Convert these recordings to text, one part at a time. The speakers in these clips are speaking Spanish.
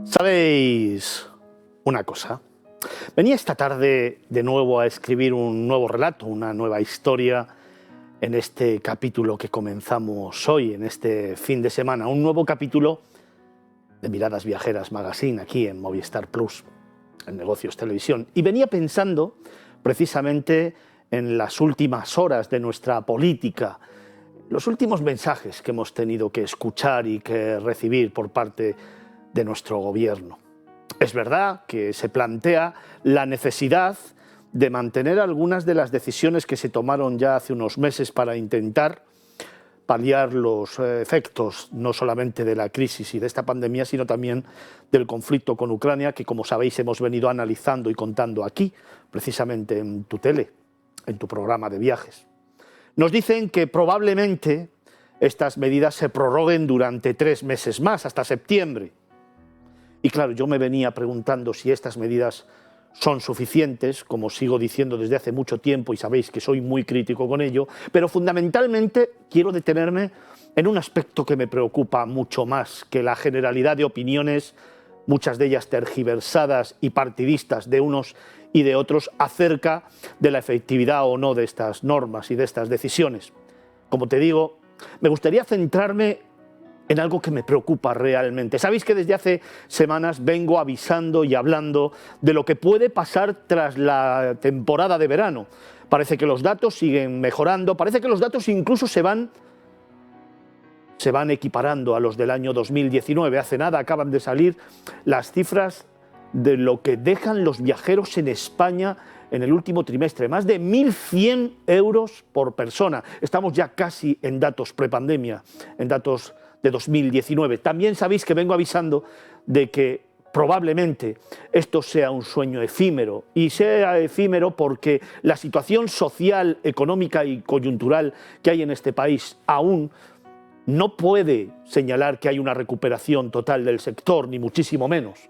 ¿Sabéis una cosa? Venía esta tarde de nuevo a escribir un nuevo relato, una nueva historia en este capítulo que comenzamos hoy, en este fin de semana. Un nuevo capítulo de Miradas Viajeras Magazine aquí en Movistar Plus, en Negocios Televisión. Y venía pensando precisamente en las últimas horas de nuestra política, los últimos mensajes que hemos tenido que escuchar y que recibir por parte de nuestro gobierno. Es verdad que se plantea la necesidad de mantener algunas de las decisiones que se tomaron ya hace unos meses para intentar paliar los efectos no solamente de la crisis y de esta pandemia, sino también del conflicto con Ucrania, que como sabéis hemos venido analizando y contando aquí, precisamente en tu tele, en tu programa de viajes. Nos dicen que probablemente estas medidas se prorroguen durante 3 meses más, hasta septiembre. Y claro, yo me venía preguntando si estas medidas son suficientes, como sigo diciendo desde hace mucho tiempo y sabéis que soy muy crítico con ello, pero fundamentalmente quiero detenerme en un aspecto que me preocupa mucho más que la generalidad de opiniones, muchas de ellas tergiversadas y partidistas de unos y de otros, acerca de la efectividad o no de estas normas y de estas decisiones. Como te digo, me gustaría centrarme en algo que me preocupa realmente. Sabéis que desde hace semanas vengo avisando y hablando de lo que puede pasar tras la temporada de verano. Parece que los datos siguen mejorando, parece que los datos incluso se van equiparando a los del año 2019. Hace nada acaban de salir las cifras de lo que dejan los viajeros en España en el último trimestre, más de 1.100 euros por persona. Estamos ya casi en datos prepandemia, en datos de 2019. También sabéis que vengo avisando de que probablemente esto sea un sueño efímero, y sea efímero porque la situación social, económica y coyuntural que hay en este país aún no puede señalar que hay una recuperación total del sector, ni muchísimo menos.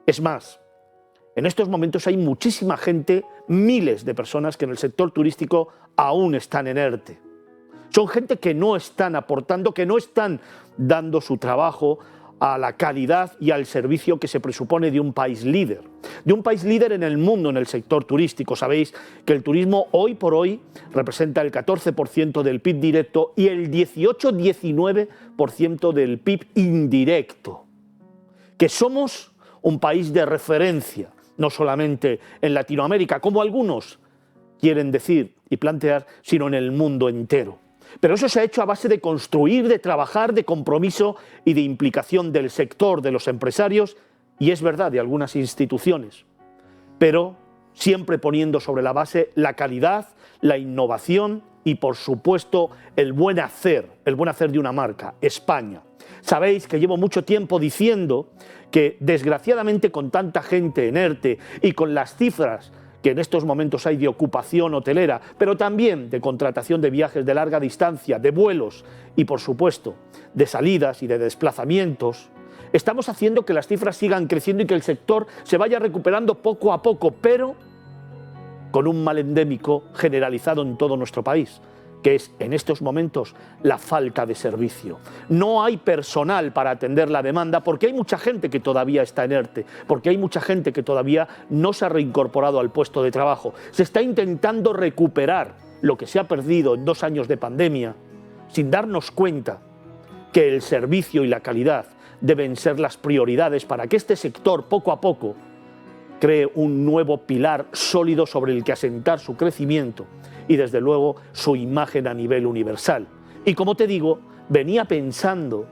Es más, en estos momentos hay muchísima gente, miles de personas que en el sector turístico aún están en ERTE. Son gente que no están aportando, que no están dando su trabajo a la calidad y al servicio que se presupone de un país líder. De un país líder en el mundo en el sector turístico. Sabéis que el turismo hoy por hoy representa el 14% del PIB directo y el 18-19% del PIB indirecto. Que somos un país de referencia, no solamente en Latinoamérica, como algunos quieren decir y plantear, sino en el mundo entero. Pero eso se ha hecho a base de construir, de trabajar, de compromiso y de implicación del sector, de los empresarios, y es verdad, de algunas instituciones, pero siempre poniendo sobre la base la calidad, la innovación y, por supuesto, el buen hacer de una marca, España. Sabéis que llevo mucho tiempo diciendo que, desgraciadamente, con tanta gente en ERTE y con las cifras que en estos momentos hay de ocupación hotelera, pero también de contratación de viajes de larga distancia, de vuelos y, por supuesto, de salidas y de desplazamientos, estamos haciendo que las cifras sigan creciendo y que el sector se vaya recuperando poco a poco, pero con un mal endémico generalizado en todo nuestro país, que es en estos momentos la falta de servicio. No hay personal para atender la demanda porque hay mucha gente que todavía está en ERTE, porque hay mucha gente que todavía no se ha reincorporado al puesto de trabajo. Se está intentando recuperar lo que se ha perdido en 2 años de pandemia, sin darnos cuenta que el servicio y la calidad deben ser las prioridades para que este sector poco a poco cree un nuevo pilar sólido sobre el que asentar su crecimiento y, desde luego, su imagen a nivel universal. Y como te digo, venía pensando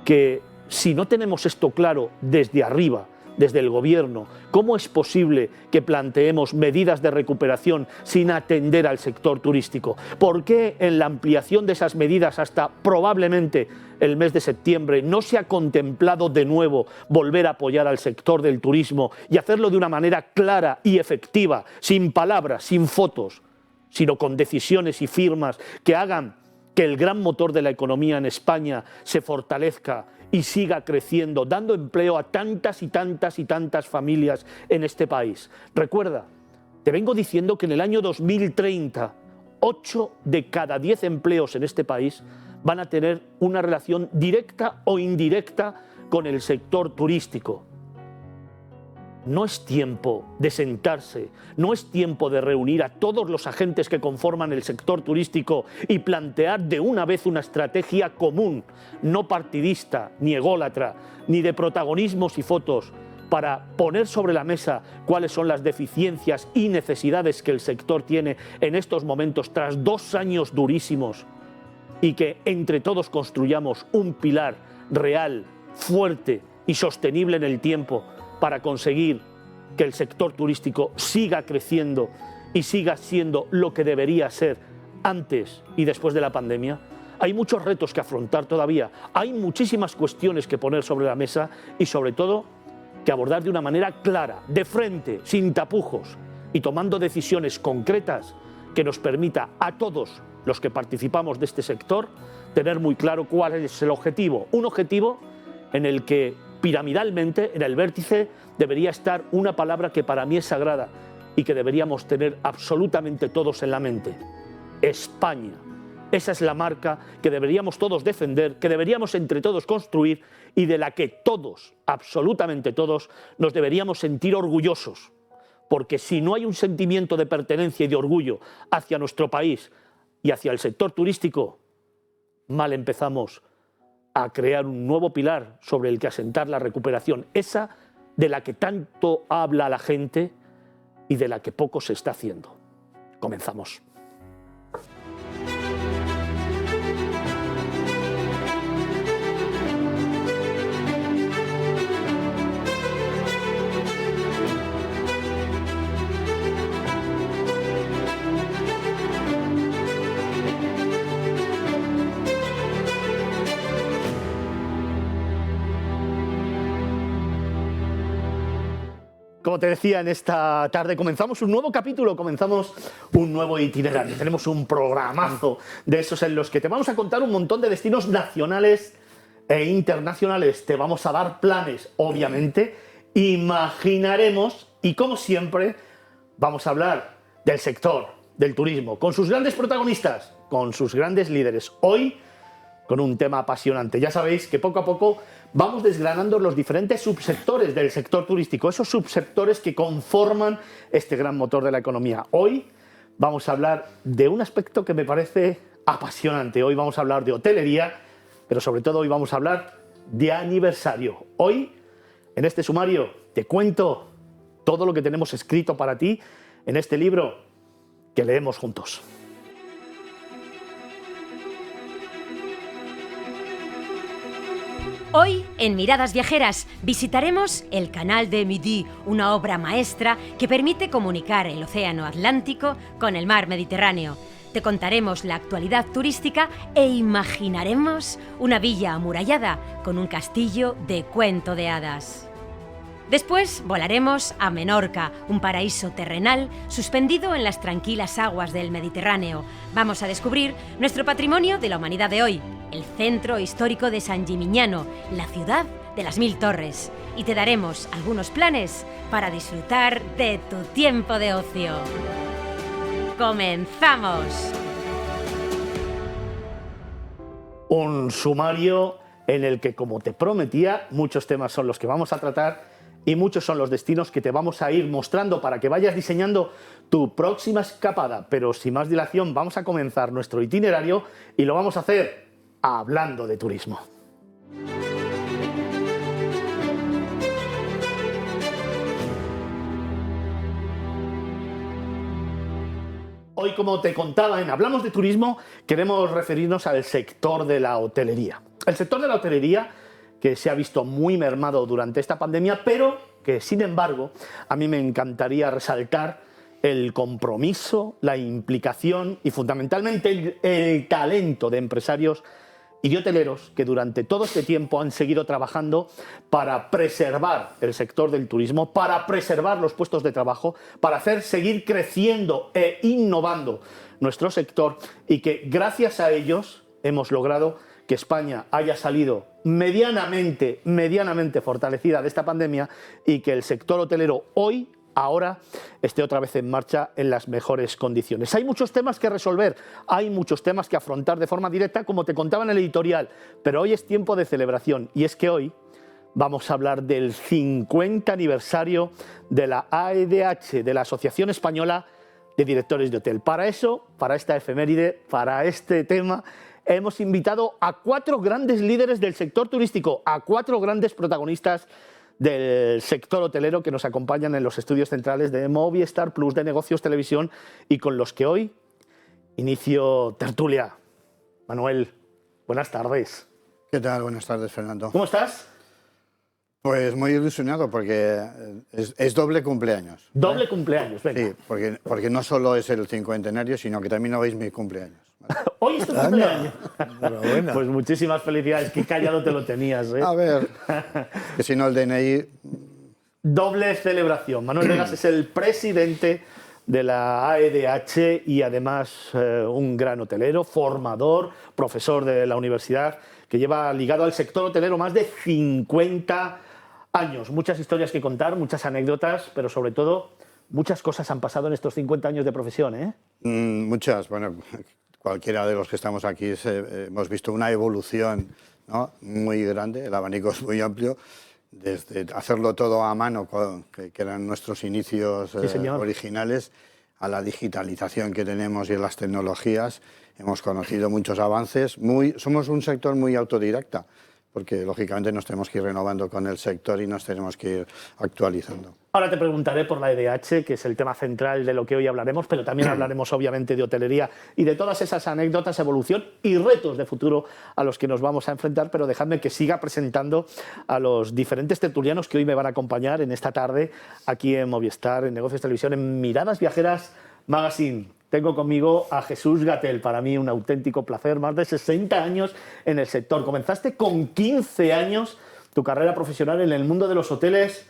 que si no tenemos esto claro desde arriba, desde el gobierno, ¿cómo es posible que planteemos medidas de recuperación sin atender al sector turístico? ¿Por qué en la ampliación de esas medidas hasta probablemente el mes de septiembre no se ha contemplado de nuevo volver a apoyar al sector del turismo y hacerlo de una manera clara y efectiva, sin palabras, sin fotos, sino con decisiones y firmas que hagan que el gran motor de la economía en España se fortalezca y siga creciendo, dando empleo a tantas y tantas y tantas familias en este país? Recuerda, te vengo diciendo que en el año 2030, 8 de cada 10 empleos en este país van a tener una relación directa o indirecta con el sector turístico. no es tiempo de sentarse, no es tiempo de reunir a todos los agentes que conforman el sector turístico y plantear de una vez una estrategia común, no partidista, ni ególatra, ni de protagonismos y fotos, para poner sobre la mesa cuáles son las deficiencias y necesidades que el sector tiene en estos momentos tras 2 años durísimos, y que entre todos construyamos un pilar real, fuerte y sostenible en el tiempo para conseguir que el sector turístico siga creciendo y siga siendo lo que debería ser antes y después de la pandemia. Hay muchos retos que afrontar todavía, hay muchísimas cuestiones que poner sobre la mesa y sobre todo que abordar de una manera clara, de frente, sin tapujos y tomando decisiones concretas que nos permita a todos los que participamos de este sector tener muy claro cuál es el objetivo. Un objetivo en el que piramidalmente, en el vértice, debería estar una palabra que para mí es sagrada y que deberíamos tener absolutamente todos en la mente: España. Esa es la marca que deberíamos todos defender, que deberíamos entre todos construir y de la que todos, absolutamente todos, nos deberíamos sentir orgullosos. Porque si no hay un sentimiento de pertenencia y de orgullo hacia nuestro país y hacia el sector turístico, mal empezamos a crear un nuevo pilar sobre el que asentar la recuperación, esa de la que tanto habla la gente y de la que poco se está haciendo. Comenzamos. Como te decía, en esta tarde comenzamos un nuevo capítulo, comenzamos un nuevo itinerario. Tenemos un programazo de esos en los que te vamos a contar un montón de destinos nacionales e internacionales. Te vamos a dar planes, obviamente, imaginaremos y, como siempre, vamos a hablar del sector, del turismo, con sus grandes protagonistas, con sus grandes líderes. Hoy, con un tema apasionante. Ya sabéis que poco a poco vamos desgranando los diferentes subsectores del sector turístico, esos subsectores que conforman este gran motor de la economía. Hoy vamos a hablar de un aspecto que me parece apasionante. Hoy vamos a hablar de hotelería, pero sobre todo hoy vamos a hablar de aniversario. Hoy, en este sumario, te cuento todo lo que tenemos escrito para ti en este libro que leemos juntos. Hoy, en Miradas Viajeras, visitaremos el Canal de Midi, una obra maestra que permite comunicar el Océano Atlántico con el Mar Mediterráneo. Te contaremos la actualidad turística e imaginaremos una villa amurallada con un castillo de cuento de hadas. Después volaremos a Menorca, un paraíso terrenal suspendido en las tranquilas aguas del Mediterráneo. Vamos a descubrir nuestro patrimonio de la humanidad de hoy, el centro histórico de San Gimignano, la ciudad de las 1000 torres. Y te daremos algunos planes para disfrutar de tu tiempo de ocio. ¡Comenzamos! Un sumario en el que, como te prometía, muchos temas son los que vamos a tratar y muchos son los destinos que te vamos a ir mostrando para que vayas diseñando tu próxima escapada. Pero sin más dilación, vamos a comenzar nuestro itinerario y lo vamos a hacer hablando de turismo. Hoy, como te contaba en Hablamos de Turismo, queremos referirnos al sector de la hotelería. El sector de la hotelería que se ha visto muy mermado durante esta pandemia, pero que, sin embargo, a mí me encantaría resaltar el compromiso, la implicación y, fundamentalmente, el talento de empresarios y de hoteleros que durante todo este tiempo han seguido trabajando para preservar el sector del turismo, para preservar los puestos de trabajo, para hacer seguir creciendo e innovando nuestro sector y que, gracias a ellos, hemos logrado que España haya salido medianamente fortalecida de esta pandemia y que el sector hotelero hoy, ahora, esté otra vez en marcha en las mejores condiciones. Hay muchos temas que resolver, hay muchos temas que afrontar de forma directa, como te contaba en el editorial, pero hoy es tiempo de celebración y es que hoy Vamos a hablar del 50 aniversario de la AEDH, de la Asociación Española de Directores de Hotel. Para eso, para esta efeméride, para este tema, hemos invitado a 4 grandes líderes del sector turístico, a 4 grandes protagonistas del sector hotelero que nos acompañan en los estudios centrales de Movistar Plus, de Negocios Televisión, y con los que hoy inicio tertulia. Manuel, buenas tardes. ¿Qué tal? Buenas tardes, Fernando. ¿Cómo estás? Pues muy ilusionado porque es doble cumpleaños. Doble cumpleaños, venga. Sí, porque no solo es el 50enario, sino que también hoy es mi cumpleaños. Hoy es tu cumpleaños. Enhorabuena. Pues muchísimas felicidades, qué callado te lo tenías, ¿eh? A ver, que si no el DNI... Doble celebración. Manuel Vegas es el presidente de la AEDH y además un gran hotelero, formador, profesor de la universidad, que lleva ligado al sector hotelero más de 50 años. Muchas historias que contar, muchas anécdotas, pero sobre todo muchas cosas han pasado en estos 50 años de profesión, ¿eh? Muchas, bueno, cualquiera de los que estamos aquí hemos visto una evolución, ¿no?, muy grande, el abanico es muy amplio, desde hacerlo todo a mano, que eran nuestros inicios sí, originales, a la digitalización que tenemos y las tecnologías. Hemos conocido muchos avances. Somos un sector muy autodidacta, porque lógicamente nos tenemos que ir renovando con el sector y nos tenemos que ir actualizando. Ahora te preguntaré por la AEDH, que es el tema central de lo que hoy hablaremos, pero también hablaremos obviamente de hotelería y de todas esas anécdotas, evolución y retos de futuro a los que nos vamos a enfrentar, pero dejadme que siga presentando a los diferentes tertulianos que hoy me van a acompañar en esta tarde aquí en Movistar, en Negocios Televisión, en Miradas Viajeras Magazine. Tengo conmigo a Jesús Gatell, para mí un auténtico placer, más de 60 años en el sector. Comenzaste con 15 años tu carrera profesional en el mundo de los hoteles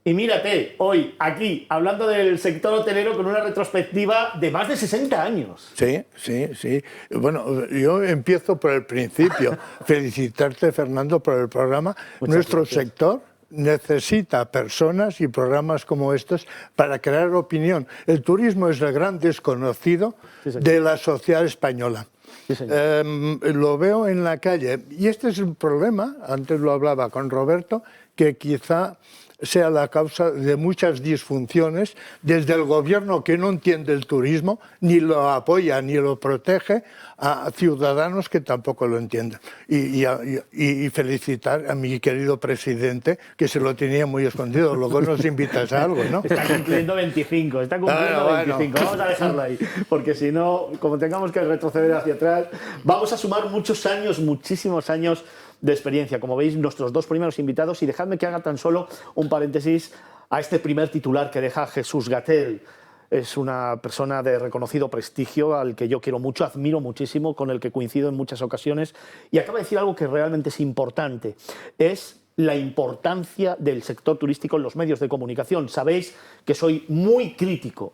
y mírate, hoy aquí hablando del sector hotelero con una retrospectiva de más de 60 años. Sí, sí, sí. Bueno, yo empiezo por el principio. Felicitarte, Fernando, por el programa. Nuestro sector necesita personas y programas como estos para crear opinión. El turismo es el gran desconocido de la sociedad española. Sí, lo veo en la calle y este es un problema, antes lo hablaba con Roberto, que quizá sea la causa de muchas disfunciones desde el gobierno, que no entiende el turismo, ni lo apoya ni lo protege, a ciudadanos que tampoco lo entienden. Y felicitar a mi querido presidente, que se lo tenía muy escondido. Luego nos invitas a algo, ¿no? Está cumpliendo 25, está cumpliendo 25. Vamos a dejarlo ahí, porque si no, como tengamos que retroceder hacia atrás, vamos a sumar muchos años, muchísimos años de experiencia. Como veis, nuestros 2 primeros invitados, y dejadme que haga tan solo un paréntesis a este primer titular que deja Jesús Gatell. Es una persona de reconocido prestigio, al que yo quiero mucho, admiro muchísimo, con el que coincido en muchas ocasiones, y acaba de decir algo que realmente es importante, es la importancia del sector turístico en los medios de comunicación. Sabéis que soy muy crítico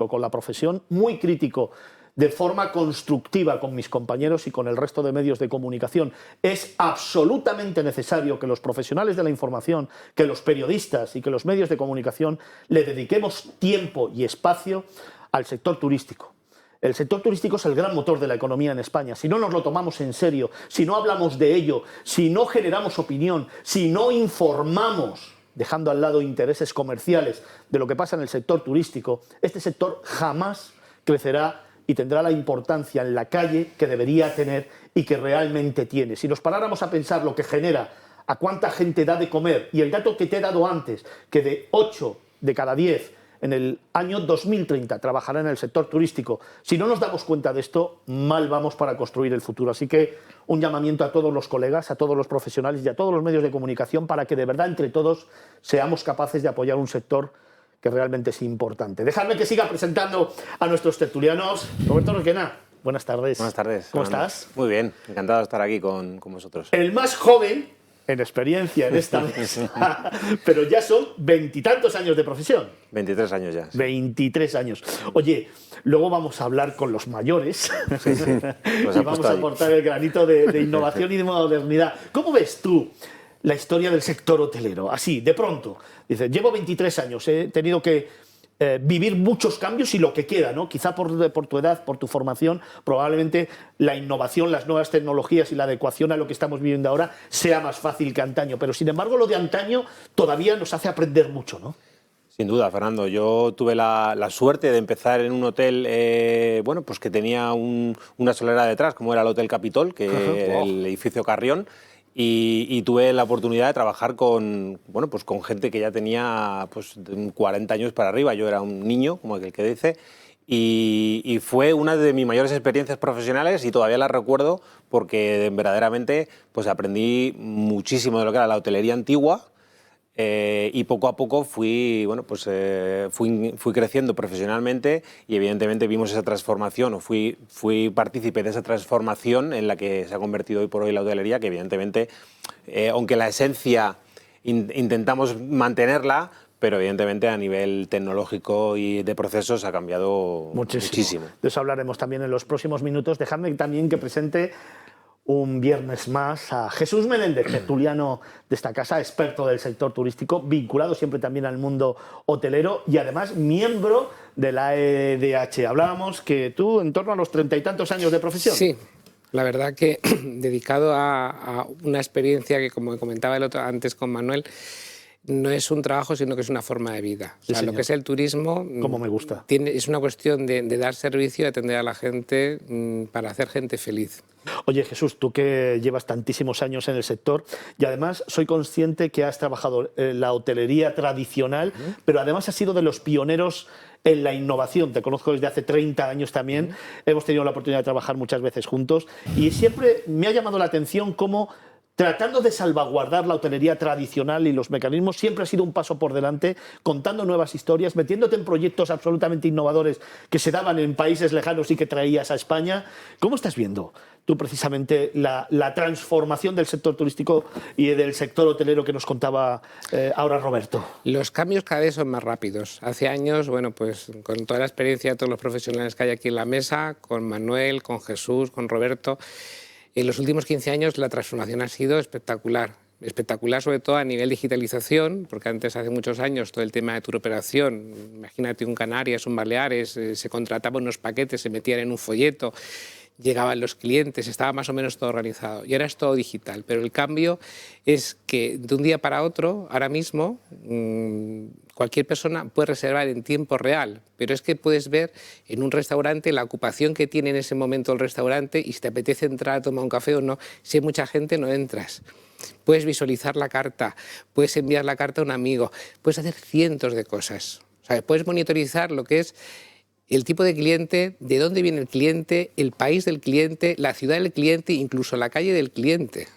con la profesión, muy crítico de forma constructiva con mis compañeros y con el resto de medios de comunicación. Es absolutamente necesario que los profesionales de la información, que los periodistas y que los medios de comunicación le dediquemos tiempo y espacio al sector turístico. El sector turístico es el gran motor de la economía en España. Si no nos lo tomamos en serio, si no hablamos de ello, si no generamos opinión, si no informamos, dejando al lado intereses comerciales de lo que pasa en el sector turístico, este sector jamás crecerá y tendrá la importancia en la calle que debería tener y que realmente tiene. Si nos paráramos a pensar lo que genera, a cuánta gente da de comer, y el dato que te he dado antes, que de 8 de cada 10 en el año 2030 trabajará en el sector turístico, si no nos damos cuenta de esto, mal vamos para construir el futuro. Así que un llamamiento a todos los colegas, a todos los profesionales y a todos los medios de comunicación para que de verdad entre todos seamos capaces de apoyar un sector que realmente es importante. Dejadme que siga presentando a nuestros tertulianos. Roberto Requena, buenas tardes. Buenas tardes. ¿Cómo estás? Muy bien, encantado de estar aquí con vosotros. El más joven en experiencia en esta mesa, pero ya son 20 y tantos años de profesión. 23 años ya. Sí. 23 años. Oye, luego vamos a hablar con los mayores Sí, sí. y vamos a aportar el granito de innovación y de modernidad. ¿Cómo ves tú la historia del sector hotelero? Así, de pronto. Dice, llevo 23 años, he tenido que vivir muchos cambios y lo que queda, ¿no? Quizá por tu edad, por tu formación, probablemente la innovación, las nuevas tecnologías y la adecuación a lo que estamos viviendo ahora sea más fácil que antaño. Pero sin embargo, lo de antaño todavía nos hace aprender mucho, ¿no? Sin duda, Fernando. Yo tuve la suerte de empezar en un hotel bueno, pues que tenía una solera detrás, como era el Hotel Capitol, que era el edificio Carrión. Y tuve la oportunidad de trabajar con, bueno, pues con gente que ya tenía pues, 40 años para arriba. Yo era un niño, como aquel que dice, y fue una de mis mayores experiencias profesionales y todavía la recuerdo porque verdaderamente pues, aprendí muchísimo de lo que era la hotelería antigua. Y poco a poco fui creciendo profesionalmente y evidentemente vimos esa transformación o fui partícipe de esa transformación en la que se ha convertido hoy por hoy la hotelería, que evidentemente, aunque la esencia intentamos mantenerla, pero evidentemente a nivel tecnológico y de procesos ha cambiado muchísimo. De eso hablaremos también en los próximos minutos. Dejadme también que presente un viernes más a Jesús Meléndez, tertuliano de esta casa, experto del sector turístico, vinculado siempre también al mundo hotelero y además miembro de la EDH. Hablábamos que tú en torno a los 30 y tantos años de profesión. Sí, la verdad que dedicado a una experiencia que, como comentaba antes con Manuel, no es un trabajo, sino que es una forma de vida. O sea, lo que es el turismo... Como me gusta. Es una cuestión de dar servicio y atender a la gente para hacer gente feliz. Oye, Jesús, tú que llevas tantísimos años en el sector y además soy consciente que has trabajado en la hotelería tradicional, pero además has sido de los pioneros en la innovación. Te conozco desde hace 30 años también. Hemos tenido la oportunidad de trabajar muchas veces juntos y siempre me ha llamado la atención cómo, tratando de salvaguardar la hotelería tradicional y los mecanismos, siempre ha sido un paso por delante, contando nuevas historias, metiéndote en proyectos absolutamente innovadores que se daban en países lejanos y que traías a España. ¿Cómo estás viendo tú precisamente la transformación del sector turístico y del sector hotelero que nos contaba ahora Roberto? Los cambios cada vez son más rápidos. Hace años, bueno, pues con toda la experiencia de todos los profesionales que hay aquí en la mesa, con Manuel, con Jesús, con Roberto, en los últimos 15 años la transformación ha sido espectacular. Espectacular sobre todo a nivel digitalización, porque antes, hace muchos años, todo el tema de turoperación, imagínate un Canarias, un Baleares, se contrataban unos paquetes, se metían en un folleto, llegaban los clientes, estaba más o menos todo organizado. Y ahora es todo digital, pero el cambio es que de un día para otro, ahora mismo, cualquier persona puede reservar en tiempo real, pero es que puedes ver en un restaurante la ocupación que tiene en ese momento el restaurante y si te apetece entrar a tomar un café o no. Si hay mucha gente, no entras. Puedes visualizar la carta, puedes enviar la carta a un amigo, puedes hacer cientos de cosas. O sea, puedes monitorizar lo que es el tipo de cliente, de dónde viene el cliente, el país del cliente, la ciudad del cliente, incluso la calle del cliente.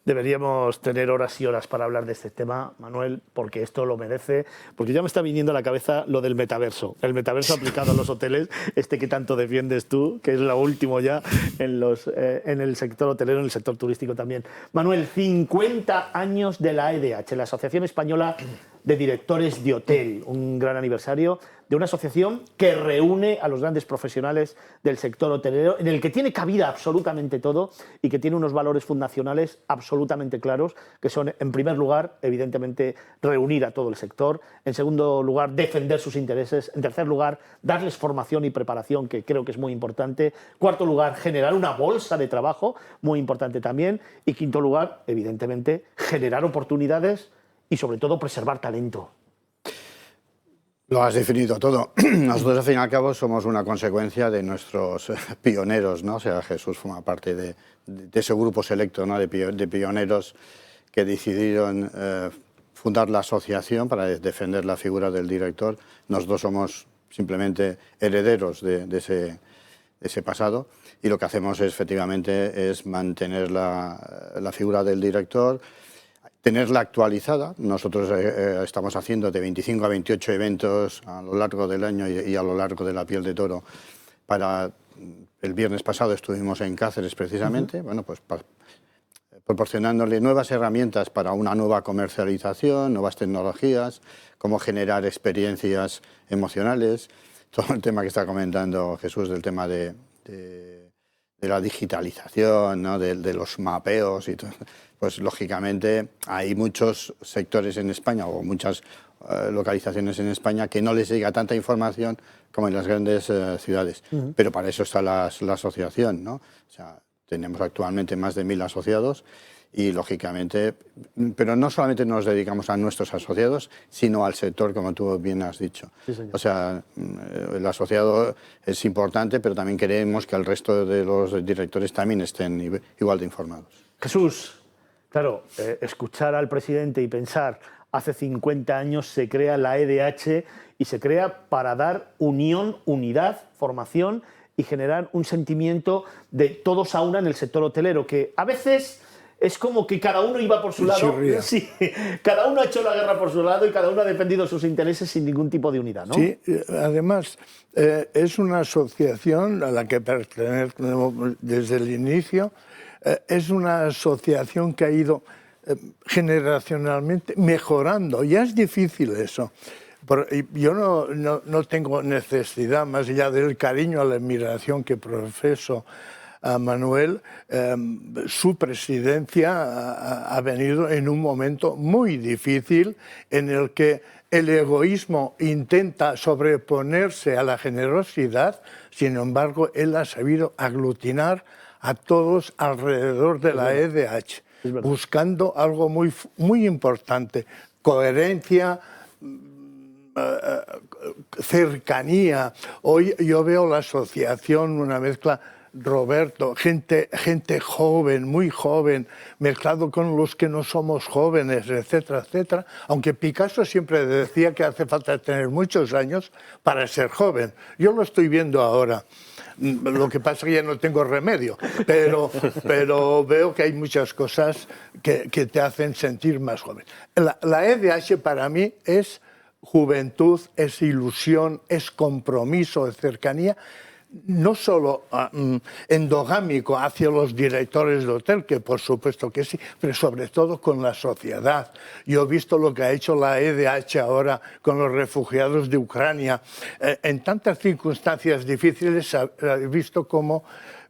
Deberíamos tener horas y horas para hablar de este tema, Manuel, porque esto lo merece, porque ya me está viniendo a la cabeza lo del metaverso, el metaverso aplicado a los hoteles, que tanto defiendes tú, que es lo último ya en el sector hotelero, en el sector turístico también. Manuel, 50 años de la EDH, la Asociación Española de Directores de Hotel, un gran aniversario de una asociación que reúne a los grandes profesionales del sector hotelero, en el que tiene cabida absolutamente todo y que tiene unos valores fundacionales absolutamente claros, que son, en primer lugar, evidentemente, reunir a todo el sector, en segundo lugar, defender sus intereses, en tercer lugar, darles formación y preparación, que creo que es muy importante, cuarto lugar, generar una bolsa de trabajo, muy importante también, y quinto lugar, evidentemente, generar oportunidades y, sobre todo, preservar talento. Lo has definido todo. Nosotros, al fin y al cabo, somos una consecuencia de nuestros pioneros, ¿no? O sea, Jesús forma parte de ese grupo selecto, ¿no? de pioneros que decidieron fundar la asociación para defender la figura del director. Nosotros somos simplemente herederos de ese pasado y lo que hacemos efectivamente es mantener la figura del director, tenerla actualizada. Nosotros estamos haciendo de 25 a 28 eventos a lo largo del año y a lo largo de la piel de toro. El viernes pasado estuvimos en Cáceres precisamente, bueno, pues proporcionándole nuevas herramientas para una nueva comercialización, nuevas tecnologías, cómo generar experiencias emocionales, todo el tema que está comentando Jesús del tema de la digitalización, ¿no? de los mapeos y todo, pues lógicamente hay muchos sectores en España o muchas localizaciones en España que no les llega tanta información como en las grandes ciudades. Pero para eso está la asociación, ¿no? O sea, tenemos actualmente más de 1000 asociados y, lógicamente, pero no solamente nos dedicamos a nuestros asociados, sino al sector, como tú bien has dicho. Sí, señor. O sea, el asociado es importante, pero también queremos que el resto de los directores también estén igual de informados. Jesús, claro, escuchar al presidente y pensar, hace 50 años se crea la EDH y se crea para dar unión, unidad, formación y generar un sentimiento de todos a una en el sector hotelero, que a veces es como que cada uno iba por su lado. Sí, cada uno ha hecho la guerra por su lado y cada uno ha defendido sus intereses sin ningún tipo de unidad, ¿no? Sí, además es una asociación a la que pertenezco desde el inicio. Es una asociación que ha ido generacionalmente mejorando. Ya es difícil eso. Yo no tengo necesidad, más allá del cariño, a la admiración que profeso a Manuel, su presidencia ha venido en un momento muy difícil en el que el egoísmo intenta sobreponerse a la generosidad. Sin embargo, él ha sabido aglutinar a todos alrededor de la EDH, buscando algo muy importante: coherencia, cercanía. Hoy yo veo la asociación, una mezcla, Roberto, gente joven, muy joven, mezclado con los que no somos jóvenes, etcétera, etcétera. Aunque Picasso siempre decía que hace falta tener muchos años para ser joven. Yo lo estoy viendo ahora. Lo que pasa es que ya no tengo remedio, pero veo que hay muchas cosas que te hacen sentir más joven. La EDH para mí es juventud, es ilusión, es compromiso, es cercanía, no solo endogámico hacia los directores de hotel, que por supuesto que sí, pero sobre todo con la sociedad. Yo he visto lo que ha hecho la EDH ahora con los refugiados de Ucrania. En tantas circunstancias difíciles he visto cómo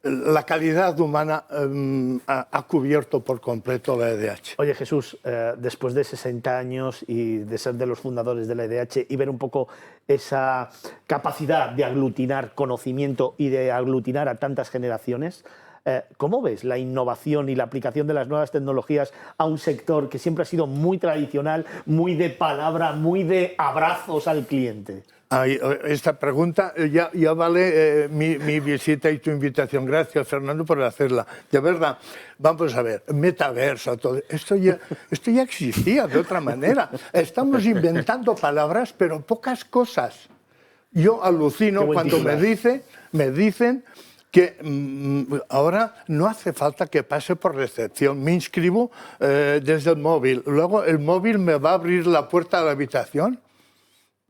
la calidad humana ha cubierto por completo la EDH. Oye, Jesús, después de 60 años y de ser de los fundadores de la EDH y ver un poco esa capacidad de aglutinar conocimiento y de aglutinar a tantas generaciones, ¿cómo ves la innovación y la aplicación de las nuevas tecnologías a un sector que siempre ha sido muy tradicional, muy de palabra, muy de abrazos al cliente? Esta pregunta ya vale mi visita y tu invitación. Gracias, Fernando, por hacerla. De verdad, vamos a ver, metaverso, todo esto ya existía de otra manera. Estamos inventando palabras, pero pocas cosas. Yo alucino cuando me dicen que ahora no hace falta que pase por recepción. Me inscribo desde el móvil. Luego el móvil me va a abrir la puerta a la habitación.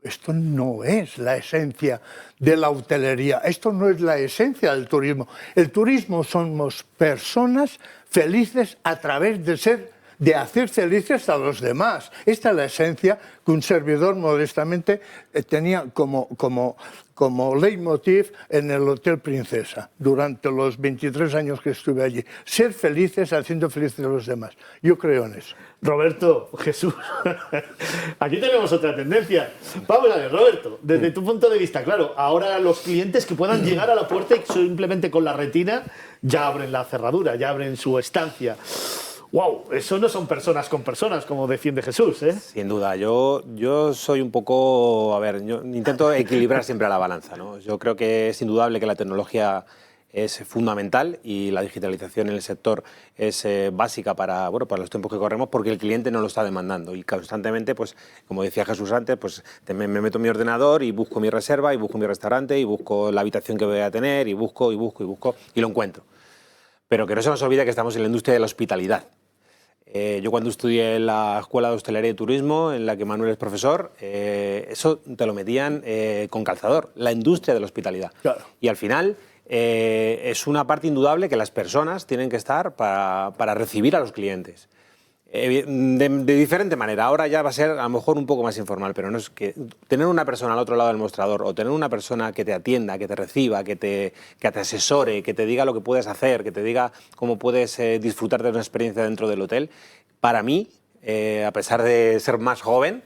Esto no es la esencia de la hotelería, esto no es la esencia del turismo. El turismo somos personas felices a través de hacer felices a los demás. Esta es la esencia que un servidor modestamente tenía como leitmotiv en el Hotel Princesa durante los 23 años que estuve allí. Ser felices haciendo felices a los demás. Yo creo en eso. Roberto, Jesús, aquí tenemos otra tendencia. Vamos a ver, Roberto, desde tu punto de vista, claro, ahora los clientes que puedan llegar a la puerta y simplemente con la retina ya abren la cerradura, ya abren su estancia. ¡Wow! Eso no son personas con personas, como defiende Jesús, ¿eh? Sin duda. Yo soy un poco... A ver, yo intento equilibrar siempre la balanza, ¿no? Yo creo que es indudable que la tecnología es fundamental y la digitalización en el sector es básica para los tiempos que corremos, porque el cliente no lo está demandando y constantemente, pues como decía Jesús antes, pues me meto en mi ordenador y busco mi reserva y busco mi restaurante y busco la habitación que voy a tener y busco y lo encuentro. Pero que no se nos olvide que estamos en la industria de la hospitalidad. Yo cuando estudié en la Escuela de Hostelería y Turismo, en la que Manuel es profesor, eso te lo metían con calzador, la industria de la hospitalidad. Claro. Y al final es una parte indudable que las personas tienen que estar para recibir a los clientes. De diferente manera. Ahora ya va a ser a lo mejor un poco más informal, pero no es que tener una persona al otro lado del mostrador o tener una persona que te atienda, que te reciba, que te asesore, que te diga lo que puedes hacer, que te diga cómo puedes disfrutar de una experiencia dentro del hotel, para mí, a pesar de ser más joven,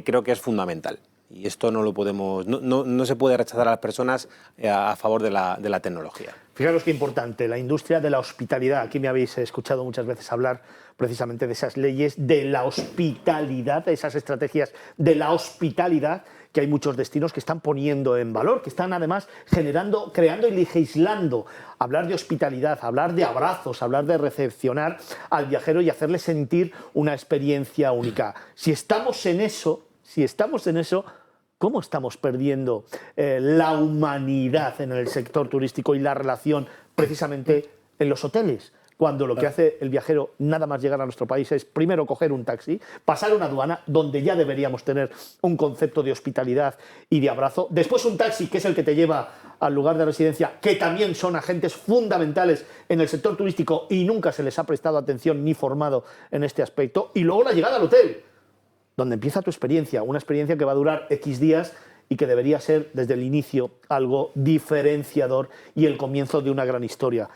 creo que es fundamental. Y esto no lo podemos, no se puede rechazar a las personas a favor de la tecnología. Fijaros qué importante, la industria de la hospitalidad. Aquí me habéis escuchado muchas veces hablar precisamente de esas leyes de la hospitalidad, de esas estrategias de la hospitalidad que hay muchos destinos que están poniendo en valor, que están además generando, creando y legislando. Hablar de hospitalidad, hablar de abrazos, hablar de recepcionar al viajero y hacerle sentir una experiencia única. Si estamos en eso, ¿cómo estamos perdiendo la humanidad en el sector turístico y la relación precisamente en los hoteles? Cuando lo que hace el viajero nada más llegar a nuestro país es primero coger un taxi, pasar una aduana donde ya deberíamos tener un concepto de hospitalidad y de abrazo, después un taxi que es el que te lleva al lugar de residencia, que también son agentes fundamentales en el sector turístico y nunca se les ha prestado atención ni formado en este aspecto, y luego la llegada al hotel, donde empieza tu experiencia, una experiencia que va a durar X días y que debería ser desde el inicio algo diferenciador y el comienzo de una gran historia.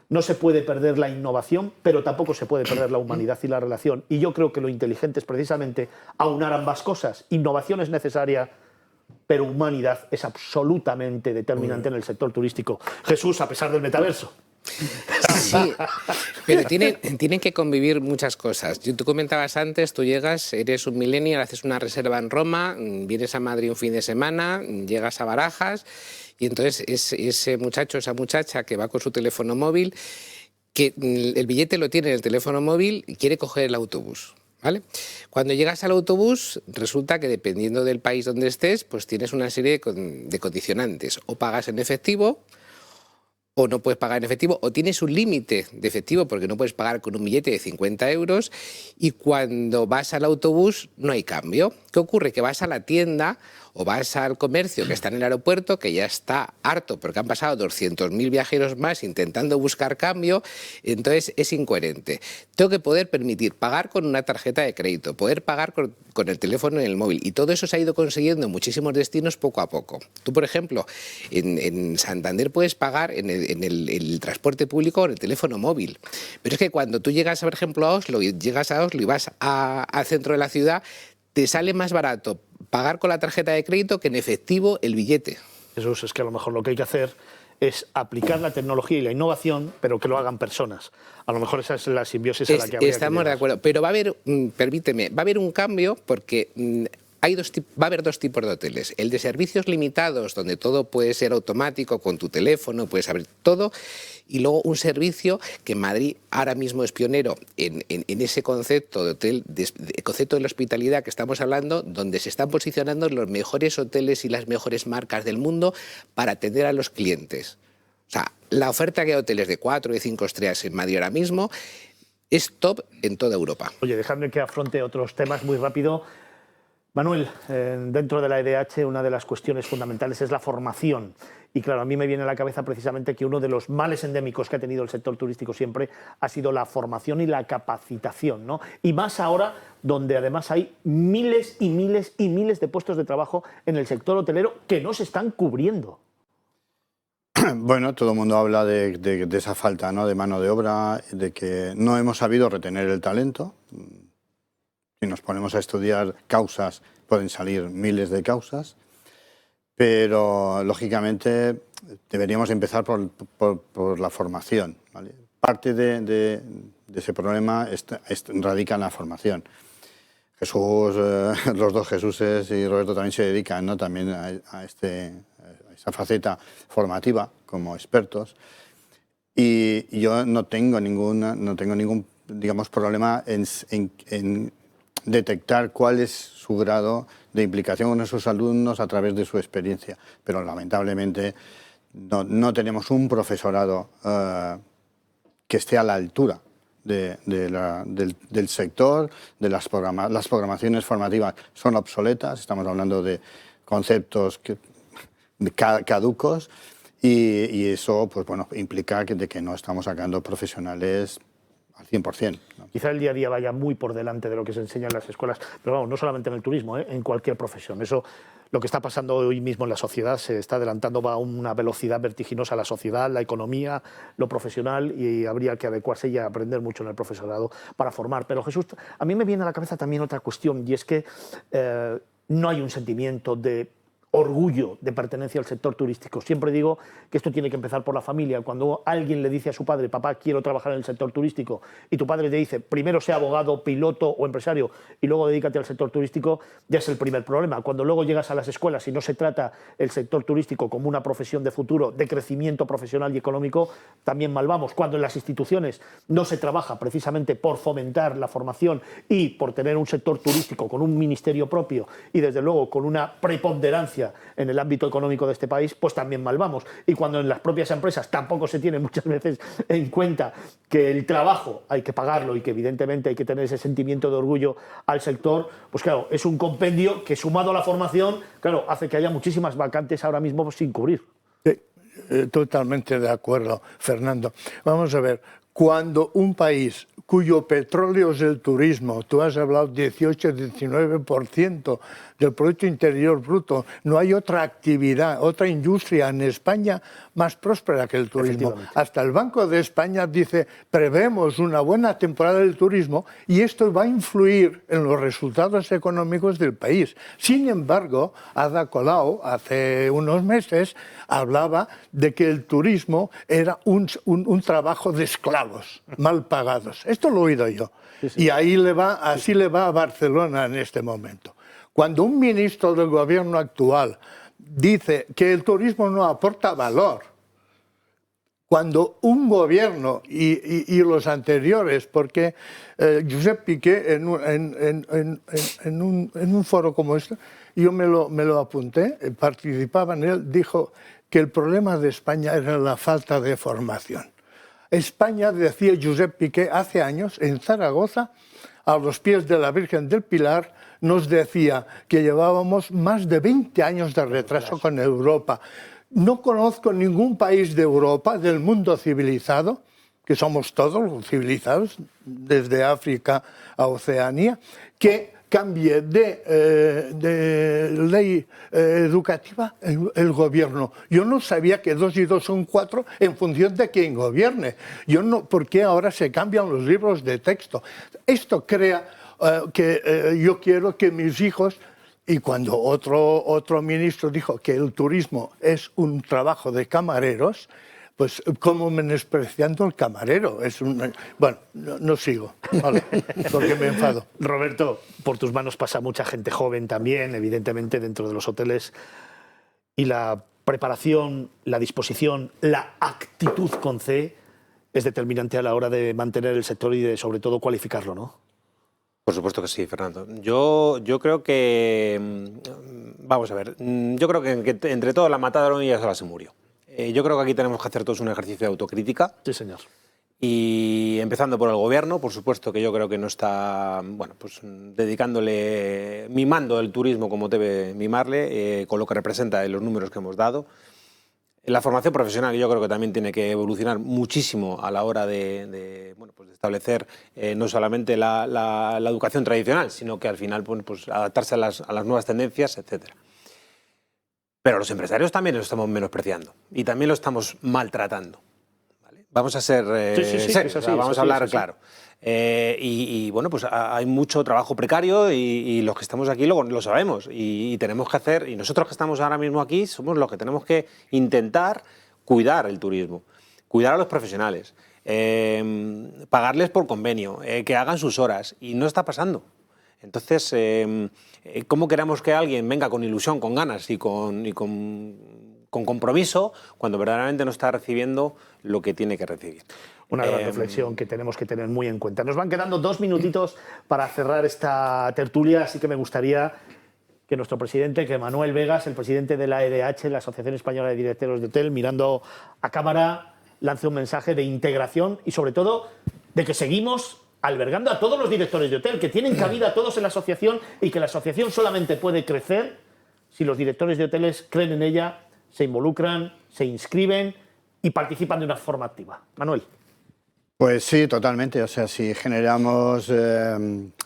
No se puede perder la innovación, pero tampoco se puede perder la humanidad y la relación. Y yo creo que lo inteligente es precisamente aunar ambas cosas. Innovación es necesaria, pero humanidad es absolutamente determinante en el sector turístico. Jesús, a pesar del metaverso. Sí, pero tienen que convivir muchas cosas. Tú comentabas antes, tú llegas, eres un millennial, haces una reserva en Roma, vienes a Madrid un fin de semana, llegas a Barajas y entonces ese muchacho, esa muchacha que va con su teléfono móvil, que el billete lo tiene en el teléfono móvil y quiere coger el autobús. ¿Vale? Cuando llegas al autobús, resulta que dependiendo del país donde estés, pues tienes una serie de condicionantes. O pagas en efectivo, o no puedes pagar en efectivo, o tienes un límite de efectivo porque no puedes pagar con un billete de 50 euros, y cuando vas al autobús no hay cambio. ¿Qué ocurre? Que vas a la tienda o vas al comercio que está en el aeropuerto, que ya está harto porque han pasado 200.000 viajeros más intentando buscar cambio, entonces es incoherente. Tengo que poder permitir pagar con una tarjeta de crédito, poder pagar con el teléfono en el móvil, y todo eso se ha ido consiguiendo en muchísimos destinos poco a poco. Tú, por ejemplo, en Santander puedes pagar en el transporte público con el teléfono móvil, pero es que cuando tú llegas, por ejemplo, a Oslo y vas al centro de la ciudad, te sale más barato pagar con la tarjeta de crédito que en efectivo el billete. Jesús, es que a lo mejor lo que hay que hacer es aplicar la tecnología y la innovación, pero que lo hagan personas. A lo mejor esa es la simbiosis a la que habría que Estamos de acuerdo, pero va a haber, permíteme, va a haber un cambio porque va a haber dos tipos de hoteles. El de servicios limitados, donde todo puede ser automático, con tu teléfono, puedes abrir todo, y luego un servicio que en Madrid ahora mismo es pionero en ese concepto de hotel, concepto de la hospitalidad que estamos hablando, donde se están posicionando los mejores hoteles y las mejores marcas del mundo para atender a los clientes. O sea, la oferta que hay de hoteles de 4 y 5 estrellas en Madrid ahora mismo es top en toda Europa. Oye, dejadme que afronte otros temas muy rápido. Manuel, dentro de la EDH una de las cuestiones fundamentales es la formación. Y claro, a mí me viene a la cabeza precisamente que uno de los males endémicos que ha tenido el sector turístico siempre ha sido la formación y la capacitación, ¿no? Y más ahora, donde además hay miles y miles y miles de puestos de trabajo en el sector hotelero que no se están cubriendo. Bueno, todo el mundo habla de esa falta, ¿no?, de mano de obra, de que no hemos sabido retener el talento. Si nos ponemos a estudiar causas, pueden salir miles de causas, pero lógicamente deberíamos empezar por la formación, ¿vale? Parte de ese problema radica en la formación. Jesús, los dos Jesuses y Roberto también se dedican, ¿no?, también a esa faceta formativa como expertos, y yo no tengo ningún digamos, problema en detectar cuál es su grado de implicación con esos alumnos a través de su experiencia, pero lamentablemente no tenemos un profesorado que esté a la altura del sector, de las programaciones formativas son obsoletas, estamos hablando de conceptos caducos, y eso, pues bueno, implica de que no estamos sacando profesionales al 100%. ¿no? Quizá el día a día vaya muy por delante de lo que se enseña en las escuelas, pero vamos, no solamente en el turismo, en cualquier profesión. Eso, lo que está pasando hoy mismo en la sociedad, se está adelantando, va a una velocidad vertiginosa la sociedad, la economía, lo profesional, y habría que adecuarse y aprender mucho en el profesorado para formar. Pero Jesús, a mí me viene a la cabeza también otra cuestión, y es que no hay un sentimiento de orgullo de pertenencia al sector turístico. Siempre digo que esto tiene que empezar por la familia. Cuando alguien le dice a su padre, papá, quiero trabajar en el sector turístico, y tu padre te dice, primero sea abogado, piloto o empresario, y luego dedícate al sector turístico, ya es el primer problema. Cuando luego llegas a las escuelas y no se trata el sector turístico como una profesión de futuro, de crecimiento profesional y económico, también mal vamos. Cuando en las instituciones no se trabaja precisamente por fomentar la formación y por tener un sector turístico con un ministerio propio y desde luego con una preponderancia en el ámbito económico de este país, pues también mal vamos. Y cuando en las propias empresas tampoco se tiene muchas veces en cuenta que el trabajo hay que pagarlo y que evidentemente hay que tener ese sentimiento de orgullo al sector, pues claro, es un compendio que sumado a la formación, claro, hace que haya muchísimas vacantes ahora mismo sin cubrir. Sí, totalmente de acuerdo, Fernando. Vamos a ver, cuando un país cuyo petróleo es el turismo, tú has hablado 18-19% del Producto Interior Bruto, no hay otra actividad, otra industria en España más próspera que el turismo. Hasta el Banco de España dice, prevemos una buena temporada del turismo y esto va a influir en los resultados económicos del país. Sin embargo, Ada Colau, hace unos meses, hablaba de que el turismo era un trabajo de esclavos, mal pagados. Esto lo he oído yo. Sí, sí. Y así le va a Barcelona en este momento. Cuando un ministro del gobierno actual dice que el turismo no aporta valor, cuando un gobierno y los anteriores, porque Josep Piqué en un foro como este, yo me lo apunté, participaba en él, dijo que el problema de España era la falta de formación. España, decía Josep Piqué hace años, en Zaragoza, a los pies de la Virgen del Pilar, nos decía que llevábamos más de 20 años de retraso con Europa. No conozco ningún país de Europa, del mundo civilizado, que somos todos los civilizados, desde África a Oceanía, que cambie de ley educativa el gobierno. Yo no sabía que 2 y 2 son 4 en función de quién gobierne. ¿Por qué ahora se cambian los libros de texto? Esto crea que yo quiero que mis hijos... Y cuando otro ministro dijo que el turismo es un trabajo de camareros, pues como menospreciando al camarero. Bueno, no sigo, vale, porque me enfado. Roberto, por tus manos pasa mucha gente joven también, evidentemente, dentro de los hoteles. Y la preparación, la disposición, la actitud con C es determinante a la hora de mantener el sector y de, sobre todo, cualificarlo, ¿no? Por supuesto que sí, Fernando. Yo creo que... Vamos a ver. Yo creo que entre todos la mataron y ya sola se murió. Yo creo que aquí tenemos que hacer todos un ejercicio de autocrítica. Sí, señor. Y empezando por el gobierno, por supuesto que yo creo que no está, bueno, pues mimando el turismo como debe mimarle, con lo que representa en los números que hemos dado. La formación profesional yo creo que también tiene que evolucionar muchísimo a la hora de establecer no solamente la educación tradicional, sino que al final pues adaptarse a las nuevas tendencias, etc. Pero los empresarios también lo estamos menospreciando y también lo estamos maltratando. ¿Vale? Vamos a ser serios, vamos a hablar claro. Y bueno, pues hay mucho trabajo precario y los que estamos aquí lo sabemos y tenemos que hacer, y nosotros que estamos ahora mismo aquí somos los que tenemos que intentar cuidar el turismo, cuidar a los profesionales, pagarles por convenio, que hagan sus horas, y no está pasando. Entonces, ¿cómo queremos que alguien venga con ilusión, con ganas y con compromiso cuando verdaderamente no está recibiendo lo que tiene que recibir? Una gran reflexión que tenemos que tener muy en cuenta. Nos van quedando 2 minutitos para cerrar esta tertulia, así que me gustaría que nuestro presidente, que Manuel Vegas, el presidente de la EDH, la Asociación Española de Directores de Hotel, mirando a cámara, lance un mensaje de integración y sobre todo de que seguimos albergando a todos los directores de hotel, que tienen cabida todos en la asociación y que la asociación solamente puede crecer si los directores de hoteles creen en ella, se involucran, se inscriben y participan de una forma activa. Manuel. Pues sí, totalmente. O sea, si generamos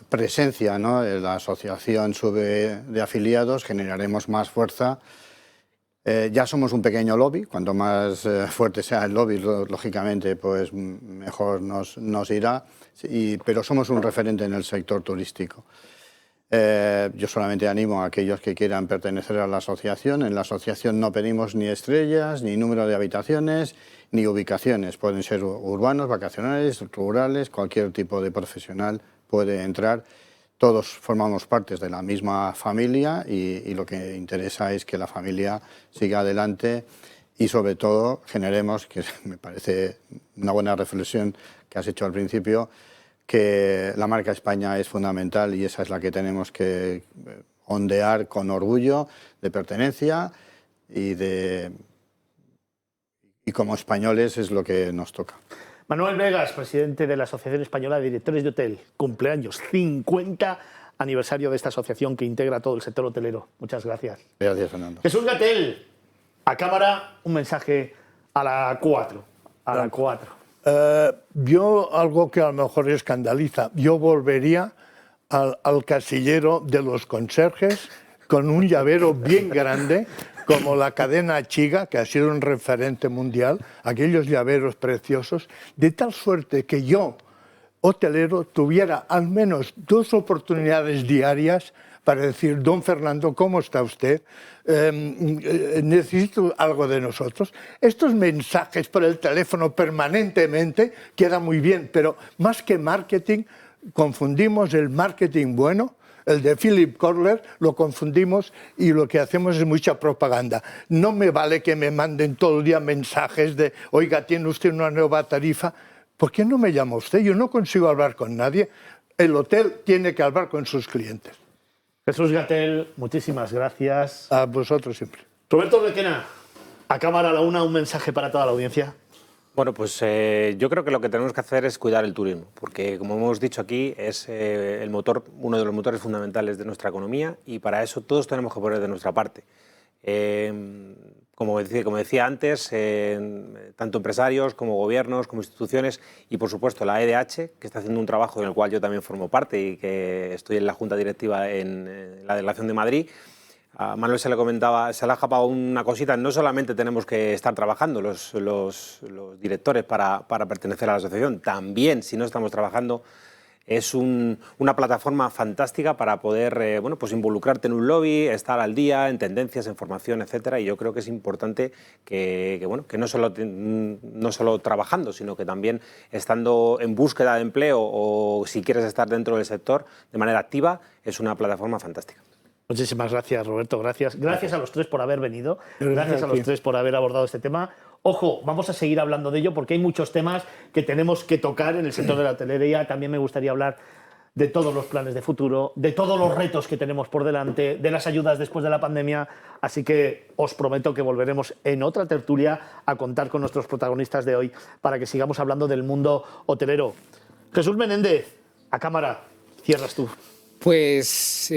presencia, ¿no? La asociación sube de afiliados, generaremos más fuerza. Ya somos un pequeño lobby, cuanto más fuerte sea el lobby, lógicamente, pues mejor nos irá, pero somos un referente en el sector turístico. Yo solamente animo a aquellos que quieran pertenecer a la asociación. En la asociación no pedimos ni estrellas, ni número de habitaciones, ni ubicaciones. Pueden ser urbanos, vacacionales, rurales, cualquier tipo de profesional puede entrar. Todos formamos partes de la misma familia y lo que interesa es que la familia siga adelante y sobre todo generemos, que me parece una buena reflexión que has hecho al principio, que la marca España es fundamental y esa es la que tenemos que ondear con orgullo de pertenencia y como españoles es lo que nos toca. Manuel Vegas, presidente de la Asociación Española de Directores de Hotel, cumpleaños, 50 aniversario de esta asociación que integra todo el sector hotelero. Muchas gracias. Gracias, Fernando. Jesús Gatell, a cámara, un mensaje a la 4. A la 4. Yo algo que a lo mejor escandaliza, yo volvería al casillero de los conserjes con un llavero bien grande, como la cadena Chiga, que ha sido un referente mundial, aquellos llaveros preciosos, de tal suerte que yo, hotelero, tuviera al menos 2 oportunidades diarias para decir: don Fernando, ¿cómo está usted? Necesito algo de nosotros. Estos mensajes por el teléfono permanentemente quedan muy bien, pero más que marketing, confundimos el marketing bueno, el de Philip Kotler, lo confundimos y lo que hacemos es mucha propaganda. No me vale que me manden todo el día mensajes de: oiga, ¿tiene usted una nueva tarifa? ¿Por qué no me llama usted? Yo no consigo hablar con nadie. El hotel tiene que hablar con sus clientes. Jesús Gatell, muchísimas gracias. A vosotros siempre. Roberto Requena, a cámara a la 1, un mensaje para toda la audiencia. Bueno, pues yo creo que lo que tenemos que hacer es cuidar el turismo, porque como hemos dicho aquí, es el motor, uno de los motores fundamentales de nuestra economía y para eso todos tenemos que poner de nuestra parte. Como decía antes, tanto empresarios como gobiernos, como instituciones y por supuesto la EDH, que está haciendo un trabajo en el cual yo también formo parte y que estoy en la Junta Directiva en la Delegación de Madrid. A Manuel se le comentaba, se le ha escapado una cosita, no solamente tenemos que estar trabajando los directores para pertenecer a la asociación, también si no estamos trabajando es una plataforma fantástica para poder bueno, pues involucrarte en un lobby, estar al día, en tendencias, en formación, etcétera. Y yo creo que es importante que no solo trabajando, sino que también estando en búsqueda de empleo o si quieres estar dentro del sector de manera activa, es una plataforma fantástica. Muchísimas gracias, Roberto. Gracias a los 3 por haber venido. Gracias a los 3 por haber abordado este tema. Ojo, vamos a seguir hablando de ello porque hay muchos temas que tenemos que tocar en el sector de la hotelería. También me gustaría hablar de todos los planes de futuro, de todos los retos que tenemos por delante, de las ayudas después de la pandemia. Así que os prometo que volveremos en otra tertulia a contar con nuestros protagonistas de hoy para que sigamos hablando del mundo hotelero. Jesús Menéndez, a cámara, cierras tú. Pues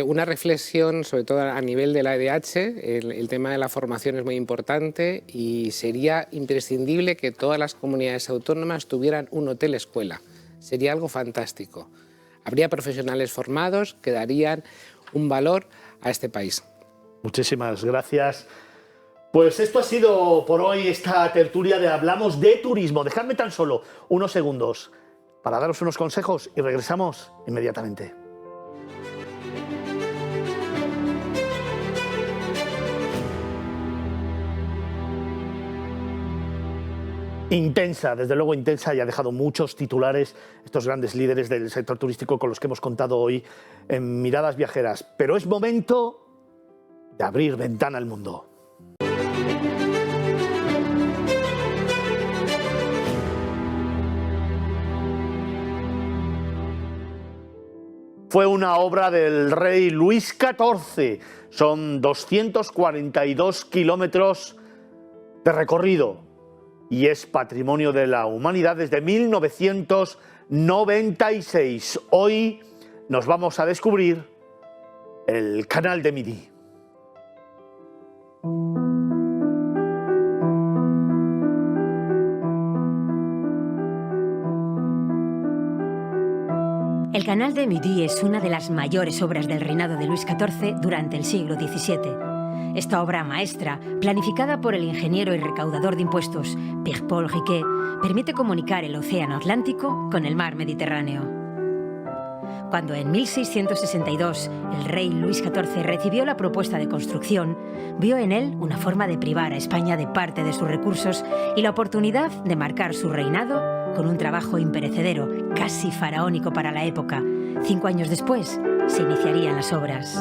una reflexión, sobre todo a nivel de la EDH, el tema de la formación es muy importante y sería imprescindible que todas las comunidades autónomas tuvieran un hotel escuela. Sería algo fantástico. Habría profesionales formados que darían un valor a este país. Muchísimas gracias. Pues esto ha sido por hoy esta tertulia de Hablamos de Turismo. Dejadme tan solo unos segundos para daros unos consejos y regresamos inmediatamente. Intensa, desde luego intensa, y ha dejado muchos titulares estos grandes líderes del sector turístico con los que hemos contado hoy en Miradas Viajeras. Pero es momento de abrir ventana al mundo. Fue una obra del rey Luis XIV. Son 242 kilómetros de recorrido. Y es patrimonio de la humanidad desde 1996. Hoy nos vamos a descubrir el Canal de Midi. El Canal de Midi es una de las mayores obras del reinado de Luis XIV durante el siglo XVII. Esta obra maestra, planificada por el ingeniero y recaudador de impuestos Pierre-Paul Riquet, permite comunicar el Océano Atlántico con el mar Mediterráneo. Cuando en 1662 el rey Luis XIV recibió la propuesta de construcción, vio en él una forma de privar a España de parte de sus recursos y la oportunidad de marcar su reinado con un trabajo imperecedero, casi faraónico para la época. 5 años después se iniciarían las obras.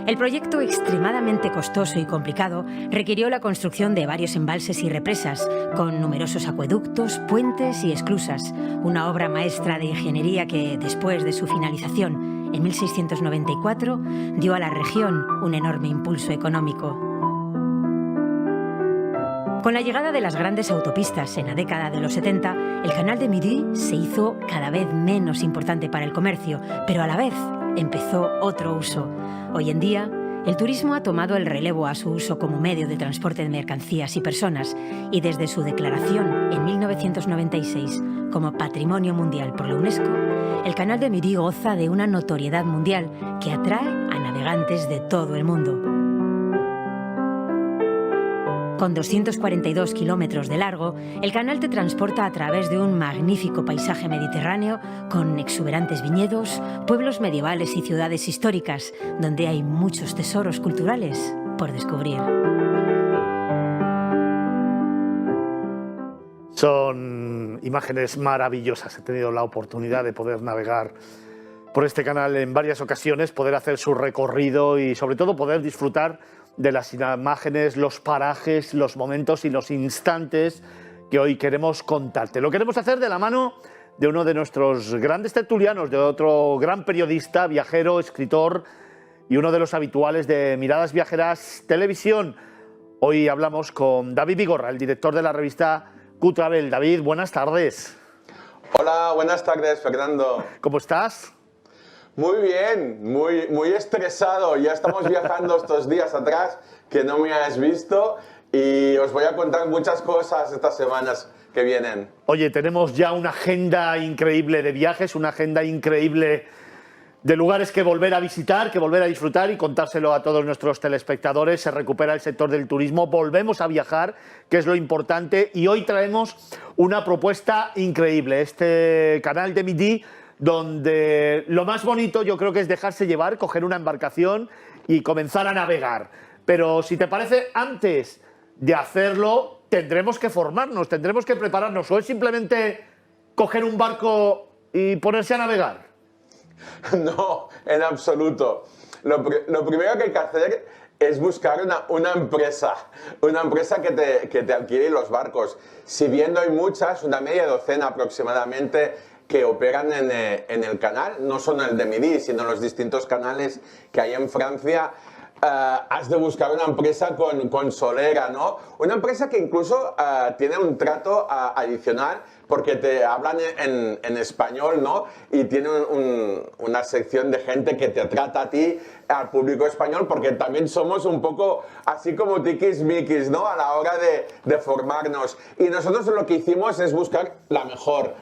El proyecto, extremadamente costoso y complicado, requirió la construcción de varios embalses y represas, con numerosos acueductos, puentes y esclusas, una obra maestra de ingeniería que, después de su finalización, en 1694, dio a la región un enorme impulso económico. Con la llegada de las grandes autopistas en la década de los 70, el Canal de Midi se hizo cada vez menos importante para el comercio, pero a la vez empezó otro uso. Hoy en día, el turismo ha tomado el relevo a su uso como medio de transporte de mercancías y personas, y desde su declaración en 1996 como Patrimonio Mundial por la UNESCO, el Canal de Midi goza de una notoriedad mundial que atrae a navegantes de todo el mundo. Con 242 kilómetros de largo, el canal te transporta a través de un magnífico paisaje mediterráneo con exuberantes viñedos, pueblos medievales y ciudades históricas, donde hay muchos tesoros culturales por descubrir. Son imágenes maravillosas. He tenido la oportunidad de poder navegar por este canal en varias ocasiones, poder hacer su recorrido y sobre todo poder disfrutar de las imágenes, los parajes, los momentos y los instantes que hoy queremos contarte. Lo queremos hacer de la mano de uno de nuestros grandes tertulianos, de otro gran periodista, viajero, escritor y uno de los habituales de Miradas Viajeras Televisión. Hoy hablamos con David Vigorra, el director de la revista Q-Travel. David, buenas tardes. Hola, buenas tardes, Fernando. ¿Cómo estás? Muy bien, muy estresado. Ya estamos viajando estos días atrás, que no me has visto, y os voy a contar muchas cosas estas semanas que vienen. Oye, tenemos ya una agenda increíble de viajes, una agenda increíble de lugares que volver a visitar, que volver a disfrutar y contárselo a todos nuestros telespectadores. Se recupera el sector del turismo, volvemos a viajar, que es lo importante, y hoy traemos una propuesta increíble. Este Canal de Midi, donde lo más bonito yo creo que es dejarse llevar, coger una embarcación y comenzar a navegar. Pero si te parece, antes de hacerlo tendremos que formarnos, tendremos que prepararnos, o es simplemente coger un barco y ponerse a navegar. No, en absoluto. Lo primero que hay que hacer es buscar una empresa que te alquile los barcos. Si bien no hay muchas, una media docena aproximadamente, que operan en el canal, no solo el de Midi, sino los distintos canales que hay en Francia. Has de buscar una empresa con solera, ¿no? Una empresa que incluso tiene un trato adicional, porque te hablan en español, ¿no? Y tiene una sección de gente que te trata a ti, al público español, porque también somos un poco así como tiquismiquis, ¿no? A la hora de formarnos. Y nosotros lo que hicimos es buscar la mejor.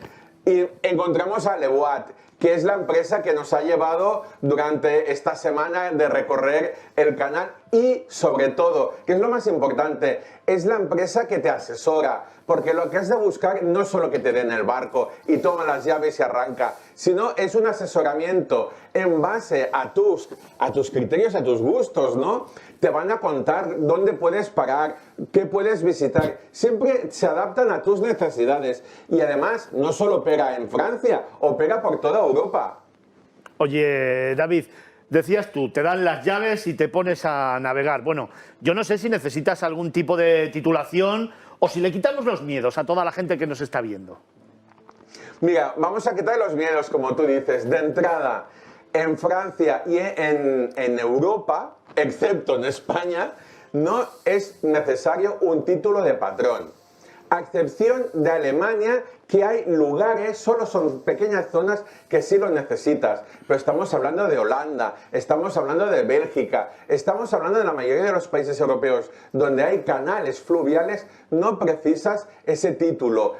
Y encontramos a Le Boat, que es la empresa que nos ha llevado durante esta semana de recorrer el canal, y sobre todo, que es lo más importante, es la empresa que te asesora, porque lo que has de buscar no es solo que te den el barco y toma las llaves y arranca, sino es un asesoramiento en base a tus criterios, a tus gustos, ¿no? Te van a contar dónde puedes parar, qué puedes visitar. Siempre se adaptan a tus necesidades. Y además, no solo opera en Francia, opera por toda Europa. Oye, David, decías tú, te dan las llaves y te pones a navegar. Bueno, yo no sé si necesitas algún tipo de titulación o si le quitamos los miedos a toda la gente que nos está viendo. Mira, vamos a quitar los miedos, como tú dices. De entrada, en Francia y en Europa, excepto en España, no es necesario un título de patrón. A excepción de Alemania, que hay lugares, solo son pequeñas zonas que sí lo necesitas. Pero estamos hablando de Holanda, estamos hablando de Bélgica, estamos hablando de la mayoría de los países europeos donde hay canales fluviales, no precisas ese título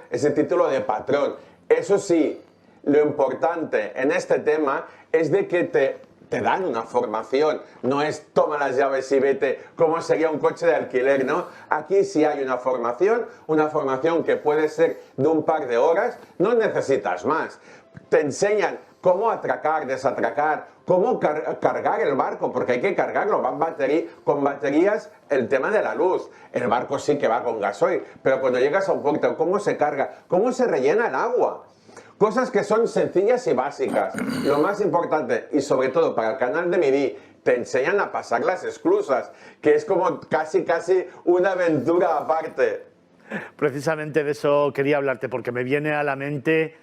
de patrón. Eso sí, lo importante en este tema es de que te dan una formación, no es toma las llaves y vete como sería un coche de alquiler, ¿no? Aquí sí hay una formación que puede ser de un par de horas, no necesitas más. Te enseñan cómo atracar, desatracar, cómo cargar el barco, porque hay que cargarlo, va con baterías, el tema de la luz. El barco sí que va con gasoil, pero cuando llegas a un puerto, ¿cómo se carga? ¿Cómo se rellena el agua? Cosas que son sencillas y básicas. Lo más importante, y sobre todo para el canal de Midi, te enseñan a pasar las esclusas, que es como casi una aventura aparte. Precisamente de eso quería hablarte, porque me viene a la mente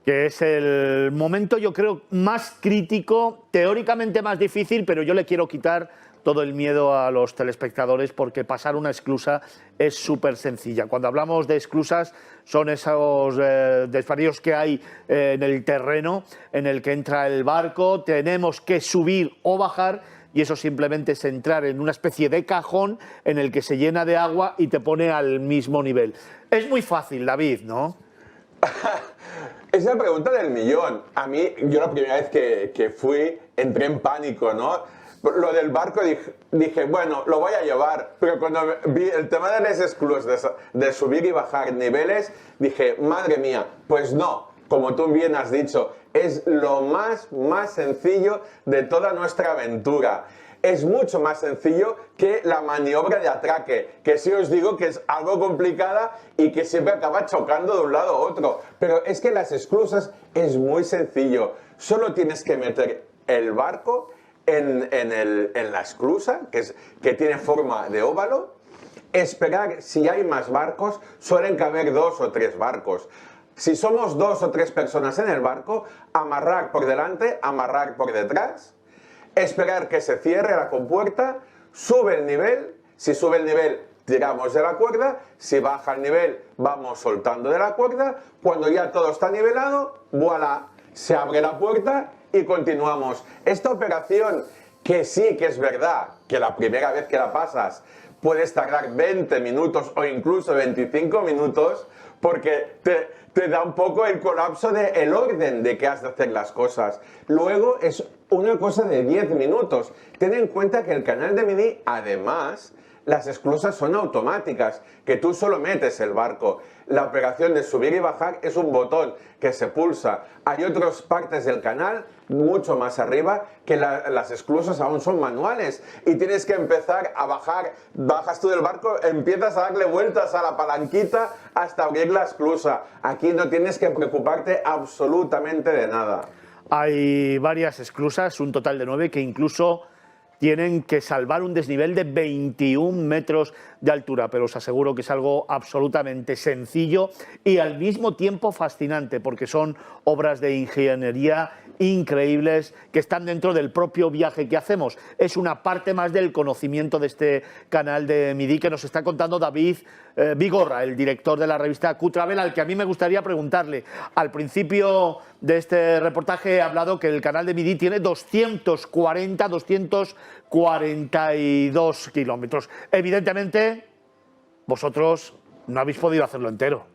que es el momento, yo creo, más crítico, teóricamente más difícil, pero yo le quiero quitar todo el miedo a los telespectadores, porque pasar una esclusa es súper sencilla. Cuando hablamos de esclusas, son esos desvaríos que hay en el terreno en el que entra el barco, tenemos que subir o bajar, y eso simplemente es entrar en una especie de cajón en el que se llena de agua y te pone al mismo nivel. Es muy fácil, David, ¿no? Es la pregunta del millón. A mí, yo la primera vez que fui, entré en pánico, ¿no? Lo del barco dije, bueno, lo voy a llevar, pero cuando vi el tema de las esclusas, de subir y bajar niveles, dije, madre mía, pues no, como tú bien has dicho, es lo más sencillo de toda nuestra aventura. Es mucho más sencillo que la maniobra de atraque, que sí os digo que es algo complicada y que siempre acaba chocando de un lado a otro. Pero es que las esclusas es muy sencillo. Solo tienes que meter el barco en la esclusa, que tiene forma de óvalo, esperar. Si hay más barcos, suelen caber 2 o 3 barcos. Si somos 2 o 3 personas en el barco, amarrar por delante, amarrar por detrás, esperar que se cierre la compuerta, sube el nivel, si sube el nivel tiramos de la cuerda, si baja el nivel vamos soltando de la cuerda, cuando ya todo está nivelado, voilà, se abre la puerta y continuamos. Esta operación, que sí que es verdad que la primera vez que la pasas puedes tardar 20 minutos o incluso 25 minutos, porque te da un poco el colapso del orden de que has de hacer las cosas. Luego es una cosa de 10 minutos. Ten en cuenta que el canal de Midi, además, las esclusas son automáticas, que tú solo metes el barco. La operación de subir y bajar es un botón que se pulsa. Hay otras partes del canal, mucho más arriba, que las esclusas aún son manuales y tienes que empezar a bajar. Bajas tú del barco, empiezas a darle vueltas a la palanquita hasta abrir la esclusa. Aquí no tienes que preocuparte absolutamente de nada. Hay varias esclusas, un total de 9, que incluso tienen que salvar un desnivel de 21 metros de altura, pero os aseguro que es algo absolutamente sencillo y al mismo tiempo fascinante, porque son obras de ingeniería increíbles que están dentro del propio viaje que hacemos. Es una parte más del conocimiento de este canal de Midi que nos está contando David Vigorra, el director de la revista Q-Travel, al que a mí me gustaría preguntarle. Al principio de este reportaje he hablado que el canal de Midi tiene 242 kilómetros. Evidentemente, vosotros no habéis podido hacerlo entero.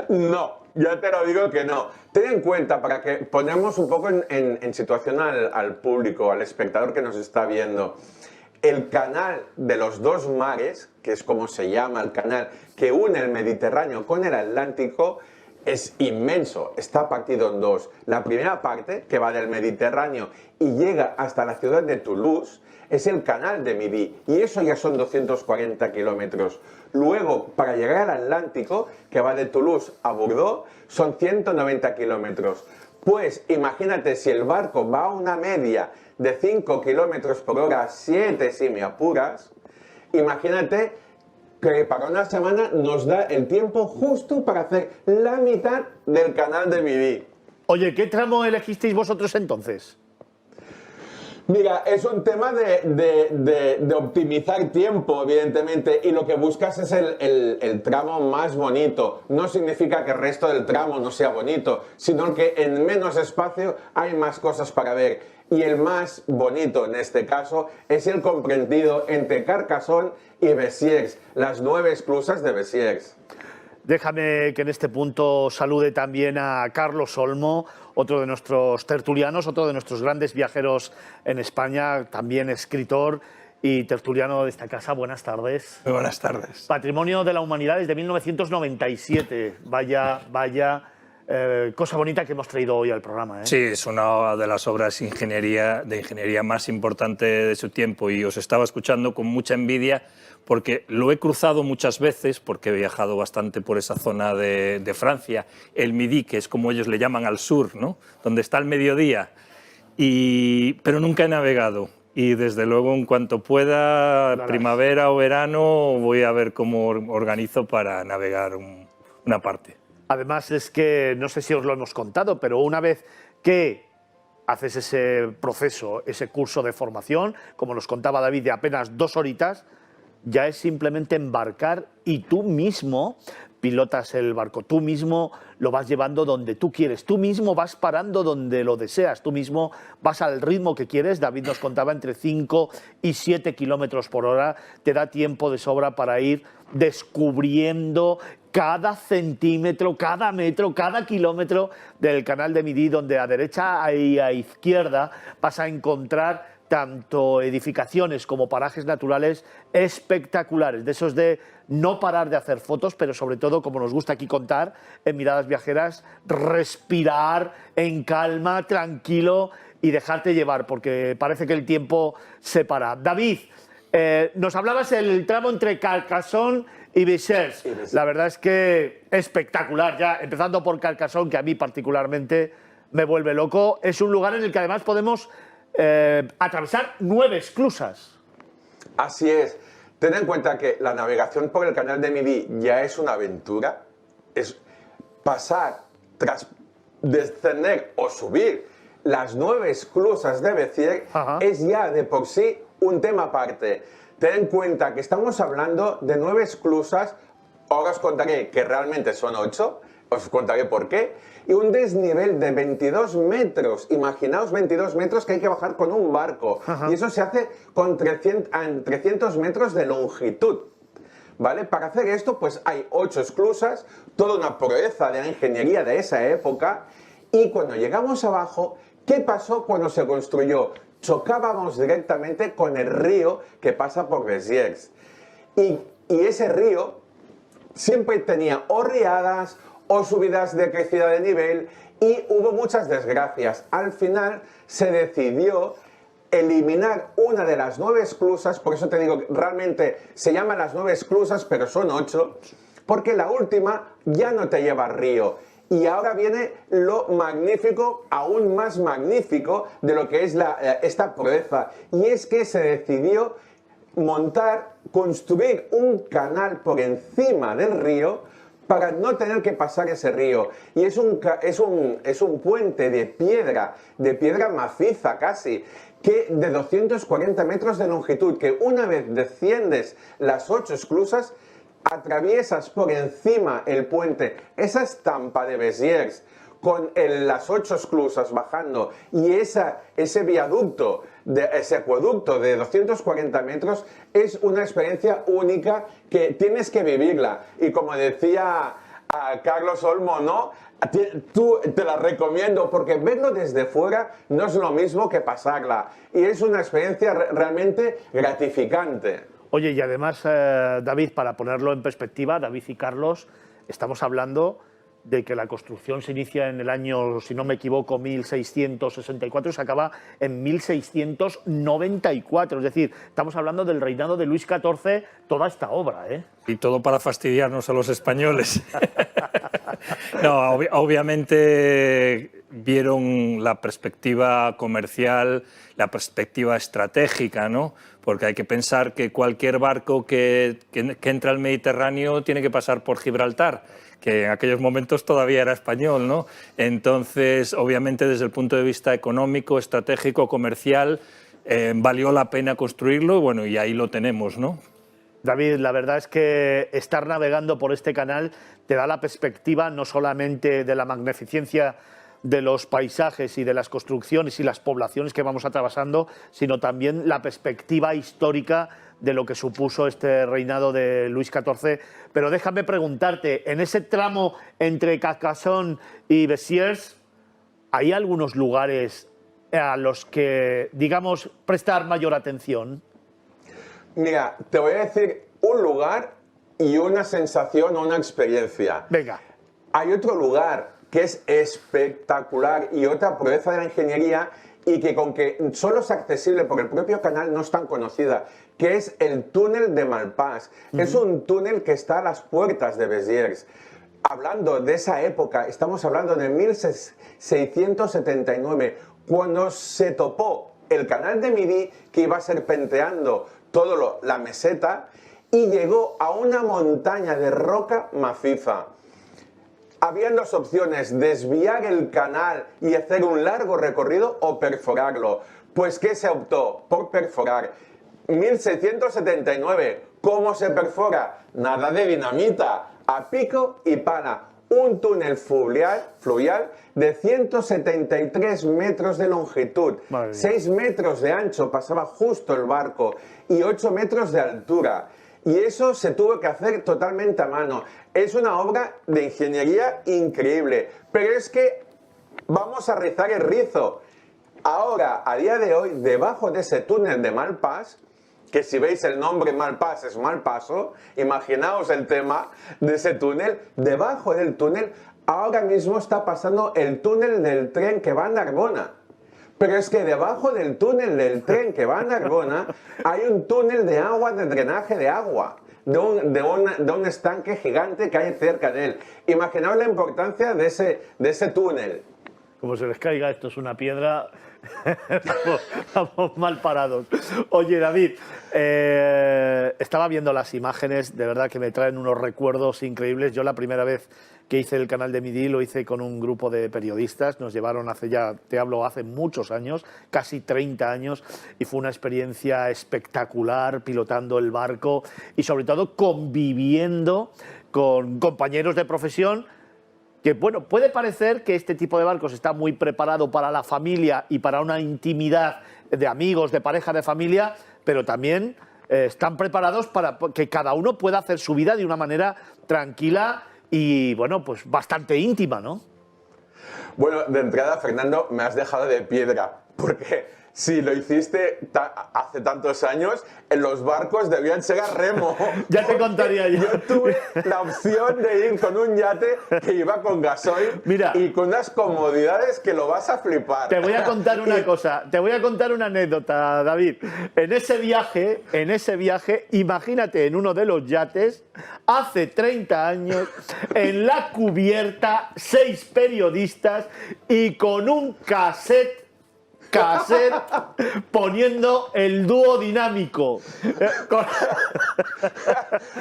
No, ya te lo digo que no. Ten en cuenta, para que ponemos un poco en situación al público, al espectador que nos está viendo, el canal de los dos mares, que es como se llama el canal que une el Mediterráneo con el Atlántico, es inmenso, está partido en dos. La primera parte, que va del Mediterráneo y llega hasta la ciudad de Toulouse, es el canal de Midi, y eso ya son 240 kilómetros. Luego, para llegar al Atlántico, que va de Toulouse a Bordeaux, son 190 kilómetros. Pues imagínate, si el barco va a una media de 5 kilómetros por hora, 7 si me apuras, imagínate que para una semana nos da el tiempo justo para hacer la mitad del canal de Midi. Oye, ¿qué tramo elegisteis vosotros entonces? Mira, es un tema de optimizar tiempo, evidentemente, y lo que buscas es el tramo más bonito. No significa que el resto del tramo no sea bonito, sino que en menos espacio hay más cosas para ver. Y el más bonito en este caso es el comprendido entre Carcassonne y Besiers, las 9 esclusas de Besiers. Déjame que en este punto salude también a Carlos Olmo, otro de nuestros tertulianos, otro de nuestros grandes viajeros en España, también escritor y tertuliano de esta casa. Buenas tardes. Muy buenas tardes. Patrimonio de la Humanidad desde 1997. Vaya cosa bonita que hemos traído hoy al programa, ¿eh? Sí, es una de las obras de ingeniería más importante de su tiempo, y os estaba escuchando con mucha envidia porque lo he cruzado muchas veces, porque he viajado bastante por esa zona de Francia, el Midi, que es como ellos le llaman al sur, ¿no? Donde está el mediodía, pero nunca he navegado. Y desde luego, en cuanto pueda, primavera o verano, voy a ver cómo organizo para navegar una parte. Además es que, no sé si os lo hemos contado, pero una vez que haces ese proceso, ese curso de formación, como nos contaba David, de apenas 2 horitas, ya es simplemente embarcar y tú mismo pilotas el barco, tú mismo lo vas llevando donde tú quieres, tú mismo vas parando donde lo deseas, tú mismo vas al ritmo que quieres. David nos contaba entre 5 y 7 kilómetros por hora, te da tiempo de sobra para ir descubriendo cada centímetro, cada metro, cada kilómetro del canal de Midi, donde a derecha y a izquierda vas a encontrar tanto edificaciones como parajes naturales espectaculares, de esos de no parar de hacer fotos, pero sobre todo, como nos gusta aquí contar en Miradas Viajeras, respirar en calma, tranquilo y dejarte llevar, porque parece que el tiempo se para. David, nos hablabas del tramo entre Carcassonne y Béziers. La verdad es que espectacular, ya empezando por Carcassonne, que a mí particularmente me vuelve loco. Es un lugar en el que además podemos atravesar 9 esclusas. Así es. Ten en cuenta que la navegación por el canal de Midi ya es una aventura. Es pasar, tras descender o subir las 9 esclusas de Béziers, es ya de por sí un tema aparte. Ten en cuenta que estamos hablando de 9 esclusas, ahora os contaré que realmente son 8, os contaré por qué, y un desnivel de 22 metros. Imaginaos 22 metros que hay que bajar con un barco, y eso se hace con 300 metros de longitud. ¿Vale? Para hacer esto, pues hay 8 esclusas, toda una proeza de la ingeniería de esa época, y cuando llegamos abajo, ¿qué pasó cuando se construyó? Chocábamos directamente con el río que pasa por Béziers. Y ese río siempre tenía o riadas o subidas de crecida de nivel, y hubo muchas desgracias. Al final se decidió eliminar una de las 9 esclusas, por eso te digo que realmente se llaman las 9 esclusas, pero son 8, porque la última ya no te lleva al río. Y ahora viene lo magnífico, aún más magnífico, de lo que es esta proeza. Y es que se decidió construir un canal por encima del río para no tener que pasar ese río. Y es un puente de piedra maciza casi, de 240 metros de longitud, que una vez desciendes las 8 esclusas, atraviesas por encima el puente, esa estampa de Béziers, con las 8 esclusas bajando, y ese viaducto, ese acueducto de 240 metros, es una experiencia única que tienes que vivirla. Y como decía a Carlos Olmo, ¿no? Te la recomiendo, porque verlo desde fuera no es lo mismo que pasarla, y es una experiencia realmente gratificante. Oye, y además, David, para ponerlo en perspectiva, David y Carlos, estamos hablando de que la construcción se inicia en el año, si no me equivoco, 1664 y se acaba en 1694. Es decir, estamos hablando del reinado de Luis XIV, toda esta obra, ¿eh? Y todo para fastidiarnos a los españoles. No, obviamente vieron la perspectiva comercial, la perspectiva estratégica, ¿no? Porque hay que pensar que cualquier barco que entra al Mediterráneo tiene que pasar por Gibraltar, que en aquellos momentos todavía era español, ¿no? Entonces, obviamente, desde el punto de vista económico, estratégico, comercial, valió la pena construirlo, bueno, y ahí lo tenemos, ¿no? David, la verdad es que estar navegando por este canal te da la perspectiva no solamente de la magnificencia de los paisajes y de las construcciones y las poblaciones que vamos atravesando, sino también la perspectiva histórica de lo que supuso este reinado de Luis XIV. Pero déjame preguntarte, en ese tramo entre Carcassonne y Béziers, ¿hay algunos lugares a los que, digamos, prestar mayor atención? Mira, te voy a decir un lugar y una sensación o una experiencia. Venga. Hay otro lugar que es espectacular y otra proeza de la ingeniería y que con que solo es accesible por el propio canal no es tan conocida, que es el túnel de Malpas. Es un túnel que está a las puertas de Béziers. Hablando de esa época, estamos hablando de 1679, cuando se topó el canal de Midi, que iba serpenteando toda la meseta, y llegó a una montaña de roca maciza. Habían dos opciones: desviar el canal y hacer un largo recorrido o perforarlo. Pues ¿qué se optó? Por perforar. 1679. ¿Cómo se perfora? Nada de dinamita, a pico y pala. Un túnel fluvial de 173 metros de longitud, 6 metros de ancho, pasaba justo el barco, y 8 metros de altura. Y eso se tuvo que hacer totalmente a mano. Es una obra de ingeniería increíble. Pero es que vamos a rizar el rizo. Ahora, a día de hoy, debajo de ese túnel de Malpas, que si veis el nombre Malpas es mal paso, imaginaos el tema de ese túnel. Debajo del túnel ahora mismo está pasando el túnel del tren que va a Narbona. Pero es que debajo del túnel del tren que va a Narbona hay un túnel de agua, de drenaje de agua, de un estanque gigante que hay cerca de él. Imaginaos la importancia de ese túnel. Como se les caiga esto es una piedra, estamos mal parados. Oye, David, estaba viendo las imágenes, de verdad que me traen unos recuerdos increíbles. Yo la primera vez que hice el canal de Midi lo hice con un grupo de periodistas, nos llevaron hace ya, te hablo, hace muchos años, casi 30 años, y fue una experiencia espectacular pilotando el barco y sobre todo conviviendo con compañeros de profesión. Que bueno, puede parecer que este tipo de barcos está muy preparado para la familia y para una intimidad de amigos, de pareja, de familia, pero también están preparados para que cada uno pueda hacer su vida de una manera tranquila y, bueno, pues bastante íntima, ¿no? Bueno, de entrada, Fernando, me has dejado de piedra, porque si lo hiciste hace tantos años, en los barcos debían ser a remo. Ya te contaría yo. Yo tuve la opción de ir con un yate que iba con gasoil. Mira, y con unas comodidades que lo vas a flipar. Te voy a contar una cosa, te voy a contar una anécdota, David. En ese viaje, imagínate en uno de los yates, hace 30 años, en la cubierta, 6 periodistas y con un cassette poniendo el dúo dinámico.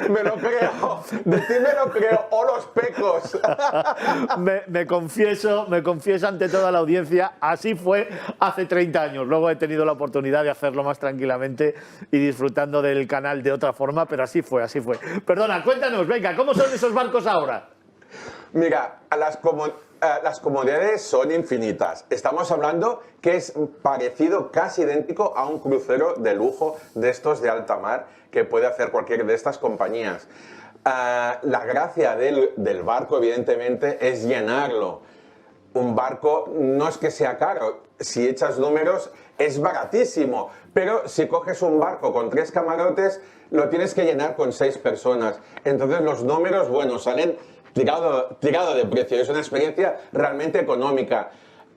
Me lo creo, de ti me lo creo, o los pecos. Me confieso ante toda la audiencia, así fue hace 30 años. Luego he tenido la oportunidad de hacerlo más tranquilamente y disfrutando del canal de otra forma, pero así fue. Perdona, cuéntanos, venga, ¿cómo son esos barcos ahora? Mira, las comodidades son infinitas. Estamos hablando que es parecido, casi idéntico a un crucero de lujo de estos de alta mar que puede hacer cualquier de estas compañías. La gracia del barco, evidentemente, es llenarlo. Un barco no es que sea caro. Si echas números, es baratísimo. Pero si coges un barco con 3 camarotes, lo tienes que llenar con 6 personas. Entonces los números, bueno, salen tirado de precio. Es una experiencia realmente económica.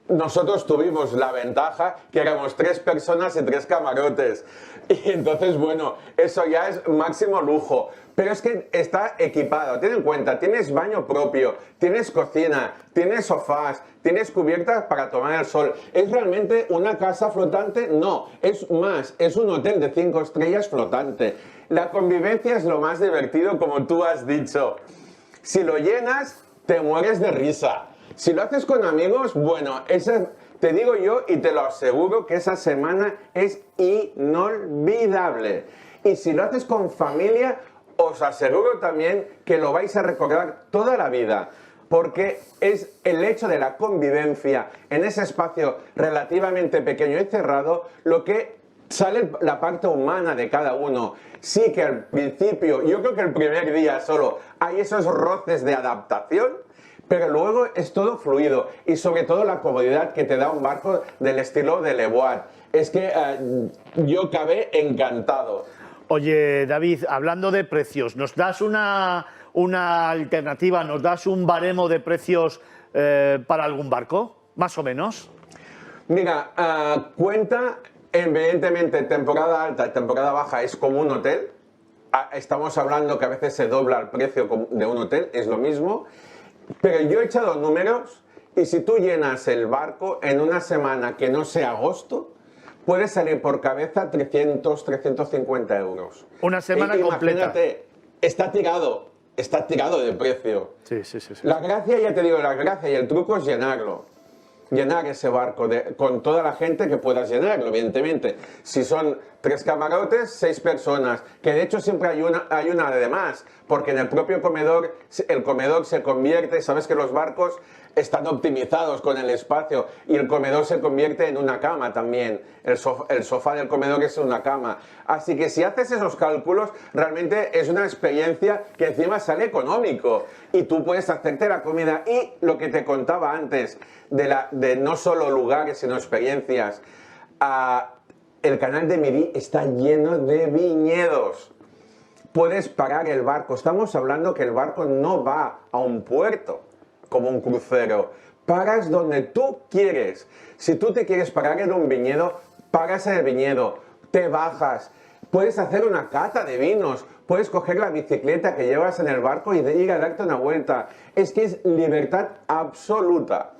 Nosotros tuvimos la ventaja que éramos 3 personas y 3 camarotes. Y entonces, bueno, eso ya es máximo lujo. Pero es que está equipado. Ten en cuenta, tienes baño propio, tienes cocina, tienes sofás, tienes cubiertas para tomar el sol. ¿Es realmente una casa flotante? No, es más, es un hotel de 5 estrellas flotante. La convivencia es lo más divertido, como tú has dicho. Si lo llenas, te mueres de risa. Si lo haces con amigos, bueno, te digo yo y te lo aseguro que esa semana es inolvidable. Y si lo haces con familia, os aseguro también que lo vais a recordar toda la vida. porque es el hecho de la convivencia en ese espacio relativamente pequeño y cerrado lo que sale la parte humana de cada uno. Sí que al principio, yo creo que el primer día solo hay esos roces de adaptación, pero luego es todo fluido y sobre todo la comodidad que te da un barco del estilo de Le Voile. Es que yo acabé encantado. Oye, David, hablando de precios, ¿nos das una alternativa, nos das un baremo de precios para algún barco, más o menos? Mira, cuenta, evidentemente, temporada alta y temporada baja es como un hotel. Estamos hablando que a veces se dobla el precio de un hotel, es lo mismo. Pero yo he echado números y si tú llenas el barco en una semana que no sea agosto, puede salir por cabeza 300, 350 euros. Una semana completa. Imagínate, está tirado de precio. Sí. La gracia, ya te digo, la gracia y el truco es llenarlo. Llenar ese barco con toda la gente que puedas llenarlo, evidentemente. Si son 3 camarotes, 6 personas, que de hecho siempre hay una de más, porque en el propio comedor, el comedor se convierte, sabes que los barcos están optimizados con el espacio y el comedor se convierte en una cama también. El sofá del comedor es una cama. Así que si haces esos cálculos, realmente es una experiencia que encima sale económico y tú puedes hacerte la comida. Y lo que te contaba antes, de no solo lugares, sino experiencias, el canal de Midi está lleno de viñedos. Puedes parar el barco. Estamos hablando que el barco no va a un puerto como un crucero. Paras donde tú quieres. Si tú te quieres parar en un viñedo, paras en el viñedo, te bajas. Puedes hacer una cata de vinos. Puedes coger la bicicleta que llevas en el barco y ir a darte una vuelta. Es que es libertad absoluta.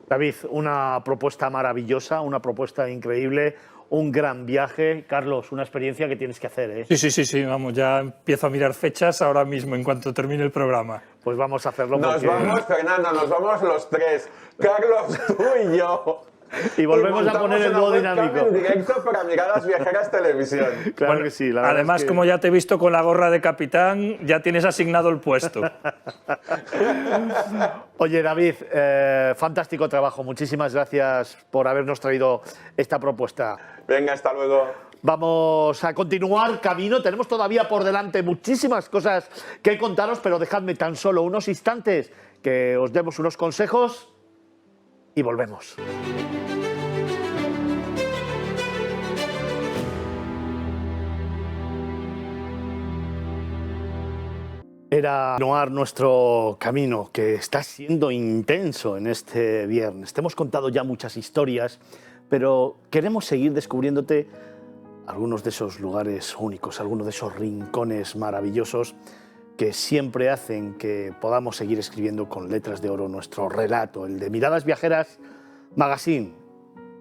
David, una propuesta maravillosa, una propuesta increíble, un gran viaje. Carlos, una experiencia que tienes que hacer, ¿eh? Sí, vamos, ya empiezo a mirar fechas ahora mismo en cuanto termine el programa. Pues vamos a hacerlo. Nos vamos, Fernando, nos vamos los tres. Carlos, tú y yo. Y volvemos a poner el dúo dinámico. En directo para Miradas Viajeras Televisión. Claro bueno, que sí. La además, es que... como ya te he visto con la gorra de capitán, ya tienes asignado el puesto. Oye, David, fantástico trabajo. Muchísimas gracias por habernos traído esta propuesta. Venga, hasta luego. Vamos a continuar camino. Tenemos todavía por delante muchísimas cosas que contaros, pero dejadme tan solo unos instantes que os demos unos consejos y volvemos. Era continuar nuestro camino, que está siendo intenso en este viernes. Te hemos contado ya muchas historias, pero queremos seguir descubriéndote algunos de esos lugares únicos, algunos de esos rincones maravillosos que siempre hacen que podamos seguir escribiendo con letras de oro nuestro relato, el de Miradas Viajeras Magazine,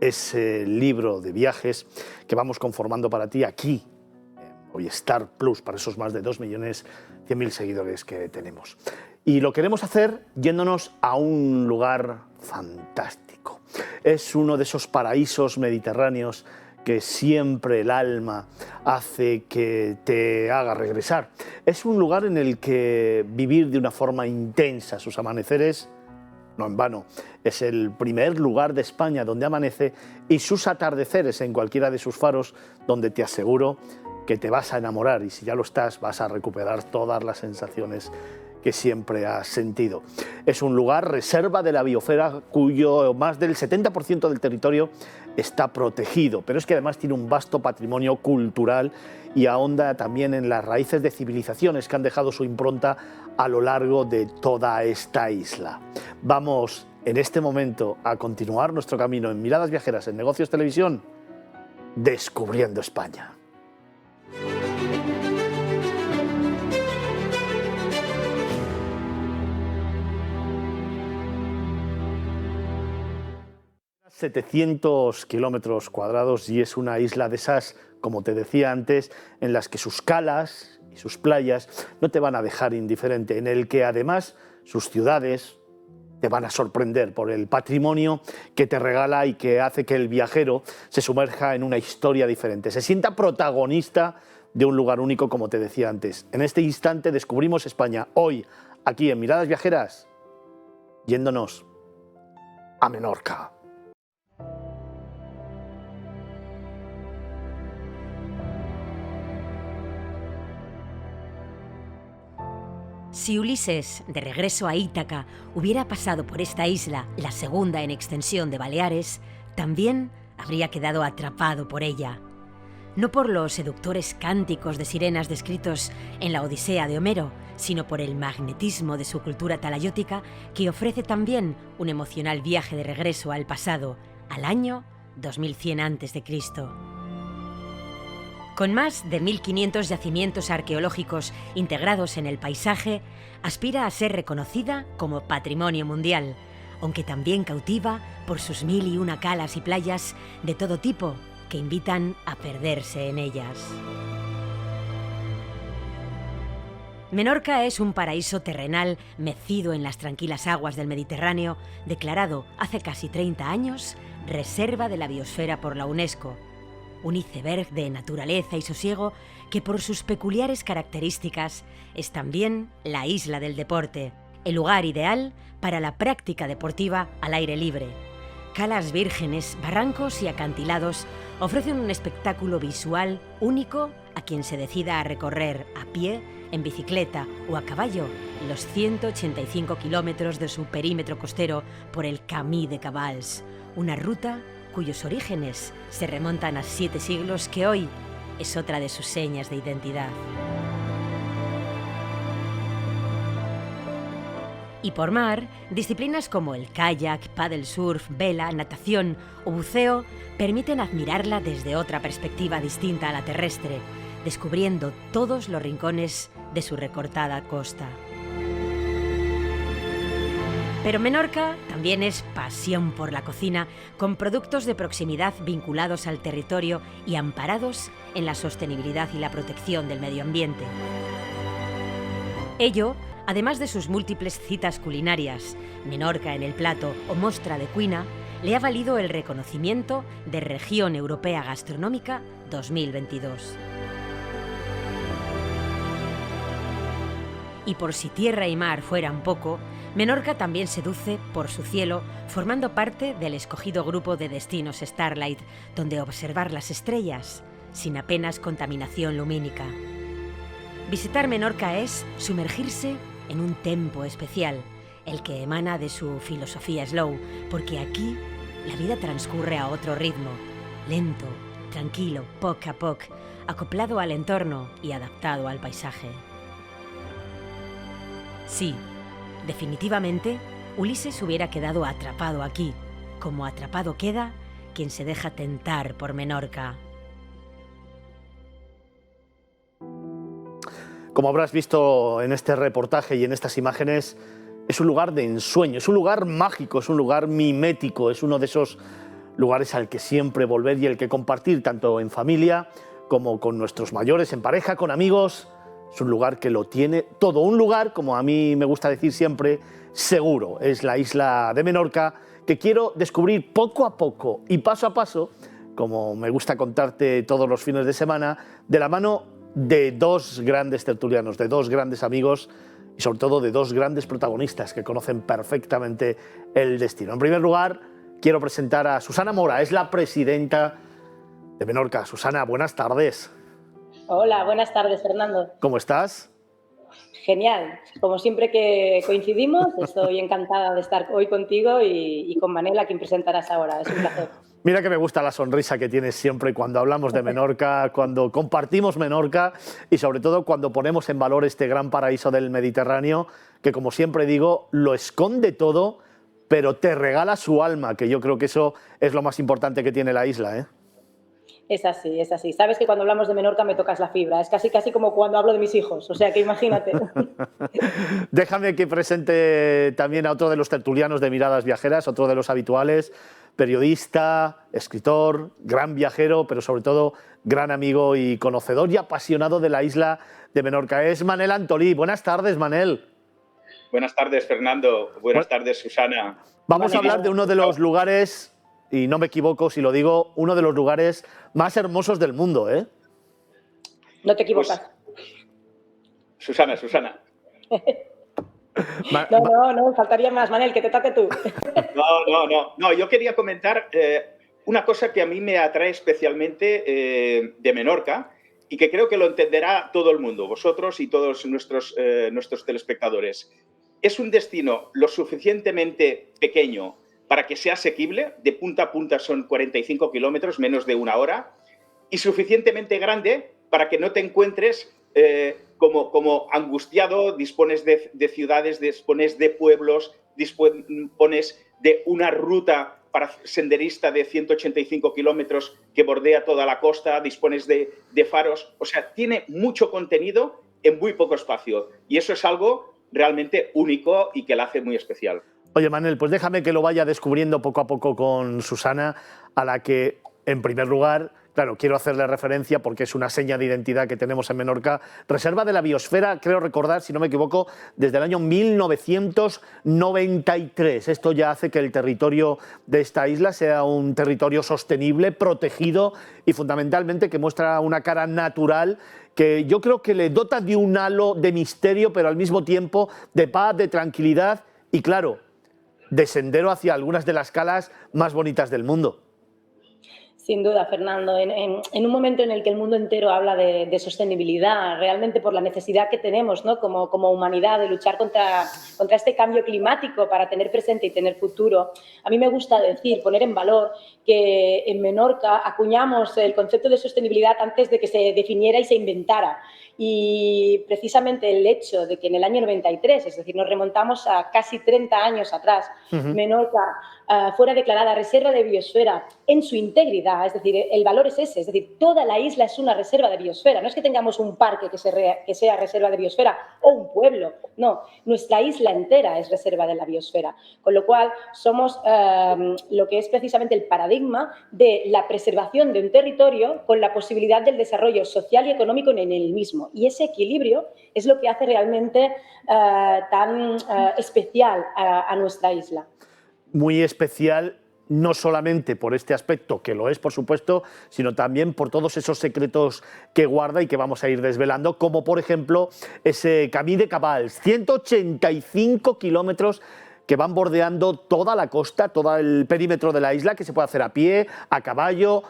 ese libro de viajes que vamos conformando para ti aquí, en Movistar Plus, para esos más de 2.100.000 seguidores que tenemos. Y lo queremos hacer yéndonos a un lugar fantástico. Es uno de esos paraísos mediterráneos que siempre el alma hace que te haga regresar. Es un lugar en el que vivir de una forma intensa sus amaneceres, no en vano, es el primer lugar de España donde amanece, y sus atardeceres en cualquiera de sus faros, donde te aseguro que te vas a enamorar, y si ya lo estás vas a recuperar todas las sensaciones que siempre has sentido. Es un lugar reserva de la biosfera cuyo más del 70% del territorio está protegido, pero es que además tiene un vasto patrimonio cultural y ahonda también en las raíces de civilizaciones que han dejado su impronta a lo largo de toda esta isla. Vamos en este momento a continuar nuestro camino en Miradas Viajeras en Negocios Televisión, descubriendo España. ...700 kilómetros cuadrados y es una isla de esas, como te decía antes, en las que sus calas y sus playas no te van a dejar indiferente, en el que además sus ciudades te van a sorprender por el patrimonio que te regala y que hace que el viajero se sumerja en una historia diferente, se sienta protagonista de un lugar único, como te decía antes. En este instante descubrimos España, hoy, aquí en Miradas Viajeras, yéndonos a Menorca. Si Ulises, de regreso a Ítaca, hubiera pasado por esta isla, la segunda en extensión de Baleares, también habría quedado atrapado por ella. No por los seductores cánticos de sirenas descritos en la Odisea de Homero, sino por el magnetismo de su cultura talayótica, que ofrece también un emocional viaje de regreso al pasado, al año 2100 a.C. Con más de 1500 yacimientos arqueológicos integrados en el paisaje, aspira a ser reconocida como patrimonio mundial, aunque también cautiva por sus 1001 calas y playas de todo tipo que invitan a perderse en ellas. Menorca es un paraíso terrenal mecido en las tranquilas aguas del Mediterráneo, declarado hace casi 30 años Reserva de la Biosfera por la UNESCO. Un iceberg de naturaleza y sosiego que por sus peculiares características es también la isla del deporte, el lugar ideal para la práctica deportiva al aire libre. Calas vírgenes, barrancos y acantilados ofrecen un espectáculo visual único a quien se decida a recorrer a pie, en bicicleta o a caballo los 185 kilómetros de su perímetro costero por el Camí de Cabals, una ruta cuyos orígenes se remontan a 7 siglos que hoy es otra de sus señas de identidad. Y por mar, disciplinas como el kayak, paddle surf, vela, natación o buceo permiten admirarla desde otra perspectiva distinta a la terrestre, descubriendo todos los rincones de su recortada costa. Pero Menorca también es pasión por la cocina, con productos de proximidad vinculados al territorio y amparados en la sostenibilidad y la protección del medio ambiente. Ello, además de sus múltiples citas culinarias, Menorca en el plato o Mostra de Cuina, le ha valido el reconocimiento de Región Europea Gastronómica 2022. Y por si tierra y mar fueran poco, Menorca también seduce por su cielo, formando parte del escogido grupo de destinos Starlight, donde observar las estrellas sin apenas contaminación lumínica. Visitar Menorca es sumergirse en un tempo especial, el que emana de su filosofía slow, porque aquí la vida transcurre a otro ritmo, lento, tranquilo, poco a poco, acoplado al entorno y adaptado al paisaje. Sí, definitivamente, Ulises hubiera quedado atrapado aquí, como atrapado queda quien se deja tentar por Menorca. Como habrás visto en este reportaje y en estas imágenes, es un lugar de ensueño, es un lugar mágico, es un lugar mimético, es uno de esos lugares al que siempre volver y el que compartir tanto en familia como con nuestros mayores, en pareja, con amigos. Es un lugar que lo tiene todo, un lugar, como a mí me gusta decir siempre, seguro. Es la isla de Menorca, que quiero descubrir poco a poco y paso a paso, como me gusta contarte todos los fines de semana, de la mano de dos grandes tertulianos, de dos grandes amigos y sobre todo de dos grandes protagonistas que conocen perfectamente el destino. En primer lugar, quiero presentar a Susana Mora, es la presidenta de Menorca. Susana, buenas tardes. Hola, buenas tardes, Fernando. ¿Cómo estás? Genial. Como siempre que coincidimos, estoy encantada de estar hoy contigo y con Manel, a quien presentarás ahora. Es un placer. Mira que me gusta la sonrisa que tienes siempre cuando hablamos de Menorca, cuando compartimos Menorca y sobre todo cuando ponemos en valor este gran paraíso del Mediterráneo que, como siempre digo, lo esconde todo, pero te regala su alma, que yo creo que eso es lo más importante que tiene la isla, ¿eh? Es así, es así. Sabes que cuando hablamos de Menorca me tocas la fibra. Es casi como cuando hablo de mis hijos. O sea que imagínate. Déjame que presente también a otro de los tertulianos de Miradas Viajeras, otro de los habituales, periodista, escritor, gran viajero, pero sobre todo gran amigo y conocedor y apasionado de la isla de Menorca. Es Manel Antolí. Buenas tardes, Manel. Buenas tardes, Fernando. Buenas tardes, Susana. Vamos a hablar de uno de los lugares, y no me equivoco si lo digo, uno de los lugares más hermosos del mundo, ¿eh? No te equivocas. Pues, Susana. No, faltaría más, Manel, que te toque tú. No, yo quería comentar una cosa que a mí me atrae especialmente de Menorca y que creo que lo entenderá todo el mundo, vosotros y todos nuestros telespectadores. Es un destino lo suficientemente pequeño para que sea asequible, de punta a punta son 45 kilómetros, menos de una hora, y suficientemente grande para que no te encuentres como angustiado, dispones de ciudades, dispones de pueblos, dispones de una ruta para senderista de 185 kilómetros que bordea toda la costa, dispones de faros, o sea, tiene mucho contenido en muy poco espacio y eso es algo realmente único y que la hace muy especial. Oye, Manel, pues déjame que lo vaya descubriendo poco a poco con Susana, a la que, en primer lugar, claro, quiero hacerle referencia porque es una seña de identidad que tenemos en Menorca. Reserva de la biosfera, creo recordar, si no me equivoco, desde el año 1993. Esto ya hace que el territorio de esta isla sea un territorio sostenible, protegido y fundamentalmente que muestra una cara natural que yo creo que le dota de un halo de misterio, pero al mismo tiempo de paz, de tranquilidad y, claro, de sendero hacia algunas de las calas más bonitas del mundo. Sin duda, Fernando. En un momento en el que el mundo entero habla de sostenibilidad, realmente por la necesidad que tenemos, ¿no? como humanidad de luchar contra este cambio climático para tener presente y tener futuro, a mí me gusta decir, poner en valor que en Menorca acuñamos el concepto de sostenibilidad antes de que se definiera y se inventara. Y precisamente el hecho de que en el año 93, es decir, nos remontamos a casi 30 años atrás, Menorca fuera declarada reserva de biosfera en su integridad, es decir, el valor es ese, es decir, toda la isla es una reserva de biosfera, no es que tengamos un parque que sea reserva de biosfera o un pueblo, no, nuestra isla entera es reserva de la biosfera, con lo cual somos lo que es precisamente el paradigma de la preservación de un territorio con la posibilidad del desarrollo social y económico en el mismo, y ese equilibrio es lo que hace realmente tan especial a nuestra isla. Muy especial, no solamente por este aspecto, que lo es por supuesto, sino también por todos esos secretos que guarda y que vamos a ir desvelando, como por ejemplo ese Camí de Cabals, 185 kilómetros que van bordeando toda la costa, todo el perímetro de la isla, que se puede hacer a pie, a caballo,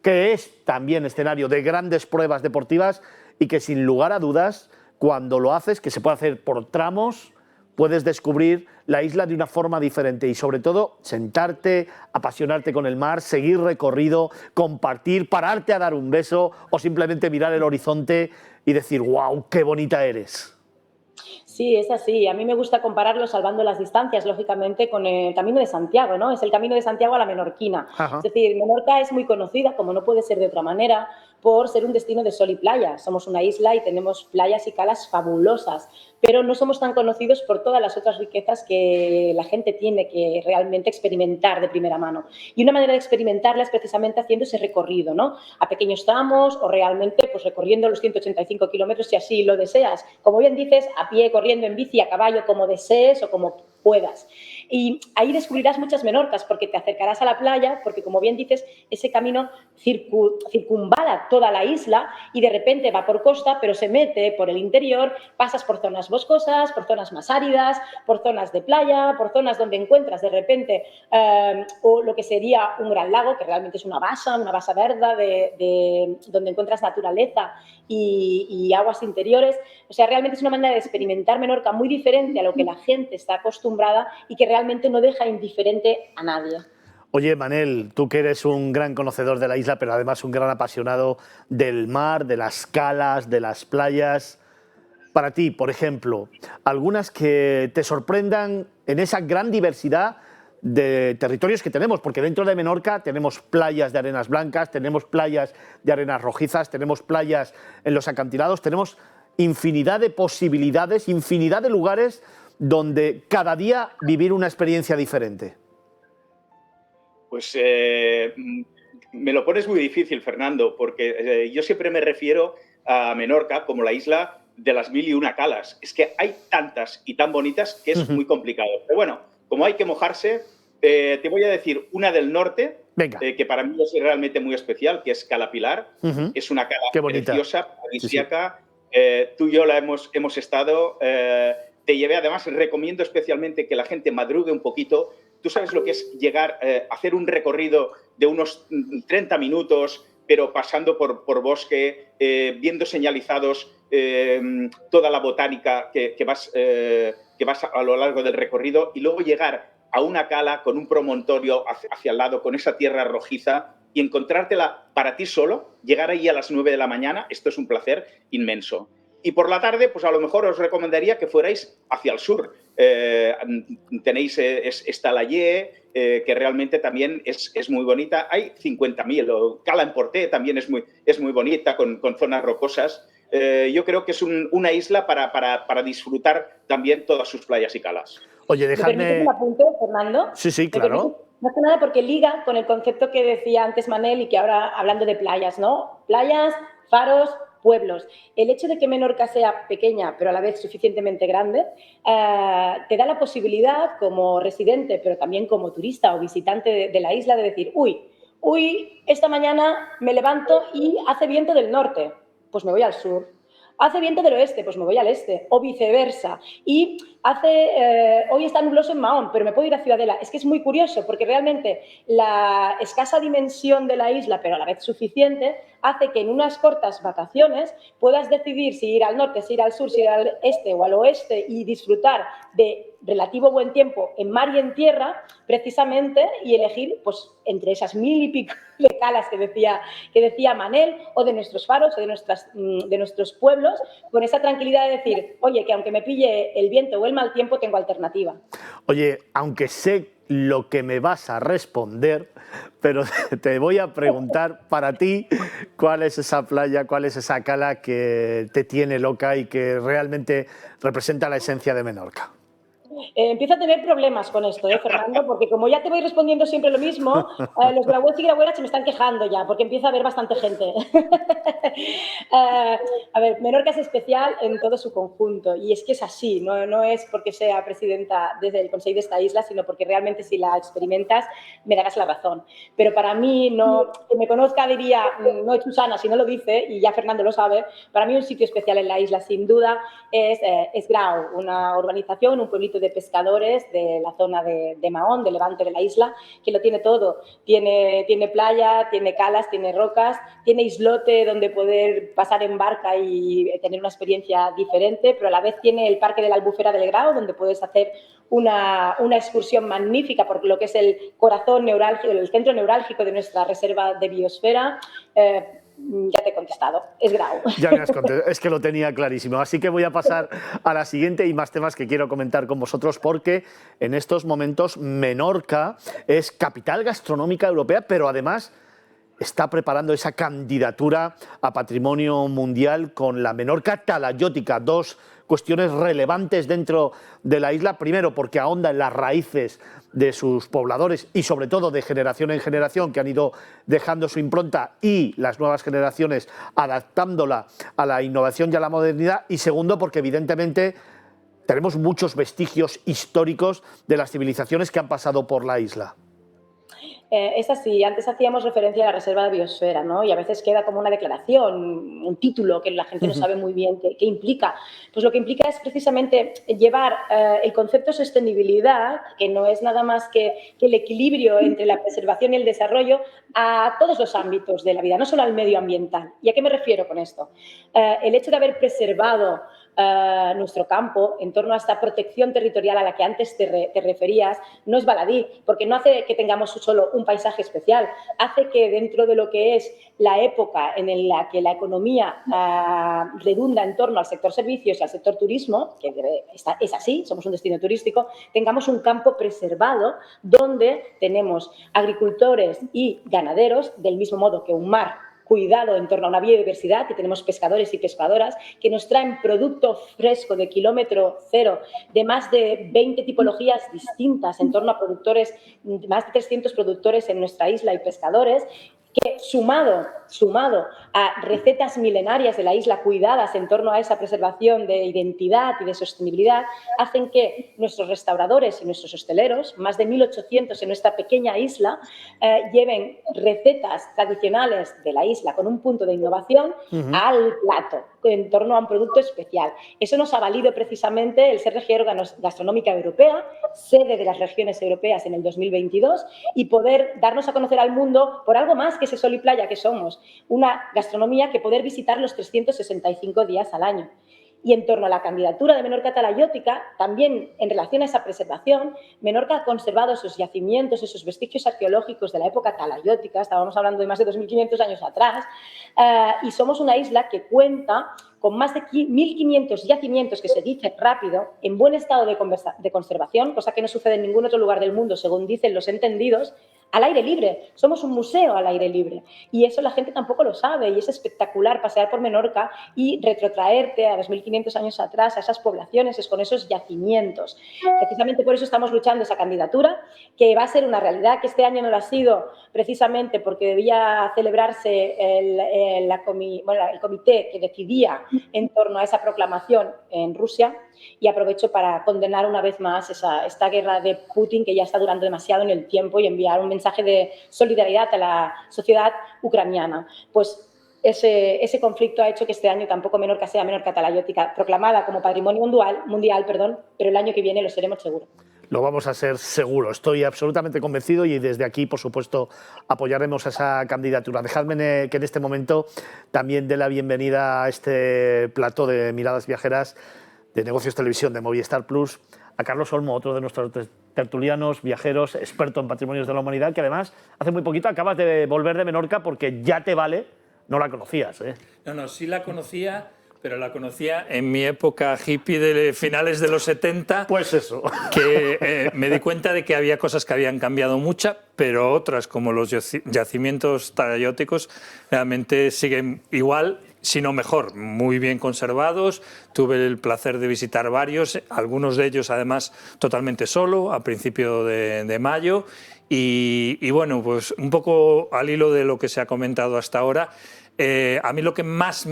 que es también escenario de grandes pruebas deportivas y que sin lugar a dudas, cuando lo haces, que se puede hacer por tramos, puedes descubrir la isla de una forma diferente y sobre todo sentarte, apasionarte con el mar, seguir recorrido, compartir, pararte a dar un beso o simplemente mirar el horizonte y decir ¡guau, qué bonita eres! Sí, es así. A mí me gusta compararlo, salvando las distancias, lógicamente, con el Camino de Santiago, ¿no? Es el Camino de Santiago a la menorquina. Ajá. Es decir, Menorca es muy conocida, como no puede ser de otra manera, por ser un destino de sol y playa. Somos una isla y tenemos playas y calas fabulosas, pero no somos tan conocidos por todas las otras riquezas que la gente tiene que realmente experimentar de primera mano. Y una manera de experimentarla es precisamente haciendo ese recorrido, ¿no? A pequeños tramos o realmente pues, recorriendo los 185 kilómetros si así lo deseas. Como bien dices, a pie, corriendo, en bici, a caballo, como desees o como puedas. Y ahí descubrirás muchas Menorcas porque te acercarás a la playa, porque como bien dices, ese camino circunvala toda la isla y de repente va por costa, pero se mete por el interior, pasas por zonas boscosas, por zonas más áridas, por zonas de playa, por zonas donde encuentras de repente o lo que sería un gran lago, que realmente es una basa verde donde encuentras naturaleza y aguas interiores. O sea, realmente es una manera de experimentar Menorca muy diferente a lo que la gente está acostumbrada y que realmente no deja indiferente a nadie. Oye, Manel, tú que eres un gran conocedor de la isla, pero además un gran apasionado del mar, de las calas, de las playas. Para ti, por ejemplo, algunas que te sorprendan en esa gran diversidad de territorios que tenemos, porque dentro de Menorca tenemos playas de arenas blancas, tenemos playas de arenas rojizas, tenemos playas en los acantilados, tenemos infinidad de posibilidades, infinidad de lugares donde cada día vivir una experiencia diferente. Pues me lo pones muy difícil, Fernando, porque yo siempre me refiero a Menorca como la isla de las 1001 calas. Es que hay tantas y tan bonitas que es muy complicado. Pero bueno, como hay que mojarse, te voy a decir una del norte, que para mí es realmente muy especial, que es Cala Pilar. Es una cala preciosa, paradisíaca. Tú y yo la hemos estado. te llevé, además recomiendo especialmente que la gente madrugue un poquito. Tú sabes lo que es llegar, hacer un recorrido de unos 30 minutos, pero pasando por bosque, viendo señalizados toda la botánica que vas a lo largo del recorrido, y luego llegar a una cala con un promontorio hacia el lado, con esa tierra rojiza, y encontrártela para ti solo, llegar ahí a las 9 de la mañana, esto es un placer inmenso. Y por la tarde, pues a lo mejor os recomendaría que fuerais hacia el sur. Tenéis esta Layé, que realmente también es muy bonita. Hay 50.000. Cala en Porté también es muy bonita, con zonas rocosas. Yo creo que es una isla para disfrutar también todas sus playas y calas. Oye, ¿Me permites un apunte, Fernando? Sí, claro. Más que nada porque liga con el concepto que decía antes Manel y que ahora hablando de playas, ¿no? Playas, faros, pueblos. El hecho de que Menorca sea pequeña, pero a la vez suficientemente grande, te da la posibilidad como residente, pero también como turista o visitante de la isla, de decir, uy, esta mañana me levanto y hace viento del norte, pues me voy al sur. Hace viento del oeste, pues me voy al este, o viceversa. Y hoy está nubloso en Mahón, pero me puedo ir a Ciudadela. Es que es muy curioso, porque realmente la escasa dimensión de la isla, pero a la vez suficiente, hace que en unas cortas vacaciones puedas decidir si ir al norte, si ir al sur, si ir al este o al oeste y disfrutar de relativo buen tiempo en mar y en tierra, precisamente, y elegir pues entre esas 1000 y pico de calas que decía Manel, o de nuestros faros, o de nuestros pueblos, con esa tranquilidad de decir, oye, que aunque me pille el viento o el mal tiempo, tengo alternativa. Oye, aunque sé lo que me vas a responder, pero te voy a preguntar para ti cuál es esa playa, cuál es esa cala que te tiene loca y que realmente representa la esencia de Menorca. Empiezo a tener problemas con esto, Fernando, porque como ya te voy respondiendo siempre lo mismo, los grauets y graueras se me están quejando ya, porque empieza a haber bastante gente. A ver, Menorca es especial en todo su conjunto, y es que es así, no es porque sea presidenta desde el Consejo de esta isla, sino porque realmente si la experimentas me darás la razón. Pero para mí, que me conozca diría, no es Susana si no lo dice, y ya Fernando lo sabe, para mí un sitio especial en la isla, sin duda, es Grau, una urbanización, un pueblito de pescadores de la zona de Mahón, de Levante de la isla, que lo tiene todo. Tiene playa, tiene calas, tiene rocas, tiene islote donde poder pasar en barca y tener una experiencia diferente, pero a la vez tiene el Parque de la Albufera del Grau, donde puedes hacer una excursión magnífica por lo que es el corazón neurálgico, el centro neurálgico de nuestra reserva de biosfera. Ya te he contestado, es Grau. Ya me has contestado, es que lo tenía clarísimo. Así que voy a pasar a la siguiente y más temas que quiero comentar con vosotros, porque en estos momentos Menorca es capital gastronómica europea, pero además está preparando esa candidatura a Patrimonio Mundial con la Menorca talayótica, dos cuestiones relevantes dentro de la isla. Primero, porque ahonda en las raíces de sus pobladores y sobre todo de generación en generación que han ido dejando su impronta y las nuevas generaciones adaptándola a la innovación y a la modernidad. Y segundo, porque evidentemente tenemos muchos vestigios históricos de las civilizaciones que han pasado por la isla. Es así, antes hacíamos referencia a la reserva de biosfera, ¿no? Y a veces queda como una declaración, un título que la gente no sabe muy bien qué implica. Pues lo que implica es precisamente llevar el concepto de sostenibilidad, que no es nada más que el equilibrio entre la preservación y el desarrollo, a todos los ámbitos de la vida, no solo al medioambiental. ¿Y a qué me refiero con esto? El hecho de haber preservado nuestro campo en torno a esta protección territorial a la que antes te referías no es baladí, porque no hace que tengamos solo un paisaje especial, hace que dentro de lo que es la época en la que la economía redunda en torno al sector servicios y al sector turismo, que es así, somos un destino turístico, tengamos un campo preservado donde tenemos agricultores y ganaderos, del mismo modo que un mar cuidado en torno a una biodiversidad, que tenemos pescadores y pescadoras que nos traen producto fresco de kilómetro cero de más de 20 tipologías distintas en torno a productores, más de 300 productores en nuestra isla y pescadores, que sumado sumado a recetas milenarias de la isla cuidadas en torno a esa preservación de identidad y de sostenibilidad, hacen que nuestros restauradores y nuestros hosteleros, más de 1.800 en nuestra pequeña isla, lleven recetas tradicionales de la isla con un punto de innovación al plato, en torno a un producto especial. Eso nos ha valido precisamente el ser región gastronómica europea, sede de las regiones europeas en el 2022, y poder darnos a conocer al mundo por algo más que ese sol y playa que somos, una gastronomía que poder visitar los 365 días al año. Y en torno a la candidatura de Menorca Talayótica, también en relación a esa preservación, Menorca ha conservado esos yacimientos, esos vestigios arqueológicos de la época talayótica, estábamos hablando de más de 2.500 años atrás, y somos una isla que cuenta con más de 1.500 yacimientos, que se dice rápido, en buen estado de conservación, cosa que no sucede en ningún otro lugar del mundo, según dicen los entendidos, al aire libre. Somos un museo al aire libre y eso la gente tampoco lo sabe, y es espectacular pasear por Menorca y retrotraerte a 2.500 años atrás, a esas poblaciones, con esos yacimientos. Precisamente por eso estamos luchando esa candidatura, que va a ser una realidad, que este año no lo ha sido precisamente porque debía celebrarse el comité que decidía en torno a esa proclamación en Rusia, y aprovecho para condenar una vez más esta guerra de Putin, que ya está durando demasiado en el tiempo, y enviar un mensaje de solidaridad a la sociedad ucraniana. Pues ese conflicto ha hecho que este año tampoco Menorca sea Menorca Talayótica proclamada como Patrimonio Mundial, pero el año que viene lo seremos seguro. Lo vamos a ser seguro, estoy absolutamente convencido, y desde aquí, por supuesto, apoyaremos esa candidatura. Dejadme que en este momento también dé la bienvenida a este plató de Miradas Viajeras de Negocios Televisión de Movistar Plus a Carlos Olmo, otro de nuestros tertulianos, viajeros, experto en patrimonios de la humanidad, que además hace muy poquito acabas de volver de Menorca porque ya te vale, no la conocías, ¿eh? No, sí la conocía, pero la conocía en mi época hippie de finales de los 70. Pues eso. Que me di cuenta de que había cosas que habían cambiado mucho, pero otras, como los yacimientos talayóticos, realmente siguen igual, sino mejor, muy bien conservados. Tuve el placer de visitar varios, algunos de ellos además totalmente solo, a principio de mayo. Y bueno, pues un poco al hilo de lo que se ha comentado hasta ahora, a mí lo que más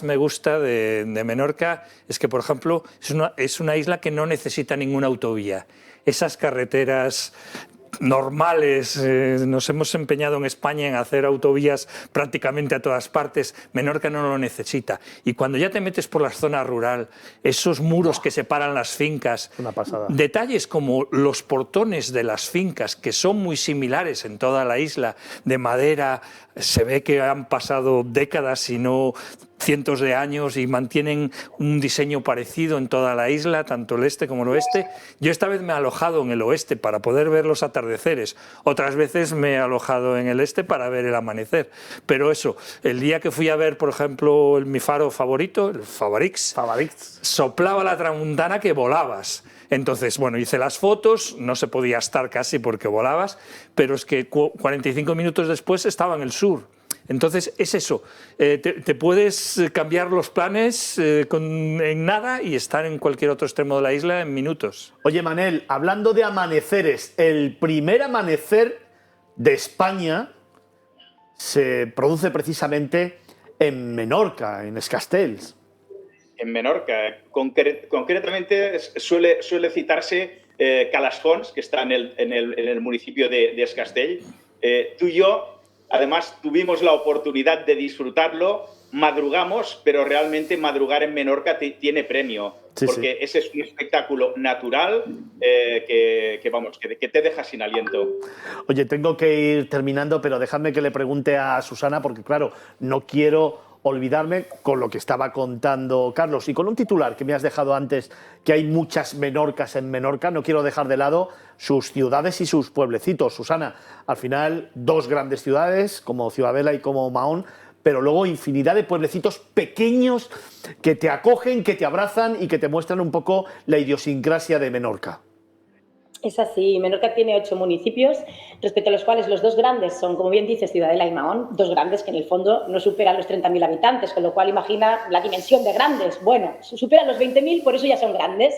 me gusta de Menorca es que, por ejemplo, es una isla que no necesita ninguna autovía. Esas carreteras normales, nos hemos empeñado en España en hacer autovías prácticamente a todas partes. Menorca no lo necesita. Y cuando ya te metes por la zona rural, esos muros que separan las fincas, una pasada. Detalles como los portones de las fincas, que son muy similares en toda la isla, de madera, se ve que han pasado décadas y no cientos de años, y mantienen un diseño parecido en toda la isla, tanto el este como el oeste. Yo esta vez me he alojado en el oeste para poder ver los atardeceres, otras veces me he alojado en el este para ver el amanecer, pero eso, el día que fui a ver, por ejemplo, mi faro favorito, el Favarix, soplaba la tramuntana que volabas. Entonces, bueno, hice las fotos, no se podía estar casi porque volabas, pero es que 45 minutos después estaba en el sur. Entonces, es eso, te puedes cambiar los planes en nada y estar en cualquier otro extremo de la isla en minutos. Oye, Manel, hablando de amaneceres, el primer amanecer de España se produce precisamente en Menorca, en Es Castells. En Menorca, concretamente suele citarse Calasfons, que está en el municipio de Es Castell. Tú y yo, además, tuvimos la oportunidad de disfrutarlo, madrugamos, pero realmente madrugar en Menorca tiene premio, porque ese es un espectáculo natural que te deja sin aliento. Oye, tengo que ir terminando, pero dejadme que le pregunte a Susana, porque claro, no quiero olvidarme con lo que estaba contando Carlos y con un titular que me has dejado antes, que hay muchas Menorcas en Menorca. No quiero dejar de lado sus ciudades y sus pueblecitos. Susana, al final dos grandes ciudades como Ciudadela y como Mahón, pero luego infinidad de pueblecitos pequeños que te acogen, que te abrazan y que te muestran un poco la idiosincrasia de Menorca. Es así, Menorca tiene 8 municipios, respecto a los cuales los dos grandes son, como bien dices, Ciudadela y Mahón, dos grandes que en el fondo no superan los 30.000 habitantes, con lo cual imagina la dimensión de grandes. Bueno, superan los 20.000, por eso ya son grandes.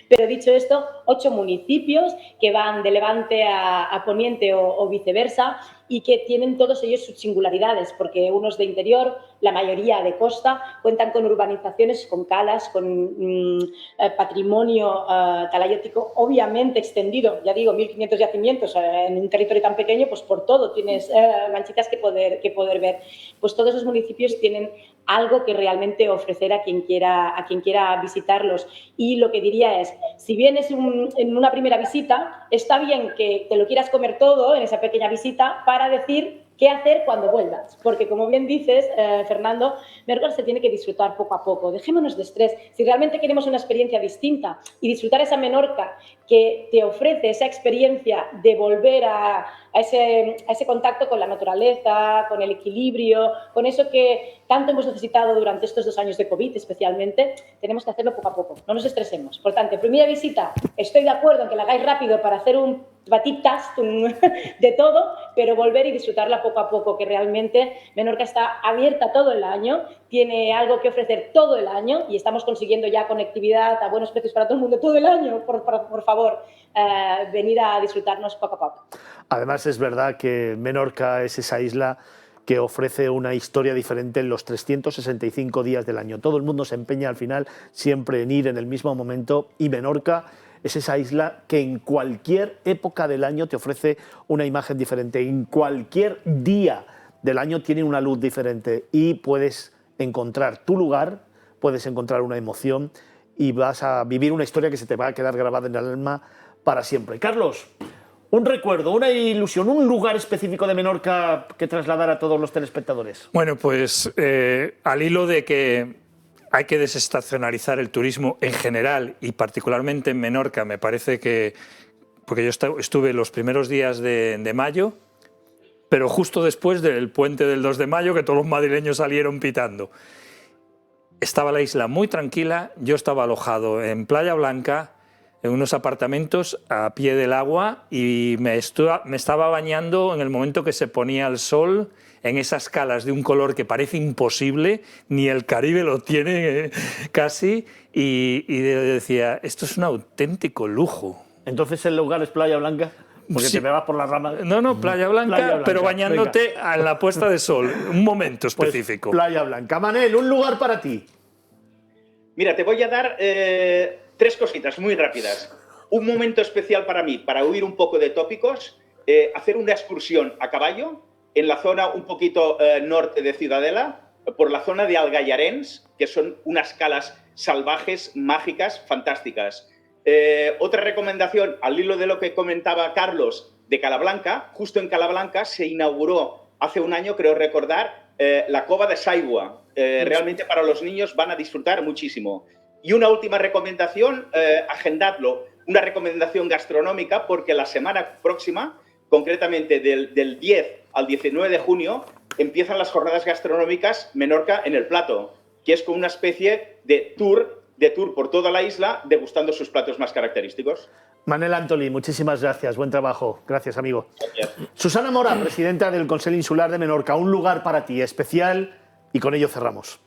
Pero dicho esto, 8 municipios que van de levante a poniente o viceversa, y que tienen todos ellos sus singularidades, porque unos de interior, la mayoría de costa, cuentan con urbanizaciones, con calas, con patrimonio talayótico obviamente extendido, ya digo, 1.500 yacimientos en un territorio tan pequeño, pues por todo tienes manchitas que poder ver. Pues todos esos municipios tienen algo que realmente ofrecer a quien quiera visitarlos. Y lo que diría es, si vienes en una primera visita, está bien que te lo quieras comer todo en esa pequeña visita para decir qué hacer cuando vuelvas. Porque, como bien dices, Fernando, Menorca se tiene que disfrutar poco a poco. Dejémonos de estrés. Si realmente queremos una experiencia distinta y disfrutar esa Menorca que te ofrece esa experiencia de volver a ese contacto con la naturaleza, con el equilibrio, con eso que tanto hemos necesitado durante estos 2 años de COVID especialmente, tenemos que hacerlo poco a poco, no nos estresemos. Por tanto, primera visita, estoy de acuerdo en que la hagáis rápido para hacer un petit test de todo, pero volver y disfrutarla poco a poco, que realmente Menorca está abierta todo el año, tiene algo que ofrecer todo el año y estamos consiguiendo ya conectividad a buenos precios para todo el mundo todo el año. Por favor, venid a disfrutarnos poco a poco. Además, es verdad que Menorca es esa isla que ofrece una historia diferente en los 365 días del año. Todo el mundo se empeña al final siempre en ir en el mismo momento y Menorca es esa isla que en cualquier época del año te ofrece una imagen diferente. En cualquier día del año tiene una luz diferente y puedes encontrar tu lugar, puedes encontrar una emoción y vas a vivir una historia que se te va a quedar grabada en el alma para siempre. Carlos, un recuerdo, una ilusión, un lugar específico de Menorca que trasladar a todos los telespectadores. Bueno, pues al hilo de que hay que desestacionalizar el turismo en general y particularmente en Menorca, me parece que, porque yo estuve los primeros días de mayo, pero justo después del puente del 2 de mayo, que todos los madrileños salieron pitando. Estaba la isla muy tranquila, yo estaba alojado en Playa Blanca, en unos apartamentos a pie del agua y me estaba bañando en el momento que se ponía el sol en esas calas de un color que parece imposible, ni el Caribe lo tiene casi, y decía, esto es un auténtico lujo. Entonces el lugar es Playa Blanca, porque sí. Te me vas por las ramas. No, Playa Blanca, pero bañándote venga. A la puesta de sol, un momento específico. Pues Playa Blanca. Manel, un lugar para ti. Mira, te voy a dar 3 cositas muy rápidas. Un momento especial para mí, para huir un poco de tópicos, hacer una excursión a caballo en la zona un poquito norte de Ciudadela, por la zona de Algallarens, que son unas calas salvajes, mágicas, fantásticas. Otra recomendación, al hilo de lo que comentaba Carlos, de Calablanca, justo en Calablanca se inauguró hace un año, creo recordar, la cova de Saigua. Realmente para los niños van a disfrutar muchísimo. Y una última recomendación, agendadlo, una recomendación gastronómica, porque la semana próxima, concretamente del 10 al 19 de junio, empiezan las jornadas gastronómicas Menorca en el plato, que es como una especie de tour por toda la isla, degustando sus platos más característicos. Manel Antolí, muchísimas gracias, buen trabajo. Gracias, amigo. Gracias. Susana Mora, presidenta del Consell Insular de Menorca, un lugar para ti especial y con ello cerramos.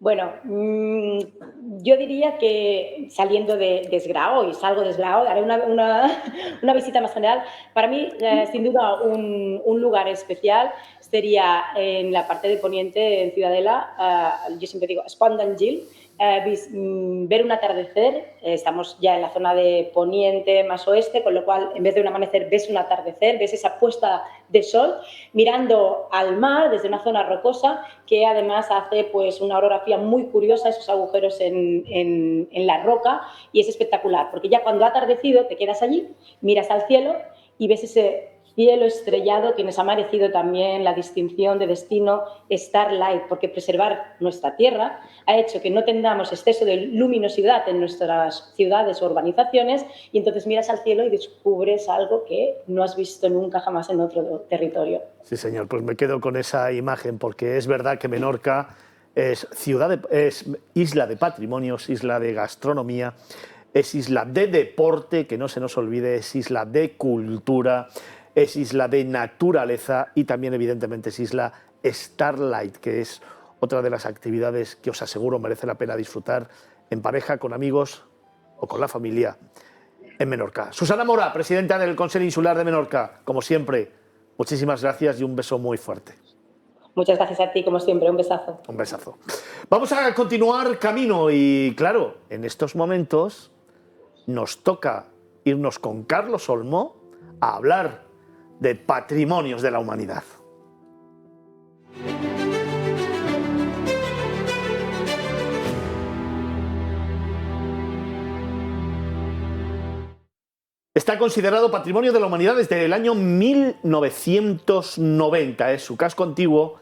Bueno, yo diría que saliendo de Esgrao, y salgo de Esgrao, haré una visita más general. Para mí, sin duda, un lugar especial sería en la parte de Poniente, en Ciudadela, yo siempre digo Spandangil, ver un atardecer. Estamos ya en la zona de Poniente más oeste, con lo cual en vez de un amanecer ves un atardecer, ves esa puesta de sol mirando al mar desde una zona rocosa que además hace pues una orografía muy curiosa, esos agujeros en la roca, y es espectacular porque ya cuando ha atardecido te quedas allí, miras al cielo y ves ese cielo estrellado que nos ha merecido también la distinción de destino Starlight, porque preservar nuestra tierra ha hecho que no tengamos exceso de luminosidad en nuestras ciudades o urbanizaciones, y entonces miras al cielo y descubres algo que no has visto nunca jamás en otro territorio. Sí, señor, pues me quedo con esa imagen, porque es verdad que Menorca es isla de patrimonios, isla de gastronomía, es isla de deporte, que no se nos olvide, es isla de cultura, es isla de naturaleza y también evidentemente es isla Starlight, que es otra de las actividades que os aseguro merece la pena disfrutar en pareja, con amigos o con la familia en Menorca. Susana Mora, presidenta del Consell Insular de Menorca, como siempre, muchísimas gracias y un beso muy fuerte. Muchas gracias a ti, como siempre, un besazo. Un besazo. Vamos a continuar camino y, claro, en estos momentos nos toca irnos con Carlos Olmo a hablar de patrimonios de la humanidad. Está considerado Patrimonio de la Humanidad desde el año 1990. Es su casco antiguo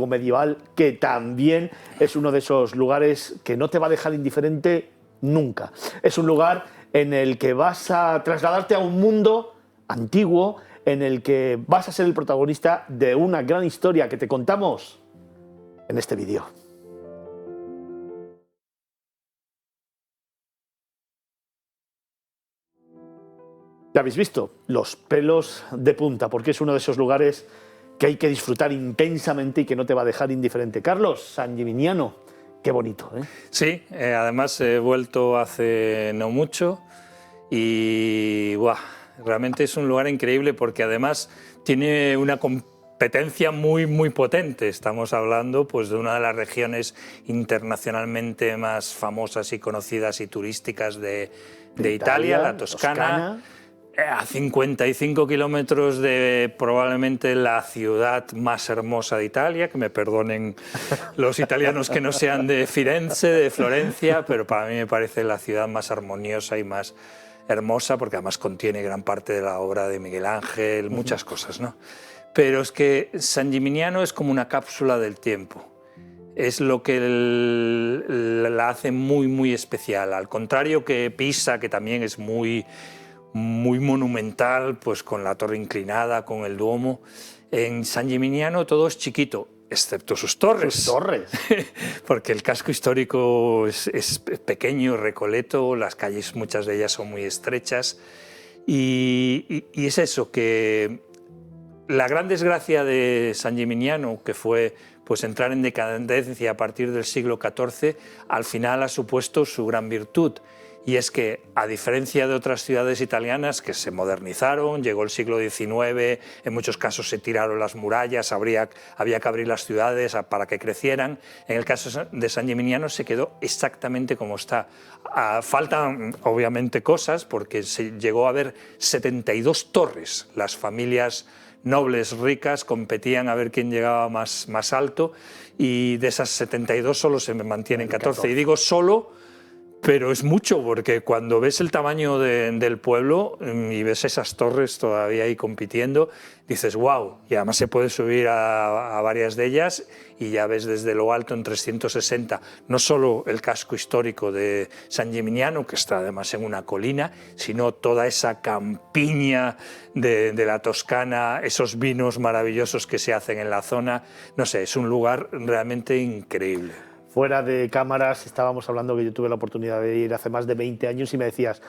medieval, que también es uno de esos lugares que no te va a dejar indiferente nunca. Es un lugar en el que vas a trasladarte a un mundo antiguo, en el que vas a ser el protagonista de una gran historia que te contamos en este vídeo. Ya habéis visto, los pelos de punta, porque es uno de esos lugares que hay que disfrutar intensamente y que no te va a dejar indiferente. Carlos, San Gimignano, qué bonito, ¿eh? Sí, además he vuelto hace no mucho y realmente es un lugar increíble porque además tiene una competencia muy potente. Estamos hablando pues, de una de las regiones internacionalmente más famosas y conocidas y turísticas de Italia, la Toscana. A 55 kilómetros de probablemente la ciudad más hermosa de Italia, que me perdonen los italianos que no sean de Firenze, de Florencia, pero para mí me parece la ciudad más armoniosa y más hermosa, porque además contiene gran parte de la obra de Miguel Ángel, muchas cosas, ¿no? Pero es que San Gimignano es como una cápsula del tiempo. Es lo que la hace muy especial, al contrario que Pisa, que también es muy monumental, pues con la torre inclinada, con el Duomo. En San Gimignano todo es chiquito, excepto sus torres. Sus torres. Porque el casco histórico es pequeño, recoleto, las calles, muchas de ellas son muy estrechas. Y es eso, que la gran desgracia de San Gimignano, que fue pues, entrar en decadencia a partir del siglo XIV, al final ha supuesto su gran virtud. Y es que, a diferencia de otras ciudades italianas que se modernizaron, llegó el siglo XIX, en muchos casos se tiraron las murallas, había que abrir las ciudades para que crecieran. En el caso de San Gimignano se quedó exactamente como está. Faltan, obviamente, cosas, porque se llegó a haber 72 torres. Las familias nobles ricas competían a ver quién llegaba más alto, y de esas 72 solo se mantienen 14. Y digo solo, pero es mucho, porque cuando ves el tamaño del pueblo y ves esas torres todavía ahí compitiendo, dices wow, y además se puede subir a varias de ellas y ya ves desde lo alto en 360 no solo el casco histórico de San Gimignano, que está además en una colina, sino toda esa campiña de la Toscana, esos vinos maravillosos que se hacen en la zona. No sé, es un lugar realmente increíble. Fuera de cámaras estábamos hablando, que yo tuve la oportunidad de ir hace más de 20 años y me decías,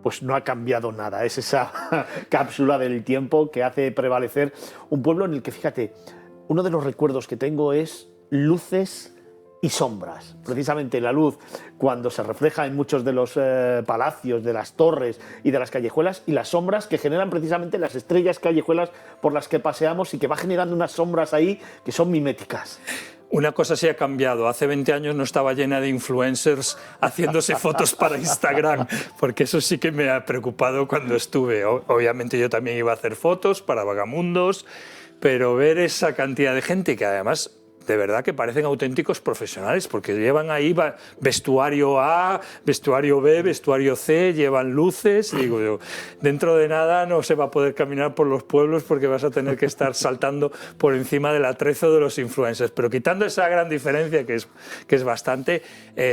pues no ha cambiado nada, es esa cápsula del tiempo que hace prevalecer un pueblo en el que, fíjate, uno de los recuerdos que tengo es luces y sombras. Precisamente la luz, cuando se refleja en muchos de los palacios, de las torres y de las callejuelas, y las sombras que generan precisamente las estrellas callejuelas por las que paseamos y que va generando unas sombras ahí que son miméticas. Una cosa sí ha cambiado. Hace 20 años no estaba llena de influencers haciéndose fotos para Instagram, porque eso sí que me ha preocupado cuando estuve. Obviamente yo también iba a hacer fotos para Vagamundos, pero ver esa cantidad de gente que además de verdad que parecen auténticos profesionales, porque llevan ahí vestuario A, vestuario B, vestuario C, llevan luces. Digo yo, dentro de nada no se va a poder caminar por los pueblos porque vas a tener que estar saltando por encima del atrezo de los influencers. Pero quitando esa gran diferencia, que es bastante,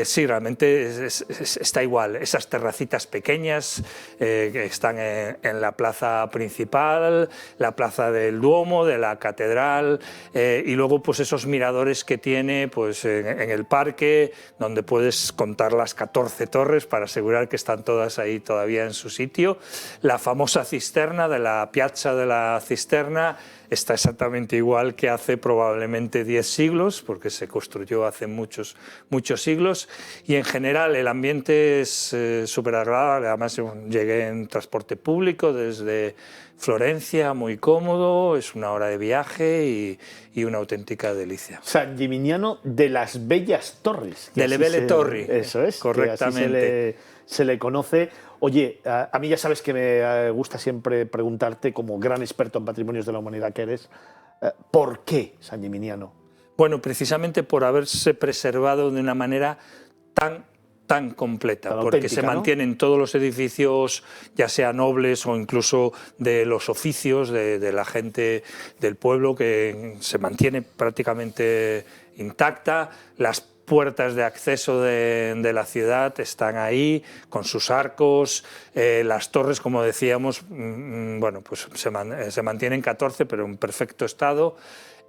sí, realmente está igual. Esas terracitas pequeñas que están en la plaza principal, la plaza del Duomo, de la catedral, y luego pues esos miradores que tiene pues, en el parque, donde puedes contar las 14 torres para asegurar que están todas ahí todavía en su sitio. La famosa cisterna de la Piazza de la Cisterna, está exactamente igual que hace probablemente 10 siglos, porque se construyó hace muchos siglos, y en general el ambiente es súper agradable. Además llegué en transporte público desde Florencia, muy cómodo, es una hora de viaje y una auténtica delicia. San Gimignano de las Bellas Torres. Delle Belle Torri. Eso es, correctamente. Se le conoce. Oye, a mí ya sabes que me gusta siempre preguntarte, como gran experto en patrimonios de la humanidad que eres, ¿por qué San Gimignano? Bueno, precisamente por haberse preservado de una manera tan completa, tan porque se mantienen todos los edificios, ya sean nobles o incluso de los oficios de la gente del pueblo, que se mantiene prácticamente intacta. Las puertas de acceso de la ciudad están ahí, con sus arcos, las torres, como decíamos, bueno, pues se mantienen 14, pero en perfecto estado.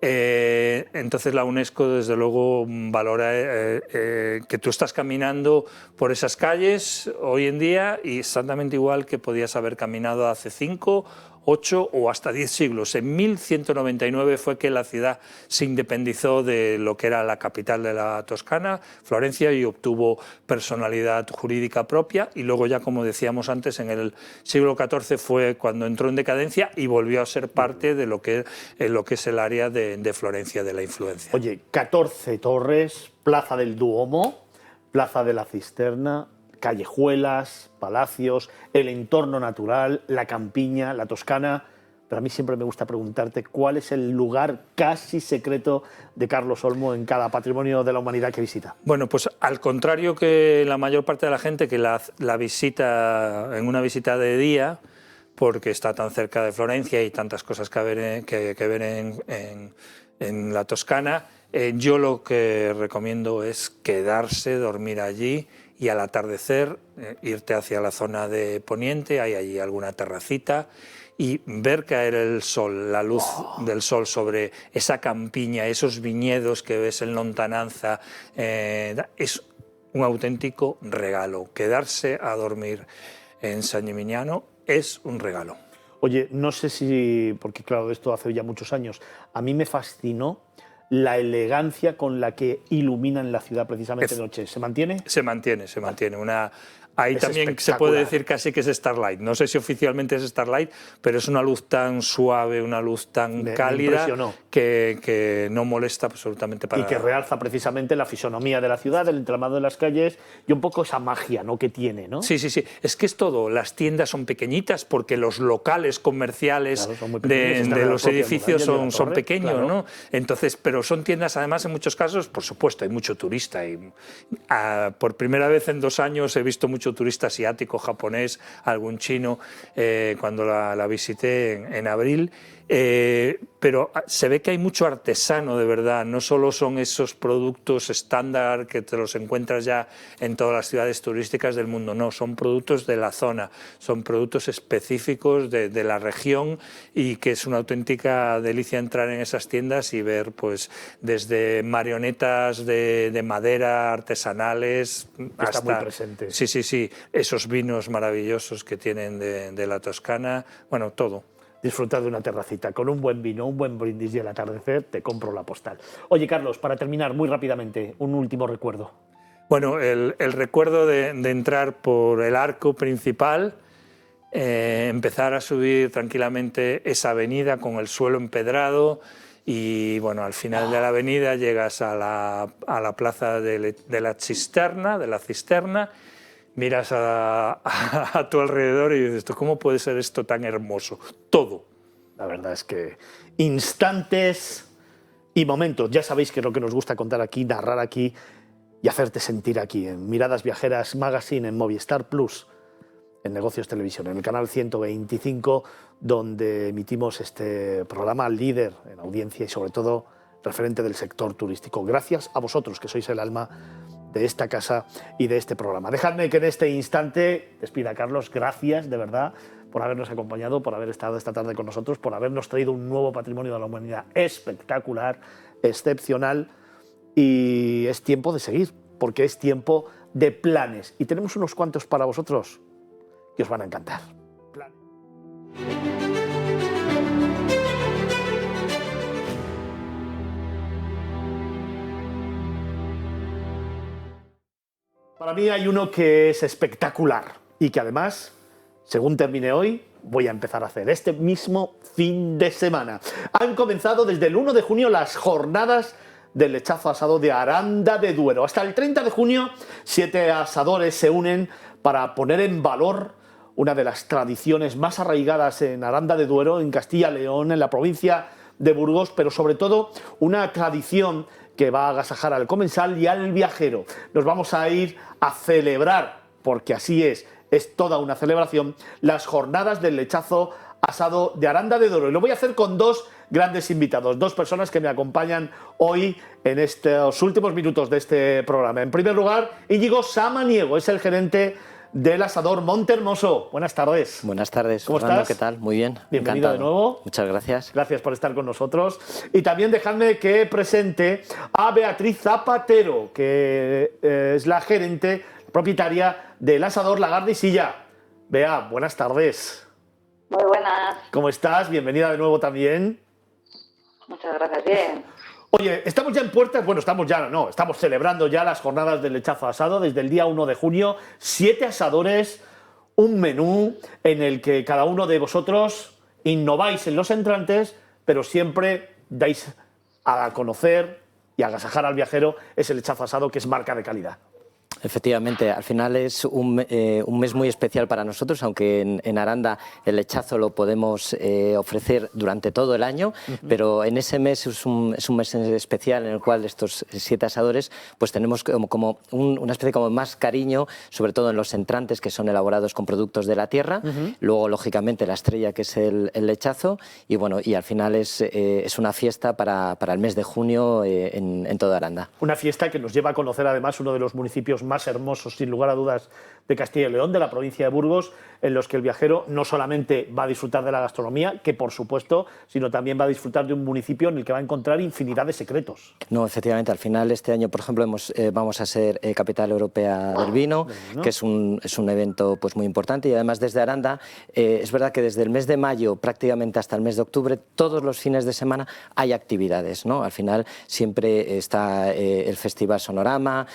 Entonces la UNESCO desde luego valora que tú estás caminando por esas calles hoy en día y exactamente igual que podías haber caminado hace 5, 8 o hasta 10 siglos. En 1199 fue que la ciudad se independizó de lo que era la capital de la Toscana, Florencia, y obtuvo personalidad jurídica propia, y luego ya, como decíamos antes, en el siglo XIV fue cuando entró en decadencia y volvió a ser parte de lo que es el área de Florencia, de la influencia. Oye, 14 torres, Plaza del Duomo, Plaza de la Cisterna, callejuelas, palacios, el entorno natural, la campiña, la Toscana. Pero a mí siempre me gusta preguntarte cuál es el lugar casi secreto de Carlos Olmo en cada patrimonio de la humanidad que visita. Bueno, pues al contrario que la mayor parte de la gente que la visita en una visita de día, porque está tan cerca de Florencia y tantas cosas que ver en la Toscana, yo lo que recomiendo es quedarse, dormir allí, y al atardecer irte hacia la zona de Poniente, hay allí alguna terracita, y ver caer el sol, la luz del sol sobre esa campiña, esos viñedos que ves en lontananza, es un auténtico regalo. Quedarse a dormir en San Gimignano es un regalo. Oye, no sé si, porque claro, esto hace ya muchos años, a mí me fascinó la elegancia con la que iluminan la ciudad precisamente de noche. ¿Se mantiene? Se mantiene. Ahí también se puede decir casi que es Starlight. No sé si oficialmente es Starlight, pero es una luz tan suave, una luz tan cálida que no molesta absolutamente para nada. Y que realza precisamente la fisonomía de la ciudad, el entramado de las calles y un poco esa magia, ¿no?, que tiene, ¿no? Sí. Es que es todo. Las tiendas son pequeñitas porque los locales comerciales de los edificios son pequeños, claro, ¿no? Entonces, pero son tiendas, además, en muchos casos, por supuesto, hay mucho turista. Por primera vez en 2 años he visto mucho turista asiático, japonés, algún chino, cuando la visité en abril. Pero se ve que hay mucho artesano de verdad, no solo son esos productos estándar que te los encuentras ya en todas las ciudades turísticas del mundo, no, son productos de la zona, son productos específicos de la región, y que es una auténtica delicia entrar en esas tiendas y ver pues desde marionetas de madera artesanales hasta... Está muy presente. Sí, esos vinos maravillosos que tienen de la Toscana, bueno, todo. Disfrutar de una terracita con un buen vino, un buen brindis y al atardecer te compro la postal. Oye, Carlos, para terminar muy rápidamente, un último recuerdo. Bueno, el recuerdo de entrar por el arco principal, empezar a subir tranquilamente esa avenida con el suelo empedrado, y bueno, al final de la avenida llegas a la plaza de la Cisterna, miras a tu alrededor y dices, ¿cómo puede ser esto tan hermoso? Todo. La verdad es que instantes y momentos, ya sabéis que es lo que nos gusta contar aquí, narrar aquí y hacerte sentir aquí, en Miradas Viajeras Magazine, en Movistar Plus, en Negocios Televisión, en el canal 125, donde emitimos este programa líder en audiencia y sobre todo referente del sector turístico. Gracias a vosotros, que sois el alma de esta casa y de este programa. Dejadme que en este instante despida a Carlos. Gracias, de verdad, por habernos acompañado, por haber estado esta tarde con nosotros, por habernos traído un nuevo patrimonio de la humanidad espectacular, excepcional. Y es tiempo de seguir, porque es tiempo de planes. Y tenemos unos cuantos para vosotros que os van a encantar. Planes. Para mí hay uno que es espectacular y que además, según termine hoy, voy a empezar a hacer este mismo fin de semana. Han comenzado desde el 1 de junio las jornadas del lechazo asado de Aranda de Duero. Hasta el 30 de junio, 7 asadores se unen para poner en valor una de las tradiciones más arraigadas en Aranda de Duero, en Castilla y León, en la provincia de Burgos, pero sobre todo una tradición que va a agasajar al comensal y al viajero. Nos vamos a ir a celebrar, porque así es toda una celebración, las jornadas del lechazo asado de Aranda de Duero. Y lo voy a hacer con dos grandes invitados, dos personas que me acompañan hoy en estos últimos minutos de este programa. En primer lugar, Íñigo Samaniego, es el gerente del asador Montehermoso. Buenas tardes. Buenas tardes, ¿Cómo Fernando? estás? ¿Qué tal? Muy bien. Bienvenido Encantado. de nuevo. Muchas gracias. Gracias por estar con nosotros. Y también dejadme que presente a Beatriz Zapatero, que es la gerente propietaria del asador Lagarde y Silla. Bea, buenas tardes. Muy buenas. ¿Cómo estás? Bienvenida de nuevo también. Muchas gracias. Bien. Oye, estamos ya en puertas, bueno, estamos celebrando ya las jornadas del lechazo asado desde el día 1 de junio, 7 asadores, un menú en el que cada uno de vosotros innováis en los entrantes, pero siempre dais a conocer y agasajar al viajero ese lechazo asado que es marca de calidad. Efectivamente, al final es un mes muy especial para nosotros, aunque en Aranda el lechazo lo podemos ofrecer durante todo el año, pero en ese mes es un mes especial en el cual estos 7 asadores pues tenemos como una especie como más cariño, sobre todo en los entrantes que son elaborados con productos de la tierra, luego lógicamente la estrella que es el lechazo y bueno, y al final es una fiesta para el mes de junio en toda Aranda. Una fiesta que nos lleva a conocer además uno de los municipios más hermosos, sin lugar a dudas, de Castilla y León, de la provincia de Burgos, en los que el viajero no solamente va a disfrutar de la gastronomía, que por supuesto, sino también va a disfrutar de un municipio en el que va a encontrar infinidad de secretos. No, efectivamente, al final este año, por ejemplo, vamos a ser capital europea del vino, que es un evento pues muy importante, y además desde Aranda, es verdad que desde el mes de mayo prácticamente hasta el mes de octubre, todos los fines de semana hay actividades, ¿no? Al final siempre está el Festival Sonorama,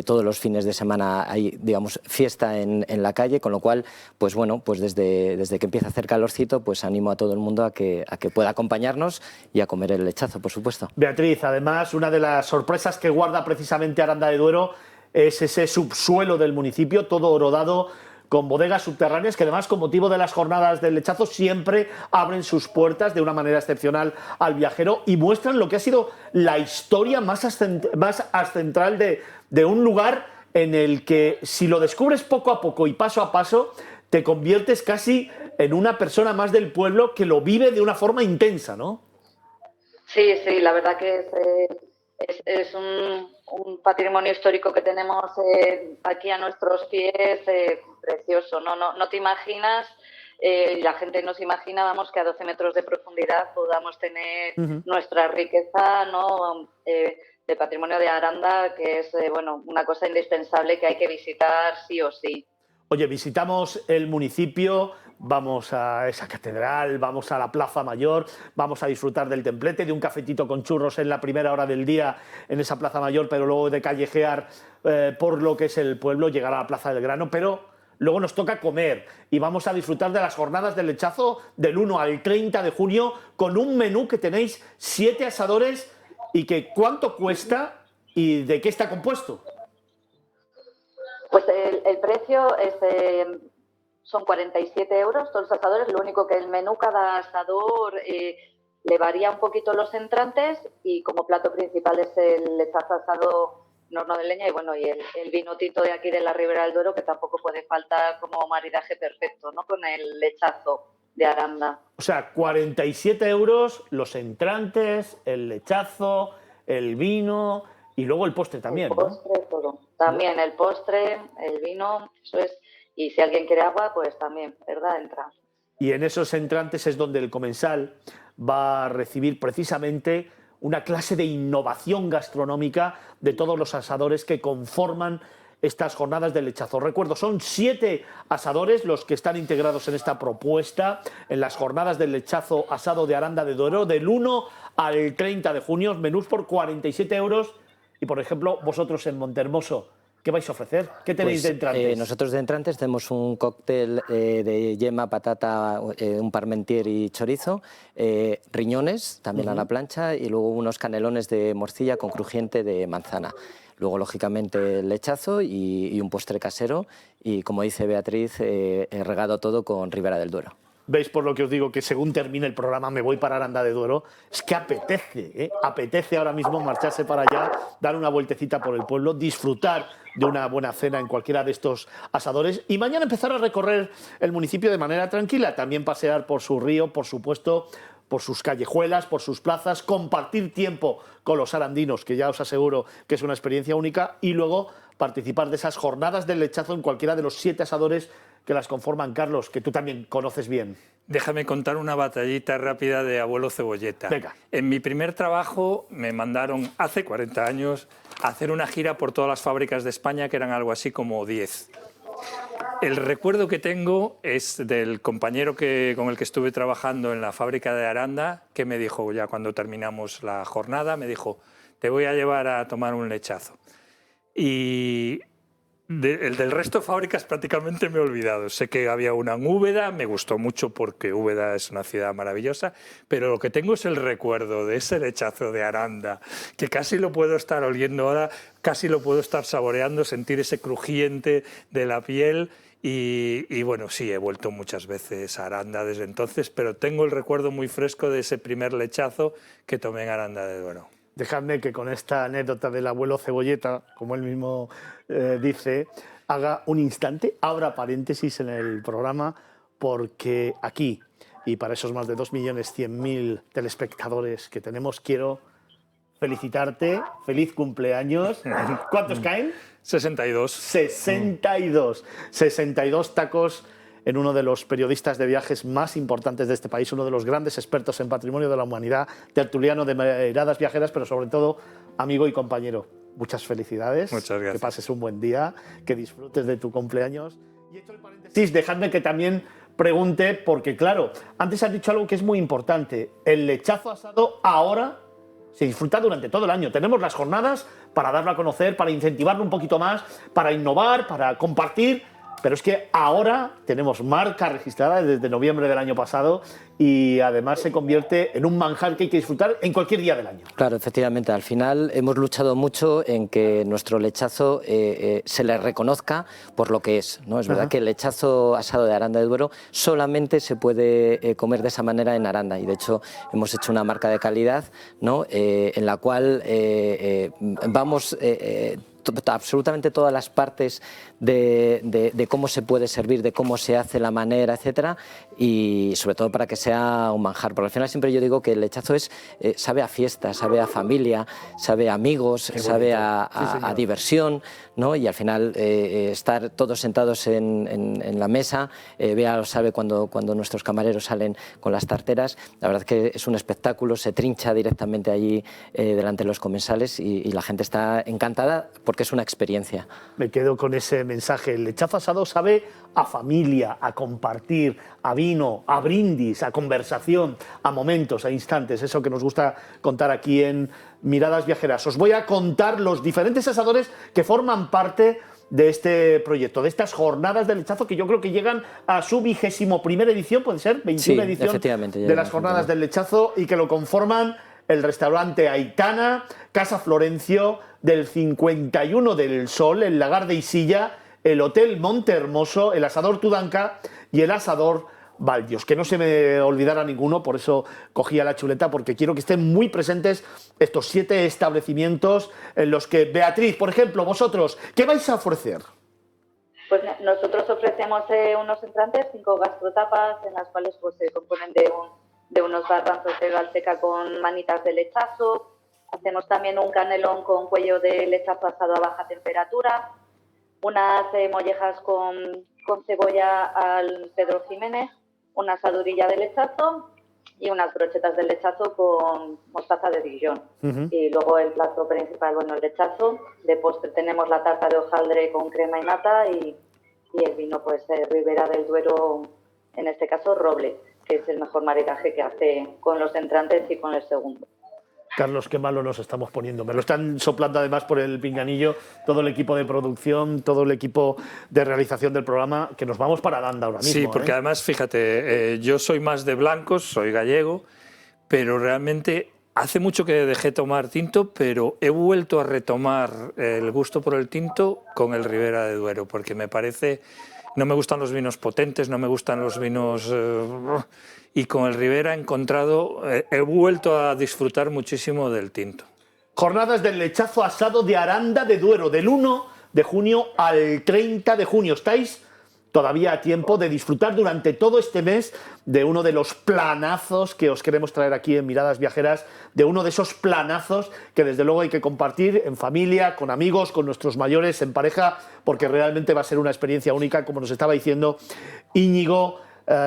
todos los fines de semana hay, digamos, fiesta en la calle, con lo cual, pues bueno, pues desde que empieza a hacer calorcito, pues animo a todo el mundo a que pueda acompañarnos y a comer el lechazo, por supuesto. Beatriz, además, una de las sorpresas que guarda precisamente Aranda de Duero es ese subsuelo del municipio, todo horodado con bodegas subterráneas que además con motivo de las jornadas del lechazo siempre abren sus puertas de una manera excepcional al viajero y muestran lo que ha sido la historia más ancestral de un lugar en el que si lo descubres poco a poco y paso a paso te conviertes casi en una persona más del pueblo que lo vive de una forma intensa, ¿no? Sí, la verdad que es un patrimonio histórico que tenemos aquí a nuestros pies, precioso. No te imaginas, la gente no se imagina, vamos, que a 12 metros de profundidad podamos tener nuestra riqueza, ¿no? De patrimonio de Aranda, que es bueno, una cosa indispensable que hay que visitar sí o sí. Oye, visitamos el municipio, vamos a esa catedral, vamos a la Plaza Mayor, vamos a disfrutar del templete, de un cafetito con churros en la primera hora del día en esa Plaza Mayor, pero luego de callejear por lo que es el pueblo, llegar a la Plaza del Grano, pero luego nos toca comer y vamos a disfrutar de las jornadas del lechazo del 1 al 30 de junio con un menú que tenéis 7 asadores y que ¿cuánto cuesta y de qué está compuesto? Pues el precio son 47 euros todos los asadores, lo único que el menú cada asador le varía un poquito los entrantes y como plato principal es el lechazo asado en horno de leña y bueno, y el vino tinto de aquí de la Ribera del Duero que tampoco puede faltar como maridaje perfecto, ¿no? Con el lechazo de Aranda. O sea, 47 euros los entrantes, el lechazo, el vino y luego el postre también, el postre, ¿no? Todo. También el postre, el vino, eso es. Y si alguien quiere agua, pues también, ¿verdad? Entra. Y en esos entrantes es donde el comensal va a recibir precisamente una clase de innovación gastronómica de todos los asadores que conforman estas jornadas del lechazo. Recuerdo, son 7 asadores los que están integrados en esta propuesta, en las jornadas del lechazo asado de Aranda de Duero, del 1 al 30 de junio, menús por 47 euros. Y, por ejemplo, vosotros en Montehermoso, ¿Qué vais a ofrecer? ¿Qué tenéis de entrantes? Nosotros de entrantes tenemos un cóctel de yema, patata, un parmentier y chorizo, riñones también a la plancha y luego unos canelones de morcilla con crujiente de manzana. Luego, lógicamente, el lechazo y un postre casero y, como dice Beatriz, regado todo con Ribera del Duero. Veis por lo que os digo que según termine el programa me voy para Aranda de Duero. Es que apetece, apetece ahora mismo marcharse para allá, dar una vueltecita por el pueblo, disfrutar de una buena cena en cualquiera de estos asadores y mañana empezar a recorrer el municipio de manera tranquila, también pasear por su río, por supuesto, por sus callejuelas, por sus plazas, compartir tiempo con los arandinos, que ya os aseguro que es una experiencia única, y luego participar de esas jornadas del lechazo en cualquiera de los 7 asadores que las conforman. Carlos, que tú también conoces bien. Déjame contar una batallita rápida de abuelo Cebolleta. Venga. En mi primer trabajo me mandaron hace 40 años a hacer una gira por todas las fábricas de España, que eran algo así como 10. El recuerdo que tengo es del compañero con el que estuve trabajando en la fábrica de Aranda, que me dijo, ya cuando terminamos la jornada, me dijo, te voy a llevar a tomar un lechazo. Y el del resto de fábricas prácticamente me he olvidado. Sé que había una en Úbeda, me gustó mucho porque Úbeda es una ciudad maravillosa, pero lo que tengo es el recuerdo de ese lechazo de Aranda, que casi lo puedo estar oliendo ahora, casi lo puedo estar saboreando, sentir ese crujiente de la piel. Y bueno, sí, he vuelto muchas veces a Aranda desde entonces, pero tengo el recuerdo muy fresco de ese primer lechazo que tomé en Aranda de Duero. Dejadme que con esta anécdota del abuelo Cebolleta, como él mismo dice, haga un instante, abra paréntesis en el programa, porque aquí, y para esos más de 2.100.000 telespectadores que tenemos, quiero felicitarte, feliz cumpleaños. ¿Cuántos caen? 62. 62. 62 tacos en uno de los periodistas de viajes más importantes de este país, uno de los grandes expertos en patrimonio de la humanidad, tertuliano de Miradas Viajeras, pero sobre todo amigo y compañero. Muchas felicidades. Muchas gracias. Que pases un buen día, que disfrutes de tu cumpleaños. Y hecho el paréntesis, dejadme que también pregunte, porque claro, antes has dicho algo que es muy importante. El lechazo asado ahora se disfruta durante todo el año. Tenemos las jornadas para darlo a conocer, para incentivarlo un poquito más, para innovar, para compartir. Pero es que ahora tenemos marca registrada desde noviembre del año pasado y además se convierte en un manjar que hay que disfrutar en cualquier día del año. Claro, efectivamente. Al final hemos luchado mucho en que nuestro lechazo se le reconozca por lo que es, ¿no? Es verdad que el lechazo asado de Aranda de Duero solamente se puede comer de esa manera en Aranda y de hecho hemos hecho una marca de calidad, ¿no? En la cual vamos absolutamente todas las partes de cómo se puede servir, de cómo se hace, la manera, etcétera, y sobre todo para que sea un manjar. Porque al final siempre yo digo que el lechazo sabe a fiesta, sabe a familia, sabe a amigos, sabe a diversión, ¿no? Y al final estar todos sentados en la mesa, Bea lo sabe cuando nuestros camareros salen con las tarteras, la verdad que es un espectáculo, se trincha directamente allí delante de los comensales y la gente está encantada porque es una experiencia. Me quedo con ese mensaje. El lechazo asado sabe a familia, a compartir, a vino, a brindis, a conversación, a momentos, a instantes. Eso que nos gusta contar aquí en Miradas Viajeras. Os voy a contar los diferentes asadores que forman parte de este proyecto, de estas jornadas del lechazo que yo creo que llegan a su 21ª edición, puede ser, 21 edición de las jornadas del lechazo y que lo conforman el restaurante Aitana, Casa Florencio, del 51 del Sol, el Lagar de Isilla, el Hotel Monte Hermoso, el Asador Tudanca y el Asador Baldios. Que no se me olvidara ninguno, por eso cogía la chuleta, porque quiero que estén muy presentes estos 7 establecimientos en los que, Beatriz, por ejemplo, vosotros, ¿qué vais a ofrecer? Pues nosotros ofrecemos unos entrantes, 5 gastrotapas, en las cuales pues, se componen de unos garbanzos de galseca con manitas de lechazo. Hacemos también un canelón con cuello de lechazo asado a baja temperatura, unas mollejas con cebolla al Pedro Jiménez, una asadurilla de lechazo y unas brochetas de lechazo con mostaza de Dijon. Y luego el plato principal, bueno, el lechazo. De postre tenemos la tarta de hojaldre con crema y nata y el vino, pues, Ribera del Duero, en este caso, roble, que es el mejor maridaje que hace con los entrantes y con el segundo. Carlos, qué malo nos estamos poniendo. Me lo están soplando además por el pinganillo todo el equipo de producción, todo el equipo de realización del programa, que nos vamos para Aranda ahora mismo. Sí, porque además, fíjate, yo soy más de blancos, soy gallego, pero realmente hace mucho que dejé tomar tinto, pero he vuelto a retomar el gusto por el tinto con el Ribera de Duero, porque me parece... No me gustan los vinos potentes, no me gustan los vinos... y con el Ribera he vuelto a disfrutar muchísimo del tinto. Jornadas del lechazo asado de Aranda de Duero, del 1 de junio al 30 de junio. Estáis todavía a tiempo de disfrutar durante todo este mes de uno de los planazos que os queremos traer aquí en Miradas Viajeras, de uno de esos planazos que desde luego hay que compartir en familia, con amigos, con nuestros mayores, en pareja, porque realmente va a ser una experiencia única, como nos estaba diciendo Íñigo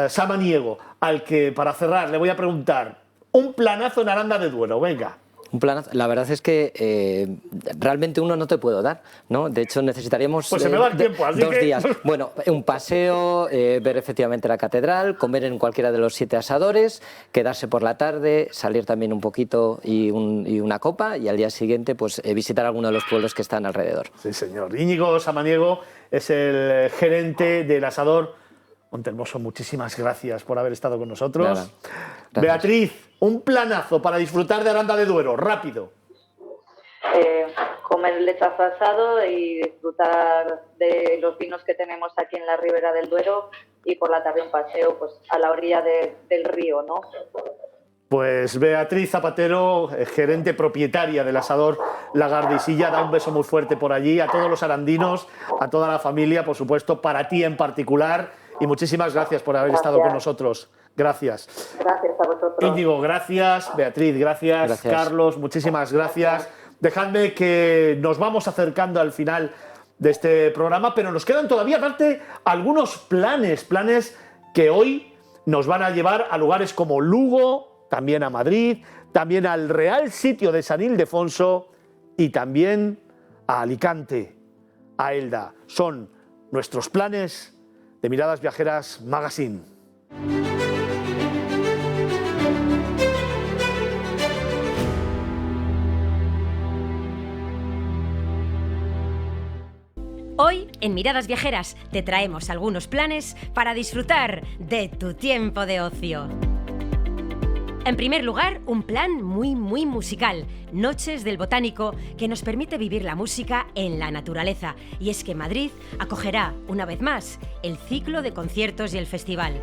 Samaniego, al que para cerrar le voy a preguntar, un planazo en Aranda de Duero, venga. Un planazo. La verdad es que realmente uno no te puedo dar, ¿no? De hecho, necesitaríamos pues se me va el tiempo, así 2 que... días. Bueno, un paseo, ver efectivamente la catedral, comer en cualquiera de los 7 asadores, quedarse por la tarde, salir también un poquito y una copa, y al día siguiente pues visitar alguno de los pueblos que están alrededor. Sí, señor. Íñigo Samaniego es el gerente del asador Montehermoso. Muchísimas gracias por haber estado con nosotros. Nada. Beatriz, un planazo para disfrutar de Aranda de Duero, rápido. Comer el lechazo asado y disfrutar de los vinos que tenemos aquí en la Ribera del Duero, y por la tarde un paseo pues a la orilla del río, ¿no? Pues Beatriz Zapatero, gerente propietaria del asador La Gardisilla, da un beso muy fuerte por allí a todos los arandinos, a toda la familia, por supuesto, para ti en particular, y muchísimas gracias por haber estado con nosotros. Gracias. Gracias a vosotros. Íñigo, gracias. Beatriz, gracias. Carlos, muchísimas gracias. Dejadme que nos vamos acercando al final de este programa, pero nos quedan todavía aparte algunos planes que hoy nos van a llevar a lugares como Lugo, también a Madrid, también al Real Sitio de San Ildefonso y también a Alicante, a Elda. Son nuestros planes de Miradas Viajeras Magazine. Hoy, en Miradas Viajeras, te traemos algunos planes para disfrutar de tu tiempo de ocio. En primer lugar, un plan muy musical, Noches del Botánico, que nos permite vivir la música en la naturaleza. Y es que Madrid acogerá, una vez más, el ciclo de conciertos y el festival.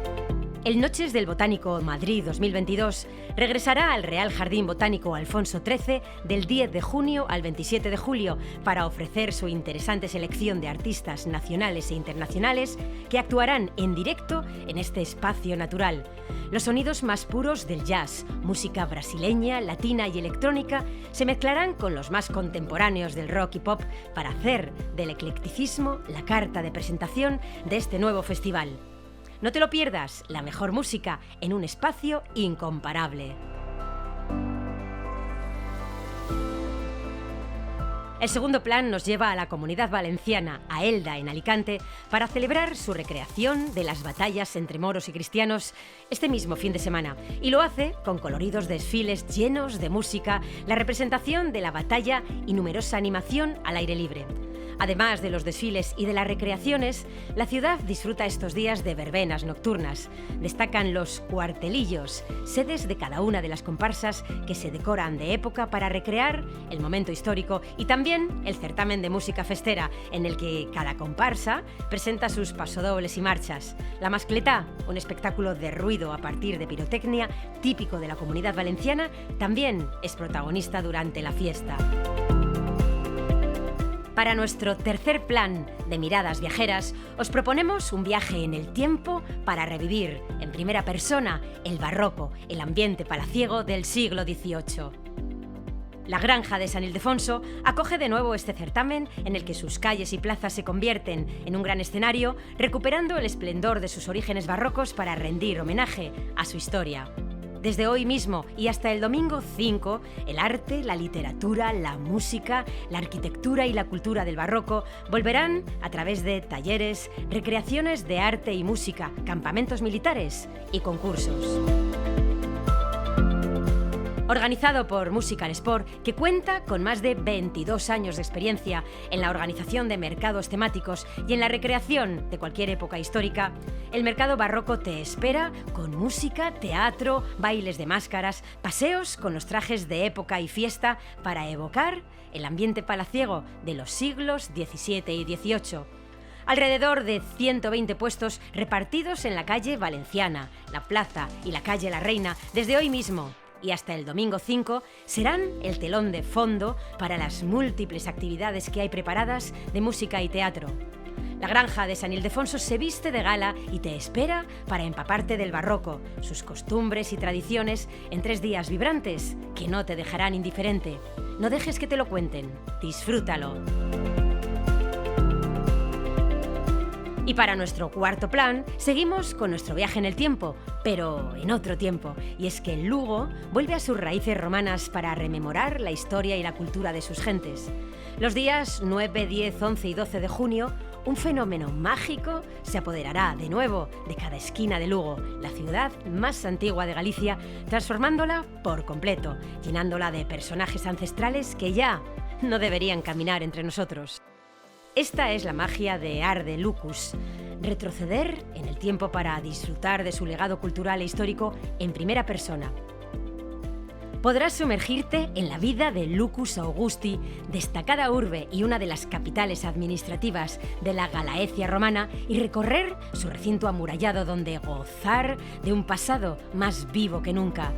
El Noches del Botánico Madrid 2022 regresará al Real Jardín Botánico Alfonso XIII del 10 de junio al 27 de julio para ofrecer su interesante selección de artistas nacionales e internacionales que actuarán en directo en este espacio natural. Los sonidos más puros del jazz, música brasileña, latina y electrónica se mezclarán con los más contemporáneos del rock y pop para hacer del eclecticismo la carta de presentación de este nuevo festival. No te lo pierdas, la mejor música en un espacio incomparable. El segundo plan nos lleva a la Comunidad Valenciana, a Elda, en Alicante, para celebrar su recreación de las batallas entre moros y cristianos este mismo fin de semana. Y lo hace con coloridos desfiles llenos de música, la representación de la batalla y numerosa animación al aire libre. Además de los desfiles y de las recreaciones, la ciudad disfruta estos días de verbenas nocturnas. Destacan los cuartelillos, sedes de cada una de las comparsas que se decoran de época para recrear el momento histórico, y también el certamen de música festera, en el que cada comparsa presenta sus pasodobles y marchas. La mascletá, un espectáculo de ruido a partir de pirotecnia típico de la Comunidad Valenciana, también es protagonista durante la fiesta. Para nuestro tercer plan de Miradas Viajeras, os proponemos un viaje en el tiempo para revivir en primera persona el barroco, el ambiente palaciego del siglo XVIII. La Granja de San Ildefonso acoge de nuevo este certamen en el que sus calles y plazas se convierten en un gran escenario, recuperando el esplendor de sus orígenes barrocos para rendir homenaje a su historia. Desde hoy mismo y hasta el domingo 5, el arte, la literatura, la música, la arquitectura y la cultura del barroco volverán a través de talleres, recreaciones de arte y música, campamentos militares y concursos. Organizado por Musical Sport, que cuenta con más de 22 años de experiencia en la organización de mercados temáticos y en la recreación de cualquier época histórica, el Mercado Barroco te espera con música, teatro, bailes de máscaras, paseos con los trajes de época y fiesta para evocar el ambiente palaciego de los siglos XVII y XVIII. Alrededor de 120 puestos repartidos en la calle Valenciana, la Plaza y la calle La Reina desde hoy mismo y hasta el domingo 5 serán el telón de fondo para las múltiples actividades que hay preparadas de música y teatro. La granja de San Ildefonso se viste de gala y te espera para empaparte del barroco, sus costumbres y tradiciones en 3 días vibrantes que no te dejarán indiferente. No dejes que te lo cuenten, disfrútalo. Y para nuestro cuarto plan, seguimos con nuestro viaje en el tiempo, pero en otro tiempo. Y es que Lugo vuelve a sus raíces romanas para rememorar la historia y la cultura de sus gentes. Los días 9, 10, 11 y 12 de junio, un fenómeno mágico se apoderará de nuevo de cada esquina de Lugo, la ciudad más antigua de Galicia, transformándola por completo, llenándola de personajes ancestrales que ya no deberían caminar entre nosotros. Esta es la magia de Arde Lucus, retroceder en el tiempo para disfrutar de su legado cultural e histórico en primera persona. Podrás sumergirte en la vida de Lucus Augusti, destacada urbe y una de las capitales administrativas de la Galaecia romana, y recorrer su recinto amurallado donde gozar de un pasado más vivo que nunca.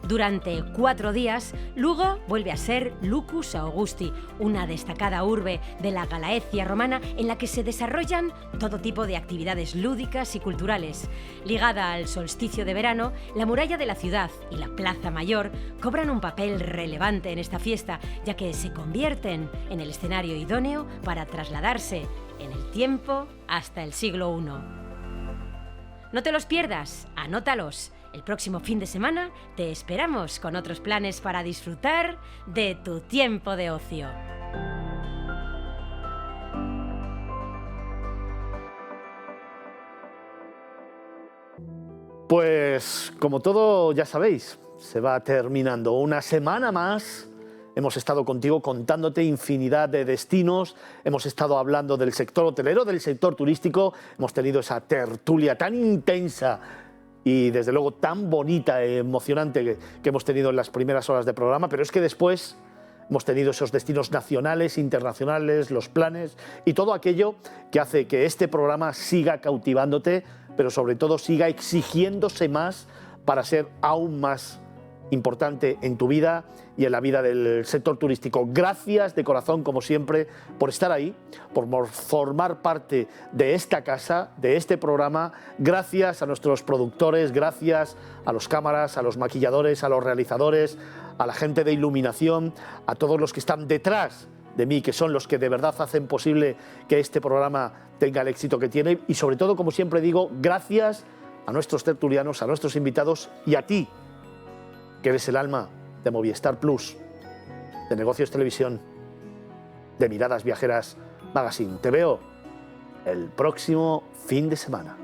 Durante 4 días, Lugo vuelve a ser Lucus Augusti, una destacada urbe de la Galaecia romana en la que se desarrollan todo tipo de actividades lúdicas y culturales. Ligada al solsticio de verano, la muralla de la ciudad y la Plaza Mayor cobran un papel relevante en esta fiesta, ya que se convierten en el escenario idóneo para trasladarse en el tiempo hasta el siglo I. No te los pierdas, anótalos. El próximo fin de semana te esperamos con otros planes para disfrutar de tu tiempo de ocio. Pues como todo ya sabéis, se va terminando una semana más. Hemos estado contigo contándote infinidad de destinos, hemos estado hablando del sector hotelero, del sector turístico, hemos tenido esa tertulia tan intensa y desde luego tan bonita e emocionante que hemos tenido en las primeras horas de programa, pero es que después hemos tenido esos destinos nacionales, internacionales, los planes y todo aquello que hace que este programa siga cautivándote, pero sobre todo siga exigiéndose más para ser aún más importante en tu vida y en la vida del sector turístico. Gracias de corazón, como siempre, por estar ahí, por formar parte de esta casa, de este programa. Gracias a nuestros productores, gracias a los cámaras, a los maquilladores, a los realizadores, a la gente de iluminación, a todos los que están detrás de mí, que son los que de verdad hacen posible que este programa tenga el éxito que tiene. Y sobre todo, como siempre digo, gracias a nuestros tertulianos, a nuestros invitados y a ti, que eres el alma de Movistar Plus, de Negocios Televisión, de Miradas Viajeras Magazine. Te veo el próximo fin de semana.